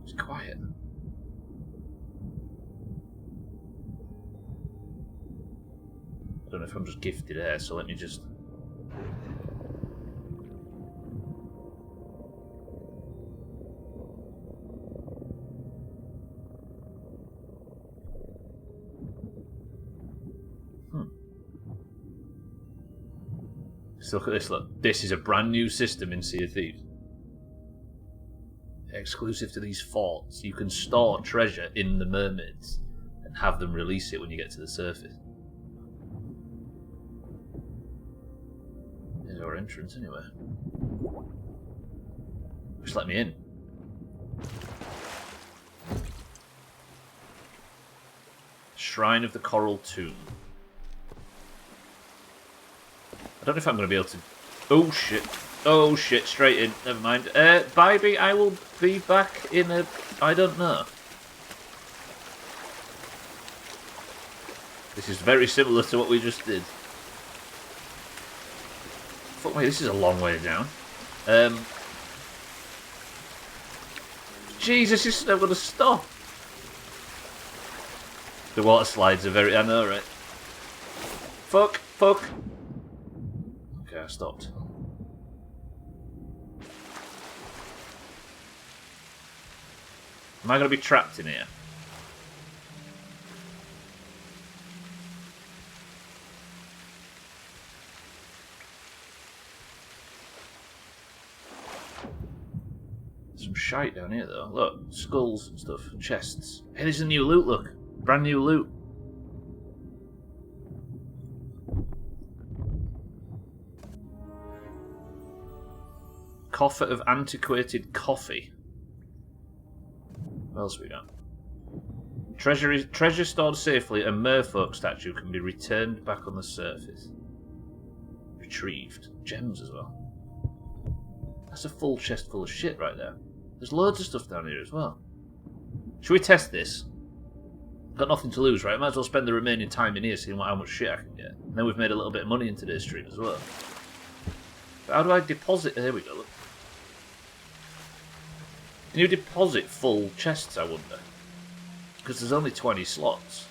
It's quiet. I don't know if I'm just gifted air, so let me just... So look at this, look. This is a brand new system in Sea of Thieves. Exclusive to these forts. You can store treasure in the mermaids and have them release it when you get to the surface. There's our entrance anyway. Just let me in. Shrine of the Coral Tomb. I don't know if I'm going to be able to... Oh shit. Oh shit, straight in. Never mind. Davy, I will be back in a... I don't know. This is very similar to what we just did. Fuck me, this is a long way down. Jesus, this is never going to stop. The water slides are very... I know, right? Fuck, fuck. Okay, I stopped. Am I going to be trapped in here? Some shite down here though. Look, skulls and stuff, chests. Hey, there's a new loot, look. Brand new loot. Coffer of antiquated coffee. What else we got? Treasure stored safely. A merfolk statue can be returned back on the surface. Retrieved. Gems as well. That's a full chest full of shit right there. There's loads of stuff down here as well. Should we test this? Got nothing to lose, right? Might as well spend the remaining time in here seeing how much shit I can get. And then we've made a little bit of money in today's stream as well. But how do I deposit? There we go, look. Can you deposit full chests, I wonder? Because there's only 20 slots.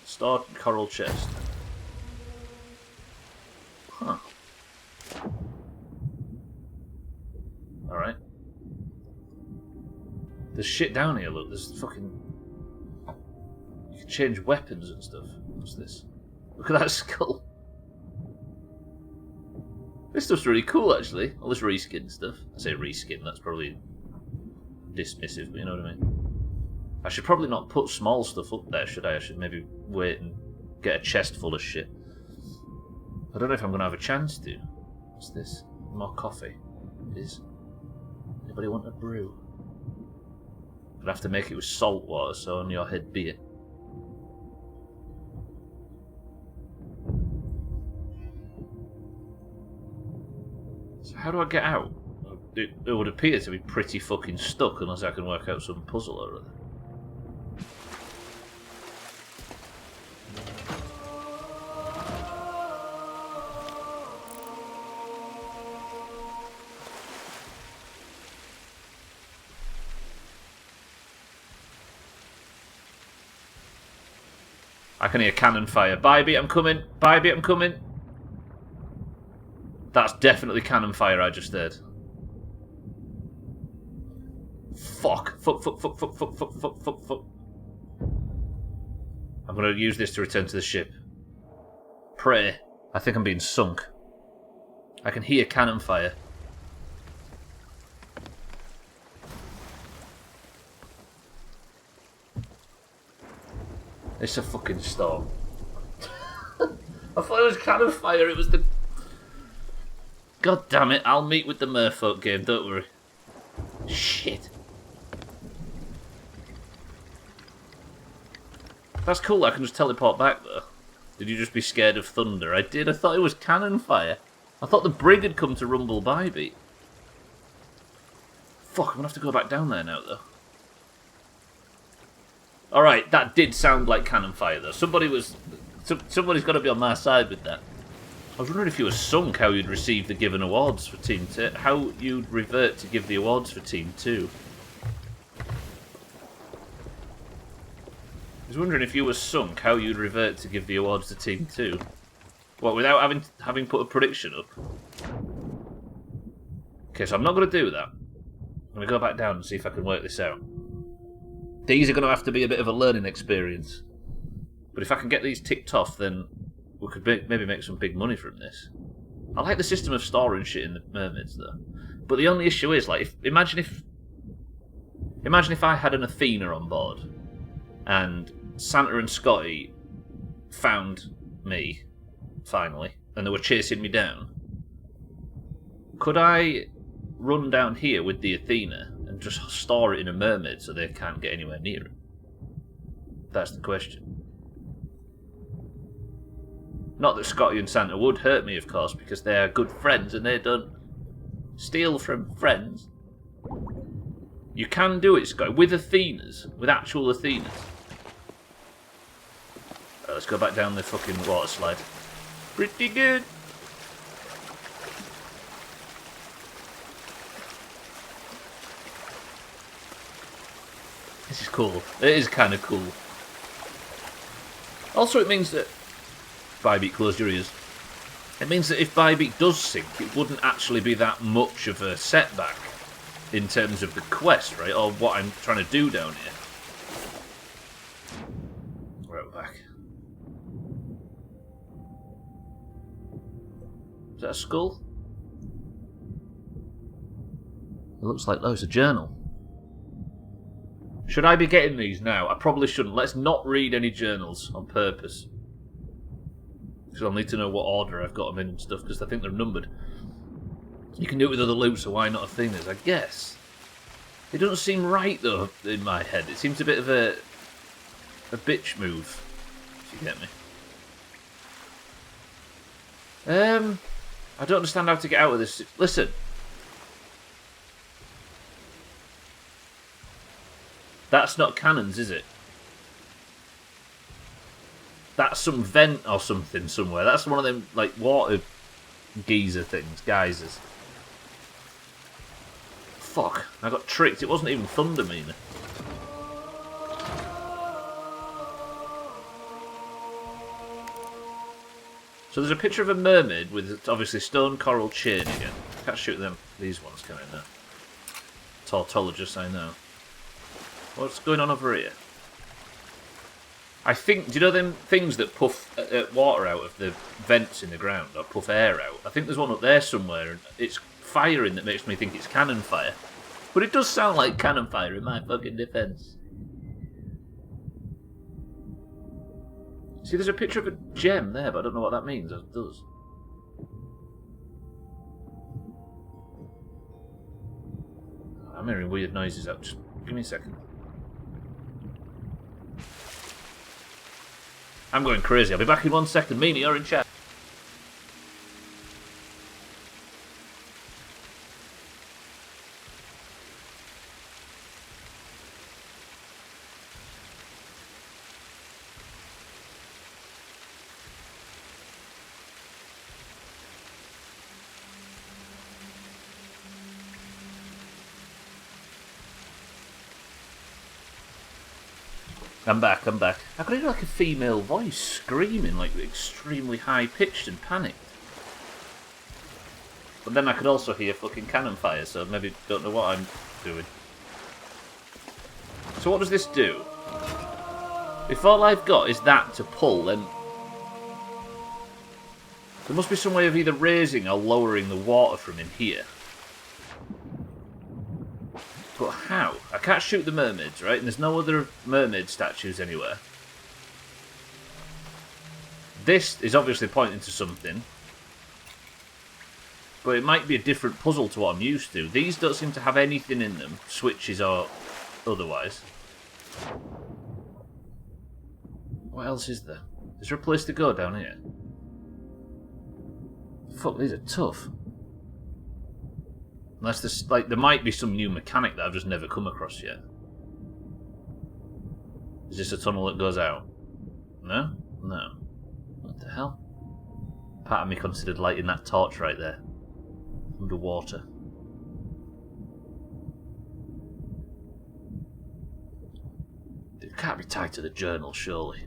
Stored coral chest. Huh. Alright. There's shit down here, look. There's fucking... You can change weapons and stuff. What's this? Look at that skull. This stuff's really cool, actually. All this reskin stuff. I say reskin, that's probably dismissive, but you know what I mean. I should probably not put small stuff up there, should I? I should maybe wait and get a chest full of shit. I don't know if I'm going to have a chance to. What's this? More coffee. It is. Anybody want a brew? I'd have to make it with salt water, so on your head be it. So how do I get out? It would appear to be pretty fucking stuck unless I can work out some puzzle or other. I can hear cannon fire. Davy, I'm coming. Davy, I'm coming. That's definitely cannon fire I just heard. Fuck. Fuck, fuck, fuck, fuck, fuck, fuck, fuck, fuck, fuck. I'm going to use this to return to the ship. Pray. I think I'm being sunk. I can hear cannon fire. It's a fucking storm. I thought it was cannon fire, it was the... God damn it, I'll meet with the merfolk game, don't worry. Shit. That's cool, I can just teleport back though. Did you just be scared of thunder? I did, I thought it was cannon fire. I thought the brig had come to rumble by me. Fuck, I'm gonna have to go back down there now though. Alright, that did sound like cannon fire though. Somebody's got to be on my side with that. I was wondering if you were sunk, how you'd receive the given awards for Team 2. How you'd revert to give the awards for Team 2. I was wondering if you were sunk, how you'd revert to give the awards to Team 2. What, without having put a prediction up? Okay, so I'm not going to do that. I'm going to go back down and see if I can work this out. These are going to have to be a bit of a learning experience. But if I can get these ticked off, then we could maybe make some big money from this. I like the system of storing shit in the mermaids, though. But the only issue is, like, imagine if I had an Athena on board, and Santa and Scotty found me, finally, and they were chasing me down. Could I run down here with the Athena and just store it in a mermaid so they can't get anywhere near it? That's the question. Not that Scotty and Santa would hurt me, of course, because they are good friends and they don't steal from friends. You can do it, Scotty, with Athenas, with actual Athenas. Right, let's go back down the fucking water slide. Pretty good. This is cool. It is kind of cool. Also, it means that... Bybeat, close your ears. It means that if Bybeat does sink, it wouldn't actually be that much of a setback in terms of the quest, right? Or what I'm trying to do down here. Right, we're back. Is that a skull? It looks like, oh, it's a journal. Should I be getting these now? I probably shouldn't. Let's not read any journals on purpose. Because I'll need to know what order I've got them in and stuff, because I think they're numbered. You can do it with other loot, so why not Athena's, I guess. It doesn't seem right, though, in my head. It seems a bit of a bitch move, if you get me. I don't understand how to get out of this. Listen. That's not cannons, is it? That's some vent or something somewhere. That's one of them, like, water geyser things. Geysers. Fuck. I got tricked. It wasn't even thunder meaner. So there's a picture of a mermaid with, obviously, stone coral chain again. Can't shoot them. These ones can I know. Tautologists, I know. What's going on over here? I think, do you know them things that puff water out of the vents in the ground, or puff air out? I think there's one up there somewhere, and it's firing that makes me think it's cannon fire. But it does sound like cannon fire in my fucking defence. See, there's a picture of a gem there, but I don't know what that means. It does. I'm hearing weird noises out. Just give me a second. I'm going crazy. I'll be back in 1 second. Meanie, you're in chat. I'm back, I'm back. I could hear like a female voice screaming, like extremely high-pitched and panicked. But then I could also hear fucking cannon fire, so maybe don't know what I'm doing. So what does this do? If all I've got is that to pull, then... there must be some way of either raising or lowering the water from in here. But how? I can't shoot the mermaids, right? And there's no other mermaid statues anywhere. This is obviously pointing to something. But it might be a different puzzle to what I'm used to. These don't seem to have anything in them, switches or otherwise. What else is there? Is there a place to go down here? Fuck, these are tough. Unless there's, like, there might be some new mechanic that I've just never come across yet. Is this a tunnel that goes out? No? No. What the hell? Part of me considered lighting that torch right there. Underwater. It can't be tied to the journal, surely.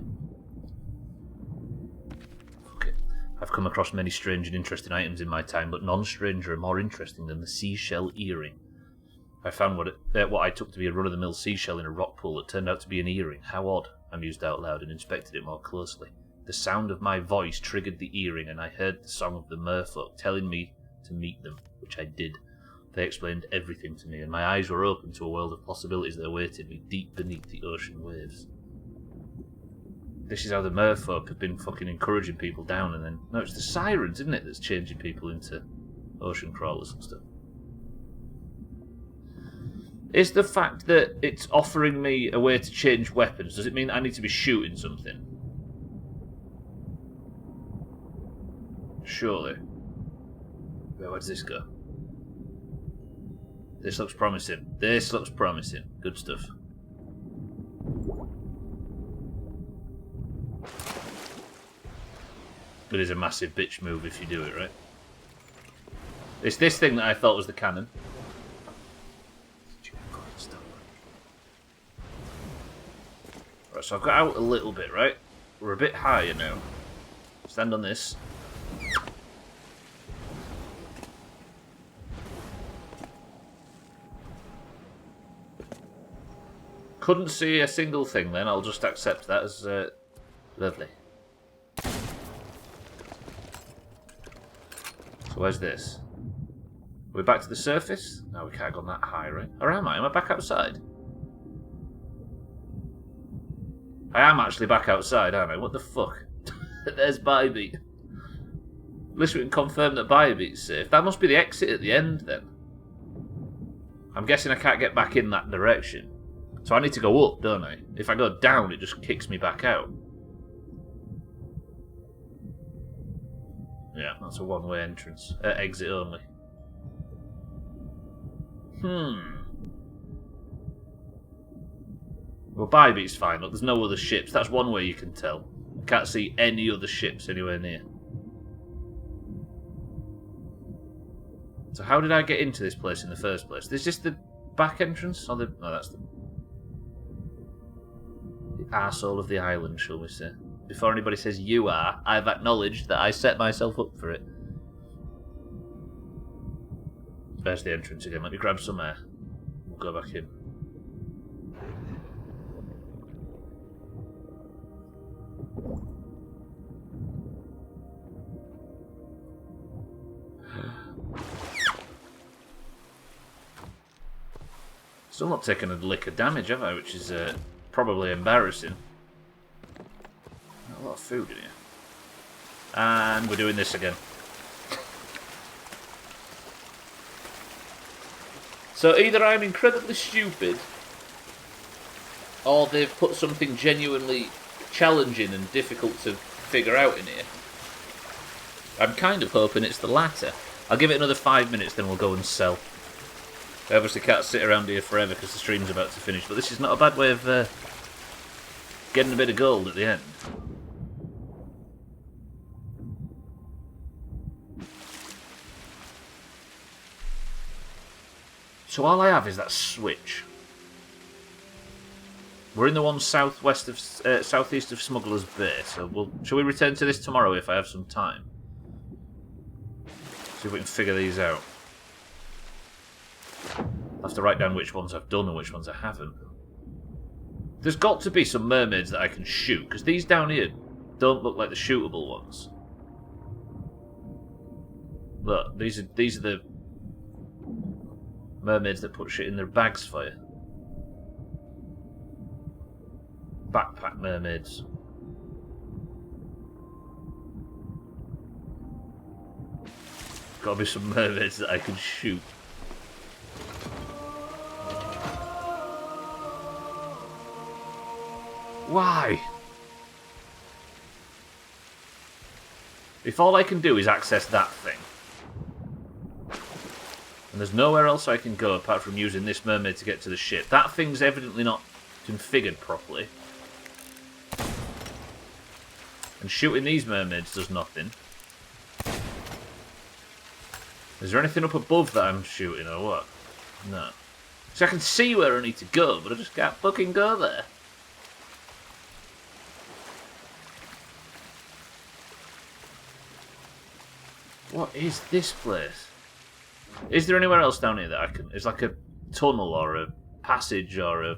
Fuck it. I've come across many strange and interesting items in my time, but none stranger and more interesting than the seashell earring. I found what I took to be a run-of-the-mill seashell in a rock pool that turned out to be an earring. How odd, I mused out loud and inspected it more closely. The sound of my voice triggered the earring, and I heard the song of the merfolk telling me to meet them, which I did. They explained everything to me, and my eyes were open to a world of possibilities that awaited me deep beneath the ocean waves. This is how the merfolk have been fucking encouraging people down, and then... No, it's the sirens, isn't it, that's changing people into ocean crawlers and stuff. Is the fact that it's offering me a way to change weapons, does it mean I need to be shooting something? Surely. Where does this go? This looks promising. This looks promising. Good stuff. It is a massive bitch move if you do it, right? It's this thing that I thought was the cannon. Right, so I've got out a little bit, right? We're a bit higher now. Stand on this. Couldn't see a single thing then, I'll just accept that as lovely. So where's this? We're back to the surface? No, we can't have gone that high, right? Or am I? Am I back outside? I am actually back outside, aren't I? What the fuck? There's Bybeat. At least we can confirm that Bybeat's safe. That must be the exit at the end then. I'm guessing I can't get back in that direction. So I need to go up, don't I? If I go down, it just kicks me back out. Yeah, that's a one-way entrance. Exit only. Well, Bybeat's fine. Look, there's no other ships. That's one way you can tell. I can't see any other ships anywhere near. So how did I get into this place in the first place? Is this the back entrance? Or the... No, that's the arsehole of the island, shall we say. Before anybody says you are, I've acknowledged that I set myself up for it. There's the entrance again. Let me grab some air. We'll go back in. Still not taking a lick of damage, have I? Which is probably embarrassing. A lot of food in here. And we're doing this again. So either I'm incredibly stupid, or they've put something genuinely challenging and difficult to figure out in here. I'm kind of hoping it's the latter. I'll give it another 5 minutes, then we'll go and sell. I obviously can't sit around here forever because the stream's about to finish, but this is not a bad way of getting a bit of gold at the end. So all I have is that switch. We're in the one southeast of Smuggler's Bay, so shall we return to this tomorrow if I have some time? See if we can figure these out. I'll have to write down which ones I've done and which ones I haven't. There's got to be some mermaids that I can shoot, because these down here don't look like the shootable ones. Look, these are the mermaids that put shit in their bags for you. Backpack mermaids. Gotta be some mermaids that I can shoot. Why? If all I can do is access that thing, and there's nowhere else I can go apart from using this mermaid to get to the ship, that thing's evidently not configured properly. And shooting these mermaids does nothing. Is there anything up above that I'm shooting or what? No. So I can see where I need to go, but I just can't fucking go there. What is this place? Is there anywhere else down here that I can... It's like a tunnel or a passage or a...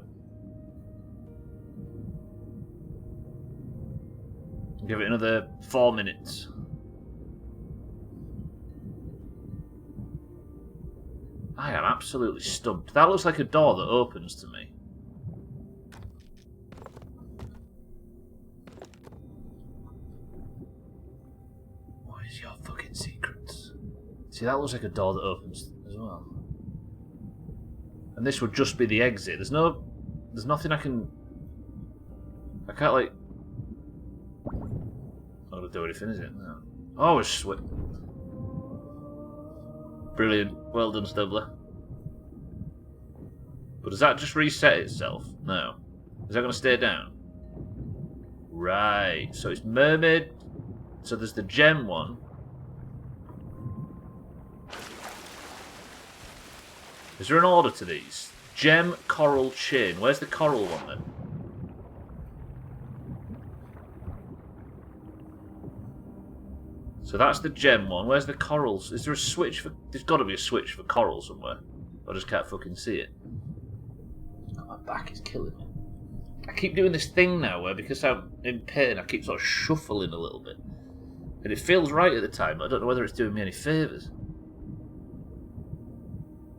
Give it another 4 minutes. I am absolutely stumped. That looks like a door that opens to me. What is your fucking secrets? See, that looks like a door that opens as well. And this would just be the exit. There's nothing I can... I can't, like... Not gonna do anything, is it? No. Oh, it's sweet. Brilliant. Well done, Stubbler. But does that just reset itself? No. Is that going to stay down? Right. So it's mermaid. So there's the gem one. Is there an order to these? Gem, coral, chain. Where's the coral one then? So that's the gem one. Where's the corals? Is there a switch for... There's got to be a switch for coral somewhere. I just can't fucking see it. Oh, my back is killing me. I keep doing this thing now where, because I'm in pain, I keep sort of shuffling a little bit. And it feels right at the time, but I don't know whether it's doing me any favours.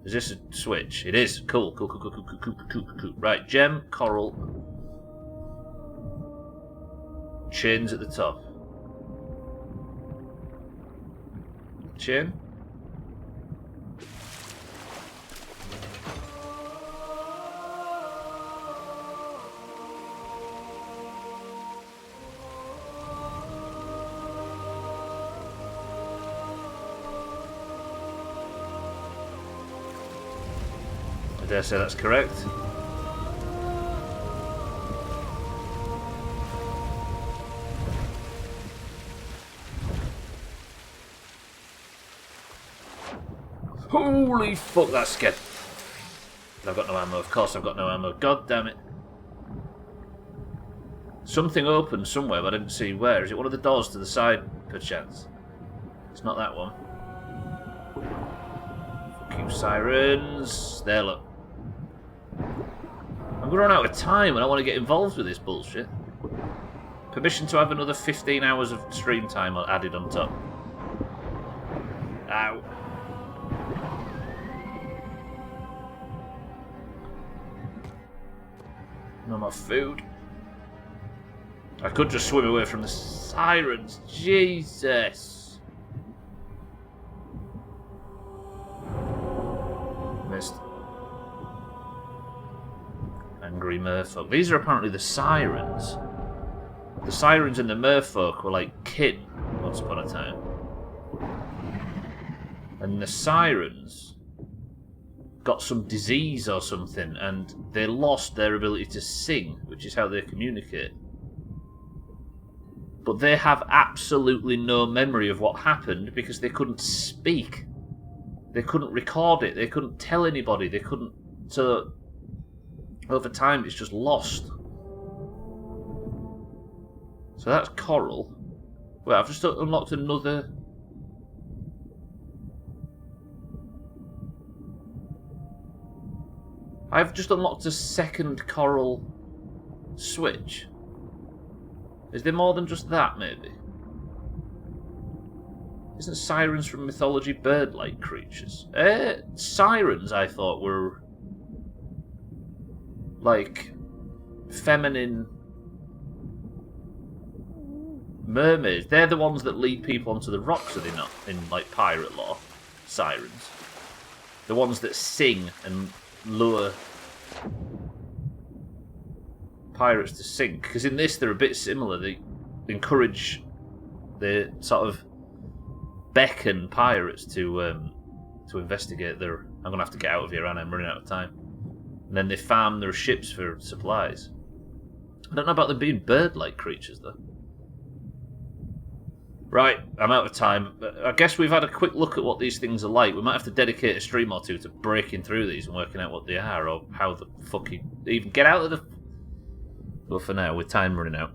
Is this a switch? It is. Cool. Cool. Right, gem, coral. Chains at the top. Chain. I dare say that's correct. Holy fuck, that's scared. I've got no ammo, of course I've got no ammo. God damn it. Something opened somewhere, but I didn't see where. Is it one of the doors to the side, perchance? It's not that one. Fuck you, sirens. There, look. I'm going to run out of time and I want to get involved with this bullshit. Permission to have another 15 hours of stream time added on top. Ow. No more food. I could just swim away from the sirens. Jesus. Missed. Angry merfolk. These are apparently the sirens. The sirens and the merfolk were like kin once upon a time. And the sirens got some disease or something, and they lost their ability to sing, which is how they communicate. But they have absolutely no memory of what happened because they couldn't speak. They couldn't record it. They couldn't tell anybody. They couldn't... So, over time, it's just lost. So that's coral. Wait, I've just unlocked another... I've just unlocked a second coral switch. Is there more than just that, maybe? Isn't sirens from mythology bird-like creatures? Sirens, I thought, were... like... feminine... mermaids. They're the ones that lead people onto the rocks, are they not? In, like, pirate lore. sirens. The ones that sing and lure pirates to sink. Because in this, they're a bit similar. They encourage, they sort of beckon pirates to investigate their... I'm going to have to get out of here, and I'm running out of time. And then they farm their ships for supplies. I don't know about them being bird-like creatures, though. Right, I'm out of time. I guess we've had a quick look at what these things are like. We might have to dedicate a stream or two to breaking through these and working out what they are, or how the fuck you even get out of the... But for now, with time running out,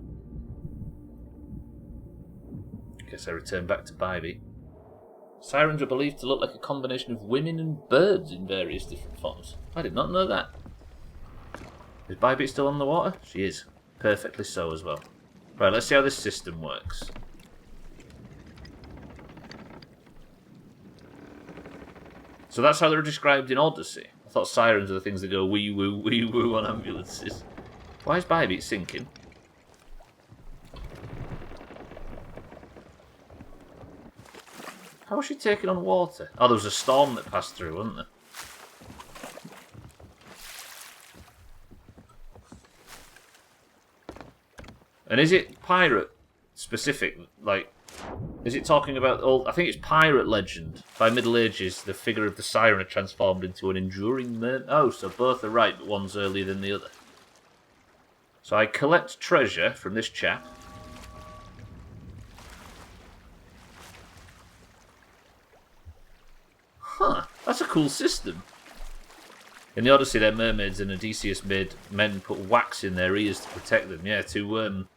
guess I return back to Davy. Sirens are believed to look like a combination of women and birds in various different forms. I did not know that. Is Davy still on the water? She is. Perfectly so as well. Right, let's see how this system works. So that's how they're described in Odyssey. I thought sirens are the things that go wee woo on ambulances. Why is Davy sinking? How was she taking on water? Oh, there was a storm that passed through, wasn't there? And is it pirate specific? Like, is it talking about old... I think it's pirate legend. By Middle Ages, the figure of the siren had transformed into an enduring mermaid. Oh, so both are right, but one's earlier than the other. So I collect treasure from this chap. Huh, that's a cool system. In the Odyssey, they're mermaids, and Odysseus made men put wax in their ears to protect them. Yeah, to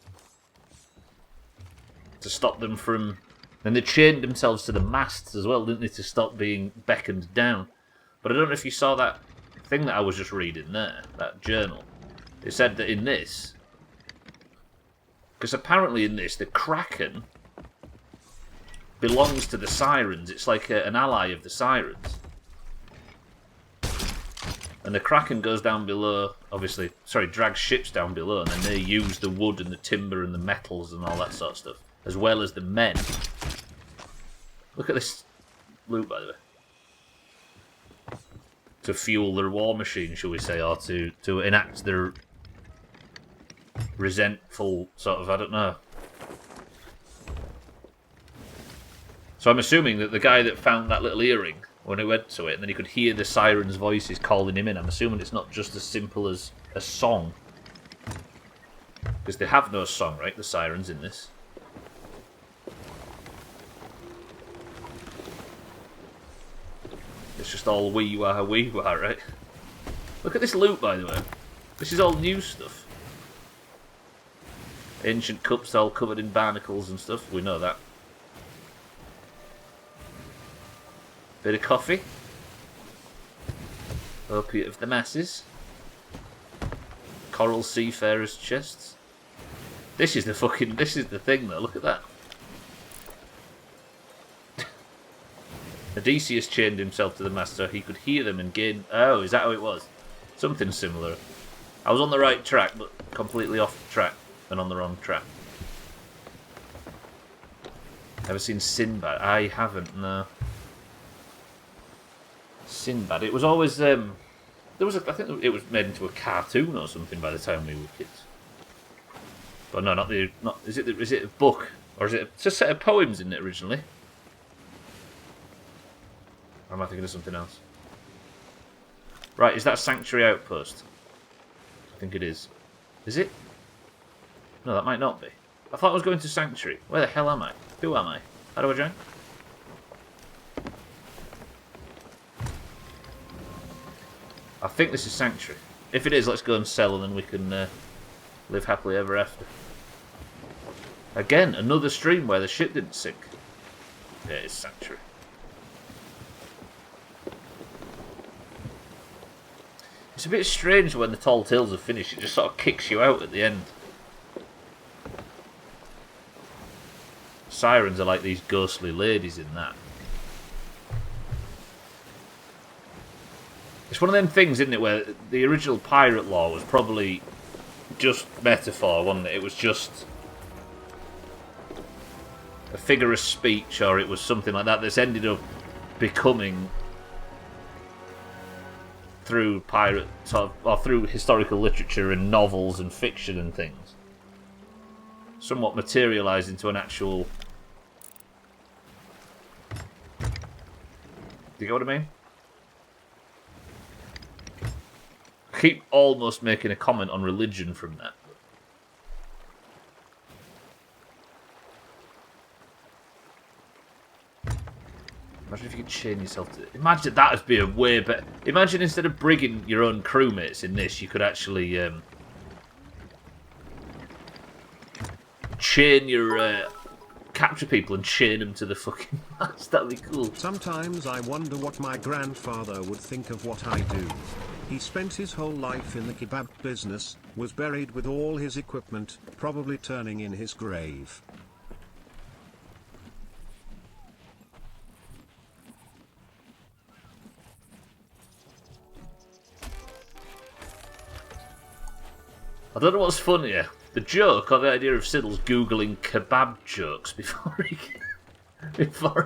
stop them from... And they chained themselves to the masts as well, didn't they, to stop being beckoned down. But I don't know if you saw that thing that I was just reading there, that journal. It said that in this... Because apparently in this, the Kraken belongs to the Sirens. It's like an ally of the Sirens. And the Kraken goes down below, obviously, sorry, drags ships down below, and then they use the wood and the timber and the metals and all that sort of stuff, as well as the men. Look at this loot, by the way. To fuel their war machine, shall we say, or to enact their resentful sort of, I don't know. So I'm assuming that the guy that found that little earring, when he went to it, and then he could hear the sirens' voices calling him in, I'm assuming it's not just as simple as a song. Because they have no song, right, the sirens in this. It's just all wee-wah, right? Look at this loot, by the way. This is all new stuff. Ancient cups all covered in barnacles and stuff, we know that. Bit of coffee. Opiate of the masses. Coral seafarers' chests. This is the thing though, look at that. Odysseus chained himself to the mast so he could hear them and gain... Oh, is that how it was? Something similar. I was on the right track, but completely off track and on the wrong track. Ever seen Sinbad? I haven't, no. Sinbad. It was always I think it was made into a cartoon or something by the time we were kids. But no, is it a book or is it a set of poems in it originally? Or am I thinking of something else? Right, is that Sanctuary Outpost? I think it is. Is it? No, that might not be. I thought I was going to Sanctuary. Where the hell am I? Who am I? How do I join? I think this is Sanctuary. If it is, let's go and sell and then we can live happily ever after. Again, another stream where the ship didn't sink. Yeah, it's Sanctuary. It's a bit strange when the Tall Tales are finished, it just sort of kicks you out at the end. Sirens are like these ghostly ladies in that. It's one of them things, isn't it, where the original pirate lore was probably just metaphor, wasn't it? It was just a figure of speech, or it was something like that that's ended up becoming through pirate or through historical literature and novels and fiction and things, somewhat materialised into an actual. Do you get what I mean? I keep almost making a comment on religion from that. Imagine if you could chain yourself to... Imagine that would be a way better... Imagine instead of brigging your own crewmates in this, you could actually chain your... capture people and chain them to the fucking mast. That'd be cool. Sometimes I wonder what my grandfather would think of what I do. He spent his whole life in the kebab business, was buried with all his equipment, probably turning in his grave. I don't know what's funnier, the joke or the idea of Siddle's googling kebab jokes before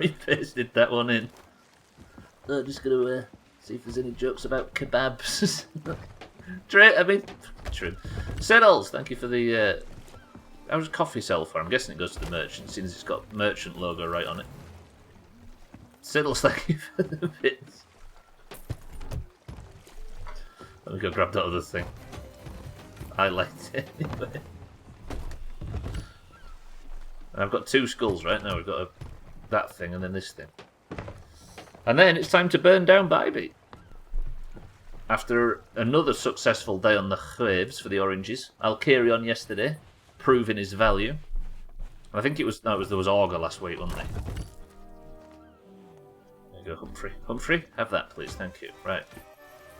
he pasted that one in. I'm just gonna see if there's any jokes about kebabs. Trim. Siddles, thank you for the. How does coffee sell for? I'm guessing it goes to the merchant, since it's got merchant logo right on it. Siddles, thank you for the bits. Let me go grab that other thing. I liked it anyway. And I've got two skulls right now. We've got that thing and then this thing. And then it's time to burn down Davy. After another successful day on the Thieves for the oranges, Alkarion yesterday, proving his value. I think there was Augur last week, wasn't there? There you go, Humphrey. Humphrey, have that please, thank you. Right.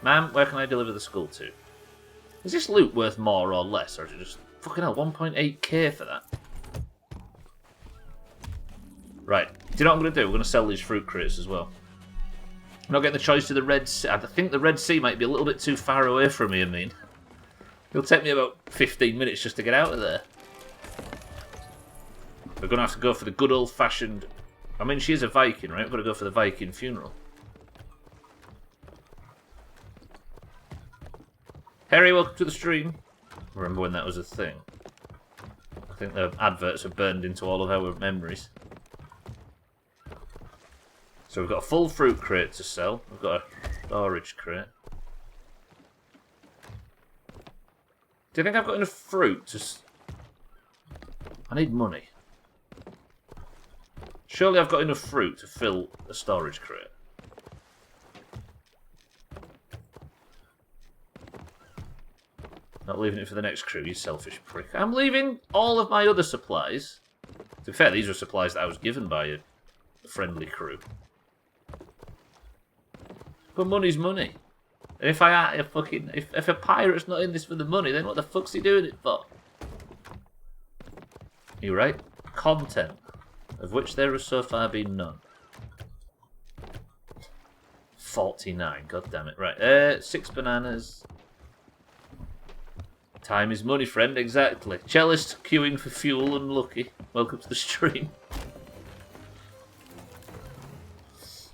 Ma'am, where can I deliver the skull to? Is this loot worth more or less, or is it just... Fucking hell, 1.8k for that? Right. Do you know what I'm going to do? We're going to sell these fruit crates as well. I'm not getting the choice to the Red Sea. I think the Red Sea might be a little bit too far away from me, I mean. It'll take me about 15 minutes just to get out of there. We're going to have to go for the good old-fashioned... I mean, she is a Viking, right? We've got to go for the Viking funeral. Harry, welcome to the stream. Remember when that was a thing? I think the adverts are burned into all of our memories. So we've got a full fruit crate to sell. We've got a storage crate. Do you think I've got enough fruit to... I need money. Surely I've got enough fruit to fill a storage crate. Not leaving it for the next crew, you selfish prick. I'm leaving all of my other supplies. To be fair, these are supplies that I was given by a friendly crew. But money's money. And if if a pirate's not in this for the money, then what the fuck's he doing it for? You right? Content, of which there has so far been none. 49, god damn it. Right, 6 bananas. Time is money, friend, exactly. Cellist queuing for fuel, unlucky. Welcome to the stream.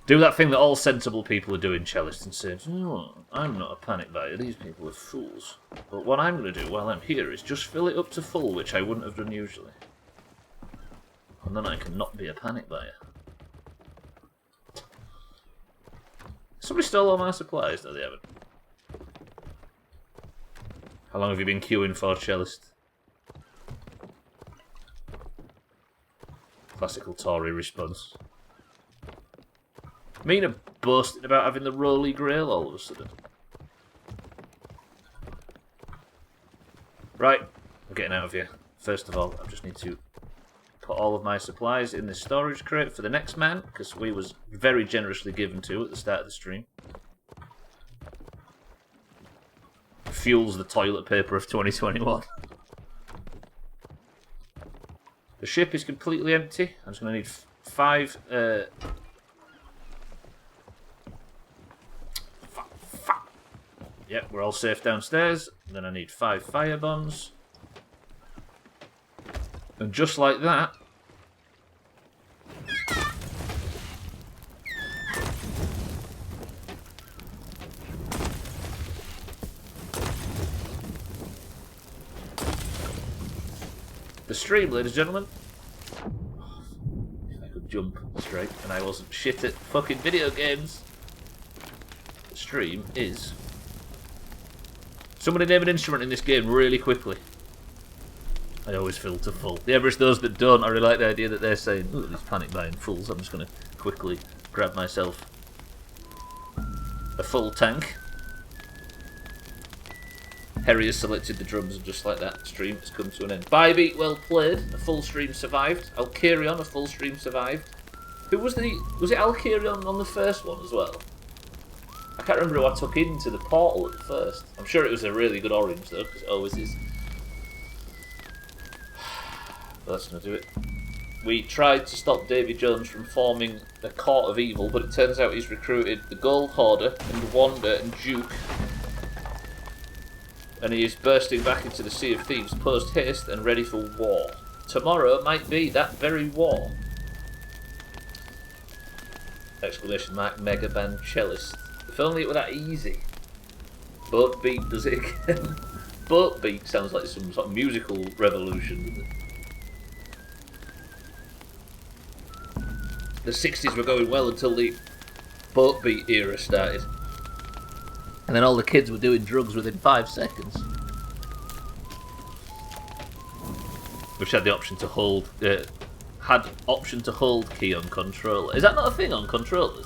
Do that thing that all sensible people are doing, Cellist, and say, oh, I'm not a panic buyer, these people are fools. But what I'm going to do while I'm here is just fill it up to full, which I wouldn't have done usually. And then I can not be a panic buyer. Somebody stole all my supplies, though they haven't. How long have you been queuing for, Cellist? Classical Tory response. Mina boasting about having the Holy Grail all of a sudden. Right, I'm getting out of here. First of all, I just need to put all of my supplies in this storage crate for the next man, because we was very generously given to at the start of the stream. Fuels the toilet paper of 2021. The ship is completely empty. I'm just going to need 5... Yep, we're all safe downstairs. And then I need 5 fire bombs. And just like that... the stream, ladies and gentlemen. If I could jump straight and I wasn't shit at fucking video games. The stream is... Somebody name an instrument in this game really quickly. I always fill to full. The Everest, those that don't, I really like the idea that they're saying, ooh, these panic buying fools. I'm just going to quickly grab myself a full tank. Harry has selected the drums, and just like that, stream has come to an end. Bybee, well played. A full stream survived. Alkirion, a full stream survived. Who was the... Was it Alkirion on the first one as well? I can't remember who I took into the portal at first. I'm sure it was a really good orange though, because it always is. But that's going to do it. We tried to stop Davy Jones from forming the Court of Evil, but it turns out he's recruited the Gold Hoarder and Wanda and Duke. And he is bursting back into the Sea of Thieves post-haste and ready for war. Tomorrow might be that very war. Exclamation mark, Mega Band Cellist. If only it were that easy. Boat Beat does it again. Boat Beat sounds like some sort of musical revolution, doesn't it? The 60s were going well until the Boat Beat era started. And then all the kids were doing drugs within 5 seconds. Which had the option to hold... had option to hold key on controller. Is that not a thing on controllers?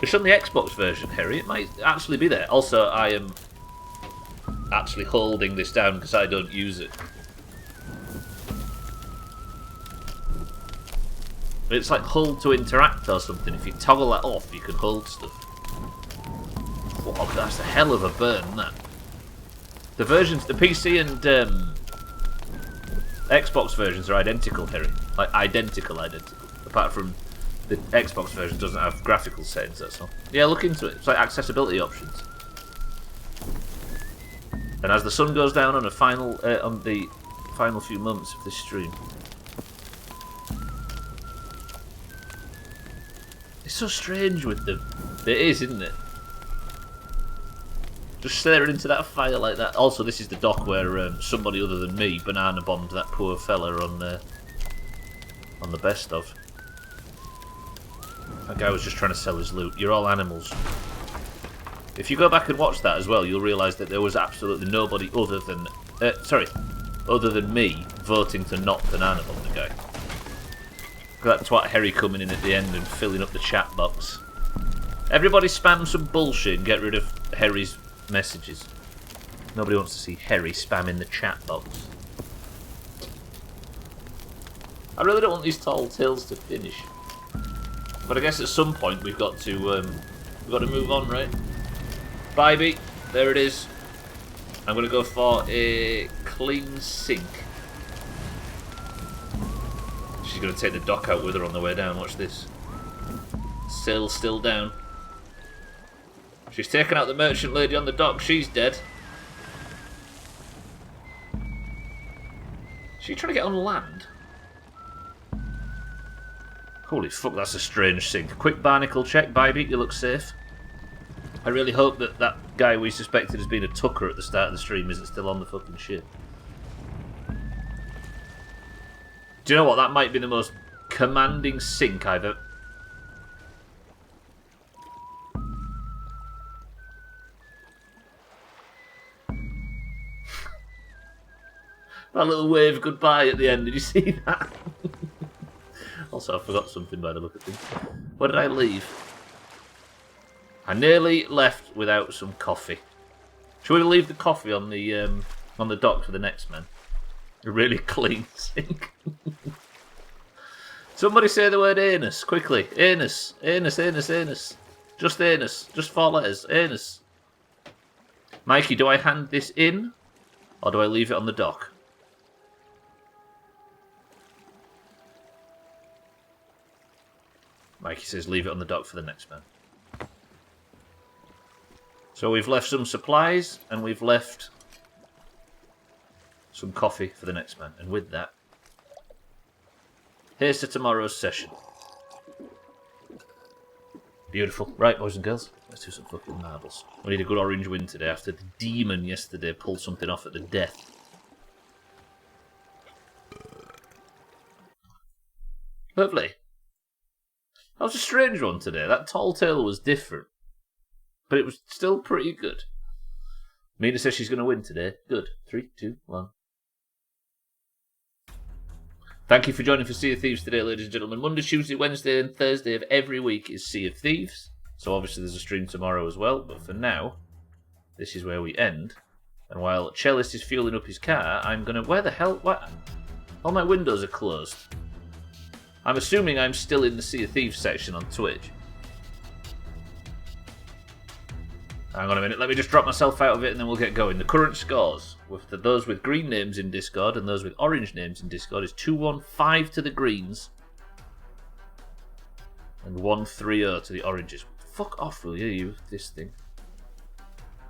It's on the Xbox version, Harry. It might actually be there. Also, I am actually holding this down because I don't use it. It's like hold to interact or something. If you toggle that off, you can hold stuff. Oh, that's a hell of a burn, that. The versions, the PC and Xbox versions are identical, Harry. Like, identical. Apart from the Xbox version doesn't have graphical settings, that's all. Yeah, look into it. It's like accessibility options. And as the sun goes down on the final few moments of this stream, it's so strange with them. It is, isn't it? Just staring into that fire like that. Also, this is the dock where somebody other than me banana bombed that poor fella on the best of. That guy was just trying to sell his loot. You're all animals. If you go back and watch that as well, you'll realise that there was absolutely nobody other than me voting to not banana bomb the guy. That twat Harry coming in at the end and filling up the chat box. Everybody spam some bullshit and get rid of Harry's messages. Nobody wants to see Harry spamming the chat box. I really don't want these tall tales to finish. But I guess at some point we've got to move on, right? Bybee, there it is. I'm gonna go for a clean sink. She's gonna take the dock out with her on the way down. Watch this. Sail's still down. She's taken out the merchant lady on the dock. She's dead. She trying to get on land? Holy fuck, that's a strange sink. Quick barnacle check, Bybee, you look safe. I really hope that that guy we suspected as being a tucker at the start of the stream isn't still on the fucking ship. Do you know what? That might be the most commanding sink I've ever... That little wave goodbye at the end, did you see that? Also, I forgot something by the look of things. Where did I leave? I nearly left without some coffee. Should we leave the coffee on the dock for the next man? A really clean sink. Somebody say the word anus, quickly. Anus. Anus, anus, anus. Just anus. Just 4 letters. Anus. Mikey, do I hand this in? Or do I leave it on the dock? Mikey says leave it on the dock for the next man. So we've left some supplies and we've left some coffee for the next man. And with that, here's to tomorrow's session. Beautiful. Right, boys and girls, let's do some fucking marbles. We need a good orange win today after the demon yesterday pulled something off at the death. Lovely. That was a strange one today. That tall tale was different. But it was still pretty good. Mina says she's going to win today. Good. 3, 2, 1. Thank you for joining for Sea of Thieves today, ladies and gentlemen. Monday, Tuesday, Wednesday, and Thursday of every week is Sea of Thieves. So obviously there's a stream tomorrow as well. But for now, this is where we end. And while Cellist is fueling up his car, I'm going to... Where the hell... What? All my windows are closed. I'm assuming I'm still in the Sea of Thieves section on Twitch. Hang on a minute, let me just drop myself out of it and then we'll get going. The current scores, with those with green names in Discord and those with orange names in Discord, is 2-1-5 to the greens and 1-3-0 to the oranges. Fuck off, will you, this thing.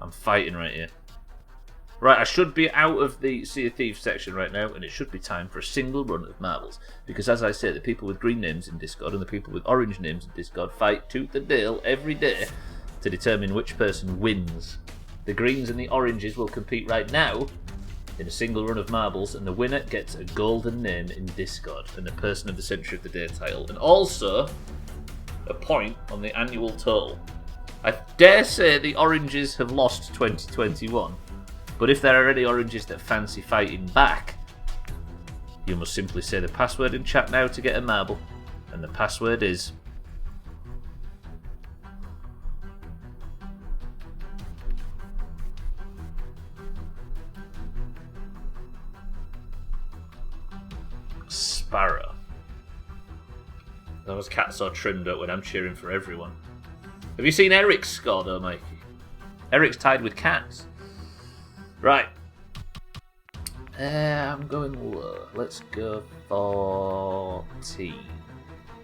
I'm fighting right here. Right, I should be out of the Sea of Thieves section right now, and it should be time for a single run of marbles. Because as I say, the people with green names in Discord and the people with orange names in Discord fight tooth and nail every day to determine which person wins. The greens and the oranges will compete right now in a single run of marbles, and the winner gets a golden name in Discord and a Person of the Century of the Day title, and also a point on the annual total. I dare say the oranges have lost 2021, but if there are any oranges that fancy fighting back, you must simply say the password in chat now to get a marble, and the password is... Sparrow. Those cats are trimmed up when I'm cheering for everyone. Have you seen Eric's score though, Mikey? Eric's tied with cats. Right. I'm going low. Let's go 14.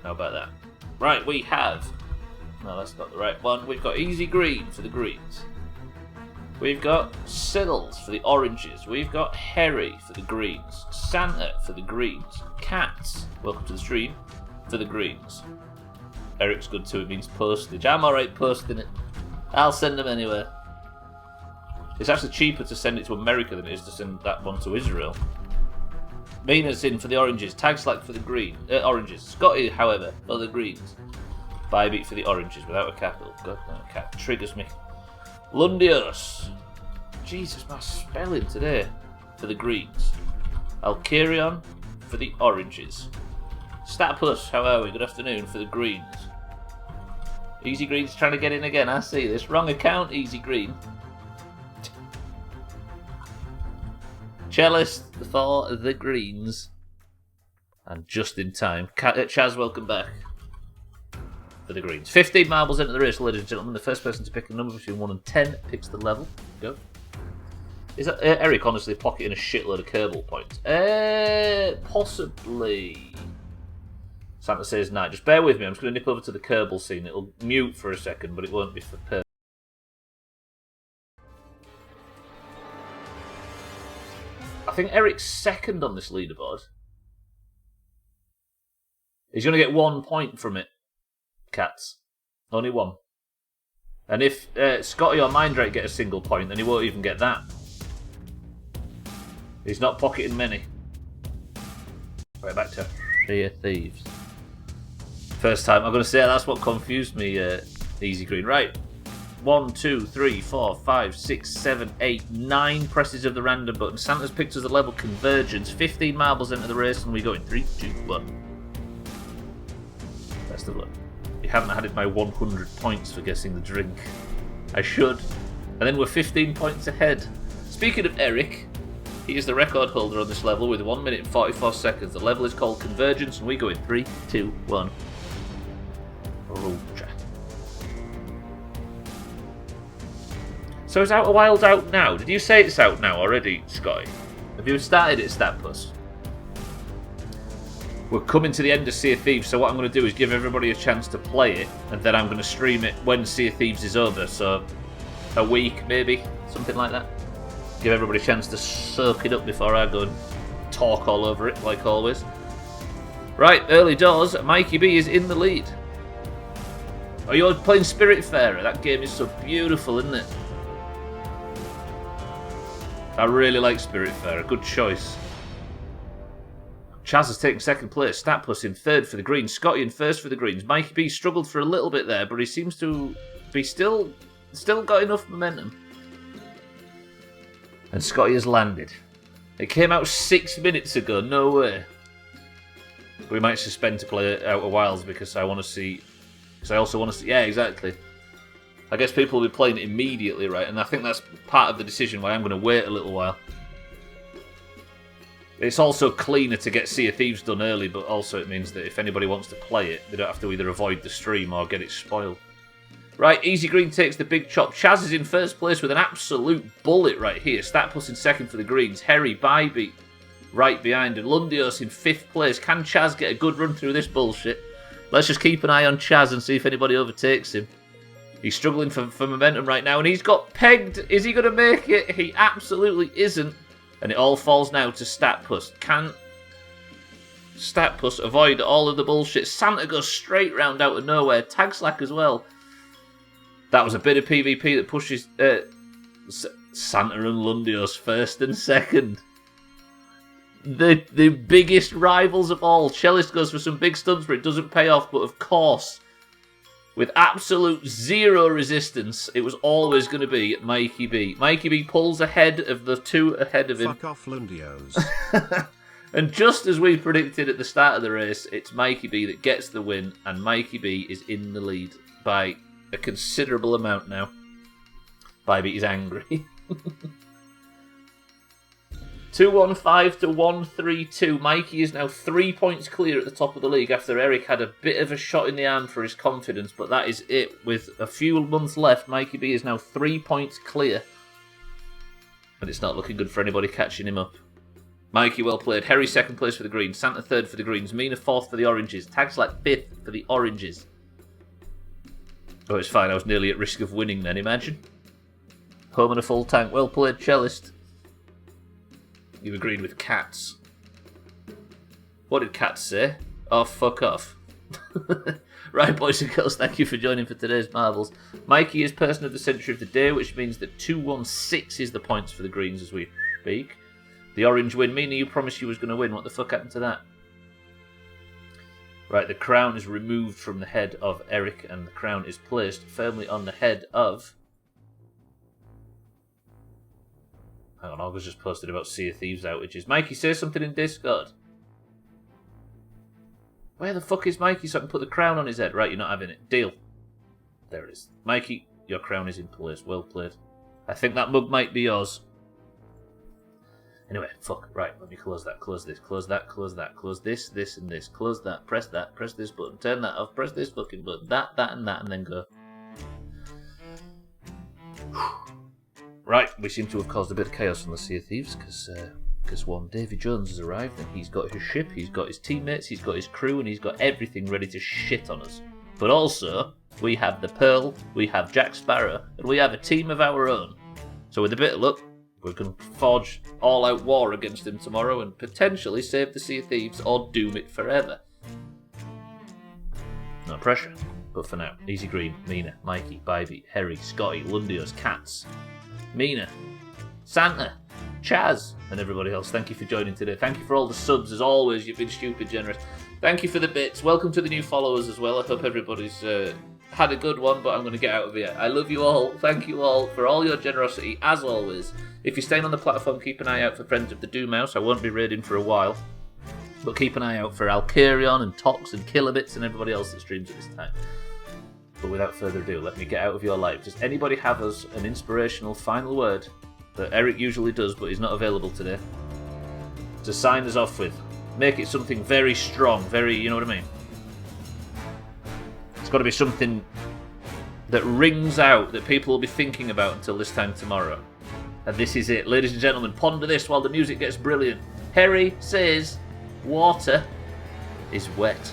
How about that? Right, we have... No, that's not the right one. We've got Easy Green for the greens. We've got Sills for the oranges. We've got Harry for the greens. Santa for the greens. Cats, welcome to the stream, for the greens. Eric's good too, it means postage. I'm alright posting it. I'll send them anywhere. It's actually cheaper to send it to America than it is to send that one to Israel. Mina's in for the oranges. Tag Slack for the oranges. Scotty, however, for the greens. Bybeat for the oranges without a capital. God, no, cap triggers me. Lundios. Jesus, my spelling today. For the greens. Alkirion for the oranges. Statpus, how are we? Good afternoon for the greens. Easy Green's trying to get in again. I see this. Wrong account, Easy Green. Cellist for the greens. And just in time. Chaz, welcome back. For the greens. 15 marbles into the race, ladies and gentlemen. The first person to pick a number between 1 and 10 picks the level. Go. Is that Eric honestly pocketing a shitload of Kerbal points? Possibly. Santa says night. Just bear with me. I'm just going to nip over to the Kerbal scene. It'll mute for a second, but it won't be for per. I think Eric's second on this leaderboard. He's going to get 1 point from it. Cats. Only 1. And if Scotty or Mindrake get a single point, then he won't even get that. He's not pocketing many. Right, back to Sea of Thieves. First time, I'm going to say that's what confused me, Easy Green. Right. 1, 2, 3, 4, 5, 6, 7, 8, 9 presses of the random button. Santa's picked us the level Convergence. 15 marbles into the race, and we go in 3, 2, 1. Best of luck. You haven't added my 100 points for guessing the drink. I should. And then we're 15 points ahead. Speaking of Eric, he is the record holder on this level with 1 minute and 44 seconds. The level is called Convergence, and we go in 3, 2, 1. Roger. So is Outer Wilds out now? Did you say it's out now already, Scotty? Have you started it, Statpus? We're coming to the end of Sea of Thieves, so what I'm going to do is give everybody a chance to play it, and then I'm going to stream it when Sea of Thieves is over, so a week maybe, something like that. Give everybody a chance to soak it up before I go and talk all over it, like always. Right, early doors, Mikey B is in the lead. Oh, you're playing Spiritfarer? That game is so beautiful, isn't it? I really like Spiritfarer, good choice. Chaz has taken second place. Statpuss in third for the Greens. Scotty in first for the Greens. Mikey B struggled for a little bit there, but he seems to be still got enough momentum. And Scotty has landed. It came out 6 minutes ago. No way. We might suspend to play it out a while because I want to see. Because I also want to see. Yeah, exactly. I guess people will be playing it immediately, right? And I think that's part of the decision why I'm going to wait a little while. It's also cleaner to get Sea of Thieves done early, but also it means that if anybody wants to play it, they don't have to either avoid the stream or get it spoiled. Right, Easy Green takes the big chop. Chaz is in first place with an absolute bullet right here. Statpuss in second for the Greens. Harry, Bybee right behind. And Lundios in fifth place. Can Chaz get a good run through this bullshit? Let's just keep an eye on Chaz and see if anybody overtakes him. He's struggling for momentum right now, and he's got pegged. Is he going to make it? He absolutely isn't. And it all falls now to Statpuss. Can Statpuss avoid all of the bullshit? Santa goes straight round out of nowhere. Tag Slack as well. That was a bit of PvP that pushes Santa and Lundios first and second. The biggest rivals of all. Cellist goes for some big stunts, but it doesn't pay off. But of course, with absolute zero resistance, it was always going to be Mikey B. Mikey B pulls ahead of the two ahead of him. Fuck off, Lundios. And just as we predicted at the start of the race, it's Mikey B that gets the win, and Mikey B is in the lead by a considerable amount now. Bybee is angry. 215 to 132. Mikey is now 3 points clear at the top of the league after Eric had a bit of a shot in the arm for his confidence, but that is it. With a few months left, Mikey B is now 3 points clear. And it's not looking good for anybody catching him up. Mikey, well played. Harry, second place for the Greens. Santa, third for the Greens. Mina, fourth for the Oranges. Tags like fifth for the Oranges. Oh, it's fine. I was nearly at risk of winning then, imagine. Home and a full tank. Well played, Cellist. You agreed with Cats. What did Cats say? Oh, fuck off. Right, boys and girls, thank you for joining for today's Marvels. Mikey is Person of the Century of the Day, which means that 216 is the points for the Greens as we speak. The Orange win. Mina, you promised you was going to win. What the fuck happened to that? Right, the crown is removed from the head of Eric, and the crown is placed firmly on the head of... Hang on, Olga's just posted about Sea of Thieves outages. Mikey, say something in Discord. Where the fuck is Mikey so I can put the crown on his head? Right, you're not having it. Deal. There it is. Mikey, your crown is in place. Well played. I think that mug might be yours. Anyway, fuck. Right, let me close that, close this, close that, close that, close this, this and this, close that, press this button, turn that off, press this fucking button, that, and that, and then go. Right, we seem to have caused a bit of chaos on the Sea of Thieves, because one, Davy Jones has arrived, and he's got his ship, he's got his teammates, he's got his crew, and he's got everything ready to shit on us. But also, we have the Pearl, we have Jack Sparrow, and we have a team of our own. So with a bit of luck, we can forge all-out war against him tomorrow and potentially save the Sea of Thieves or doom it forever. No pressure, but for now, Easy Green, Mina, Mikey, Bybee, Harry, Scotty, Lundios, Cats, Mina, Santa, Chaz, and everybody else. Thank you for joining today. Thank you for all the subs. As always, you've been stupid generous. Thank you for the bits. Welcome to the new followers as well. I hope everybody's had a good one, but I'm going to get out of here. I love you all. Thank you all for all your generosity, as always. If you're staying on the platform, keep an eye out for Friends of the Doomhaus. I won't be raiding for a while, but keep an eye out for Alcarion and Tox and Kilobits and everybody else that streams at this time. But without further ado, let me get out of your life. Does anybody have us an inspirational final word that Eric usually does, but he's not available today, to sign us off with? Make it something very strong, very, you know what I mean? It's got to be something that rings out, that people will be thinking about until this time tomorrow. And this is it. Ladies and gentlemen, ponder this while the music gets brilliant. Harry says, water is wet.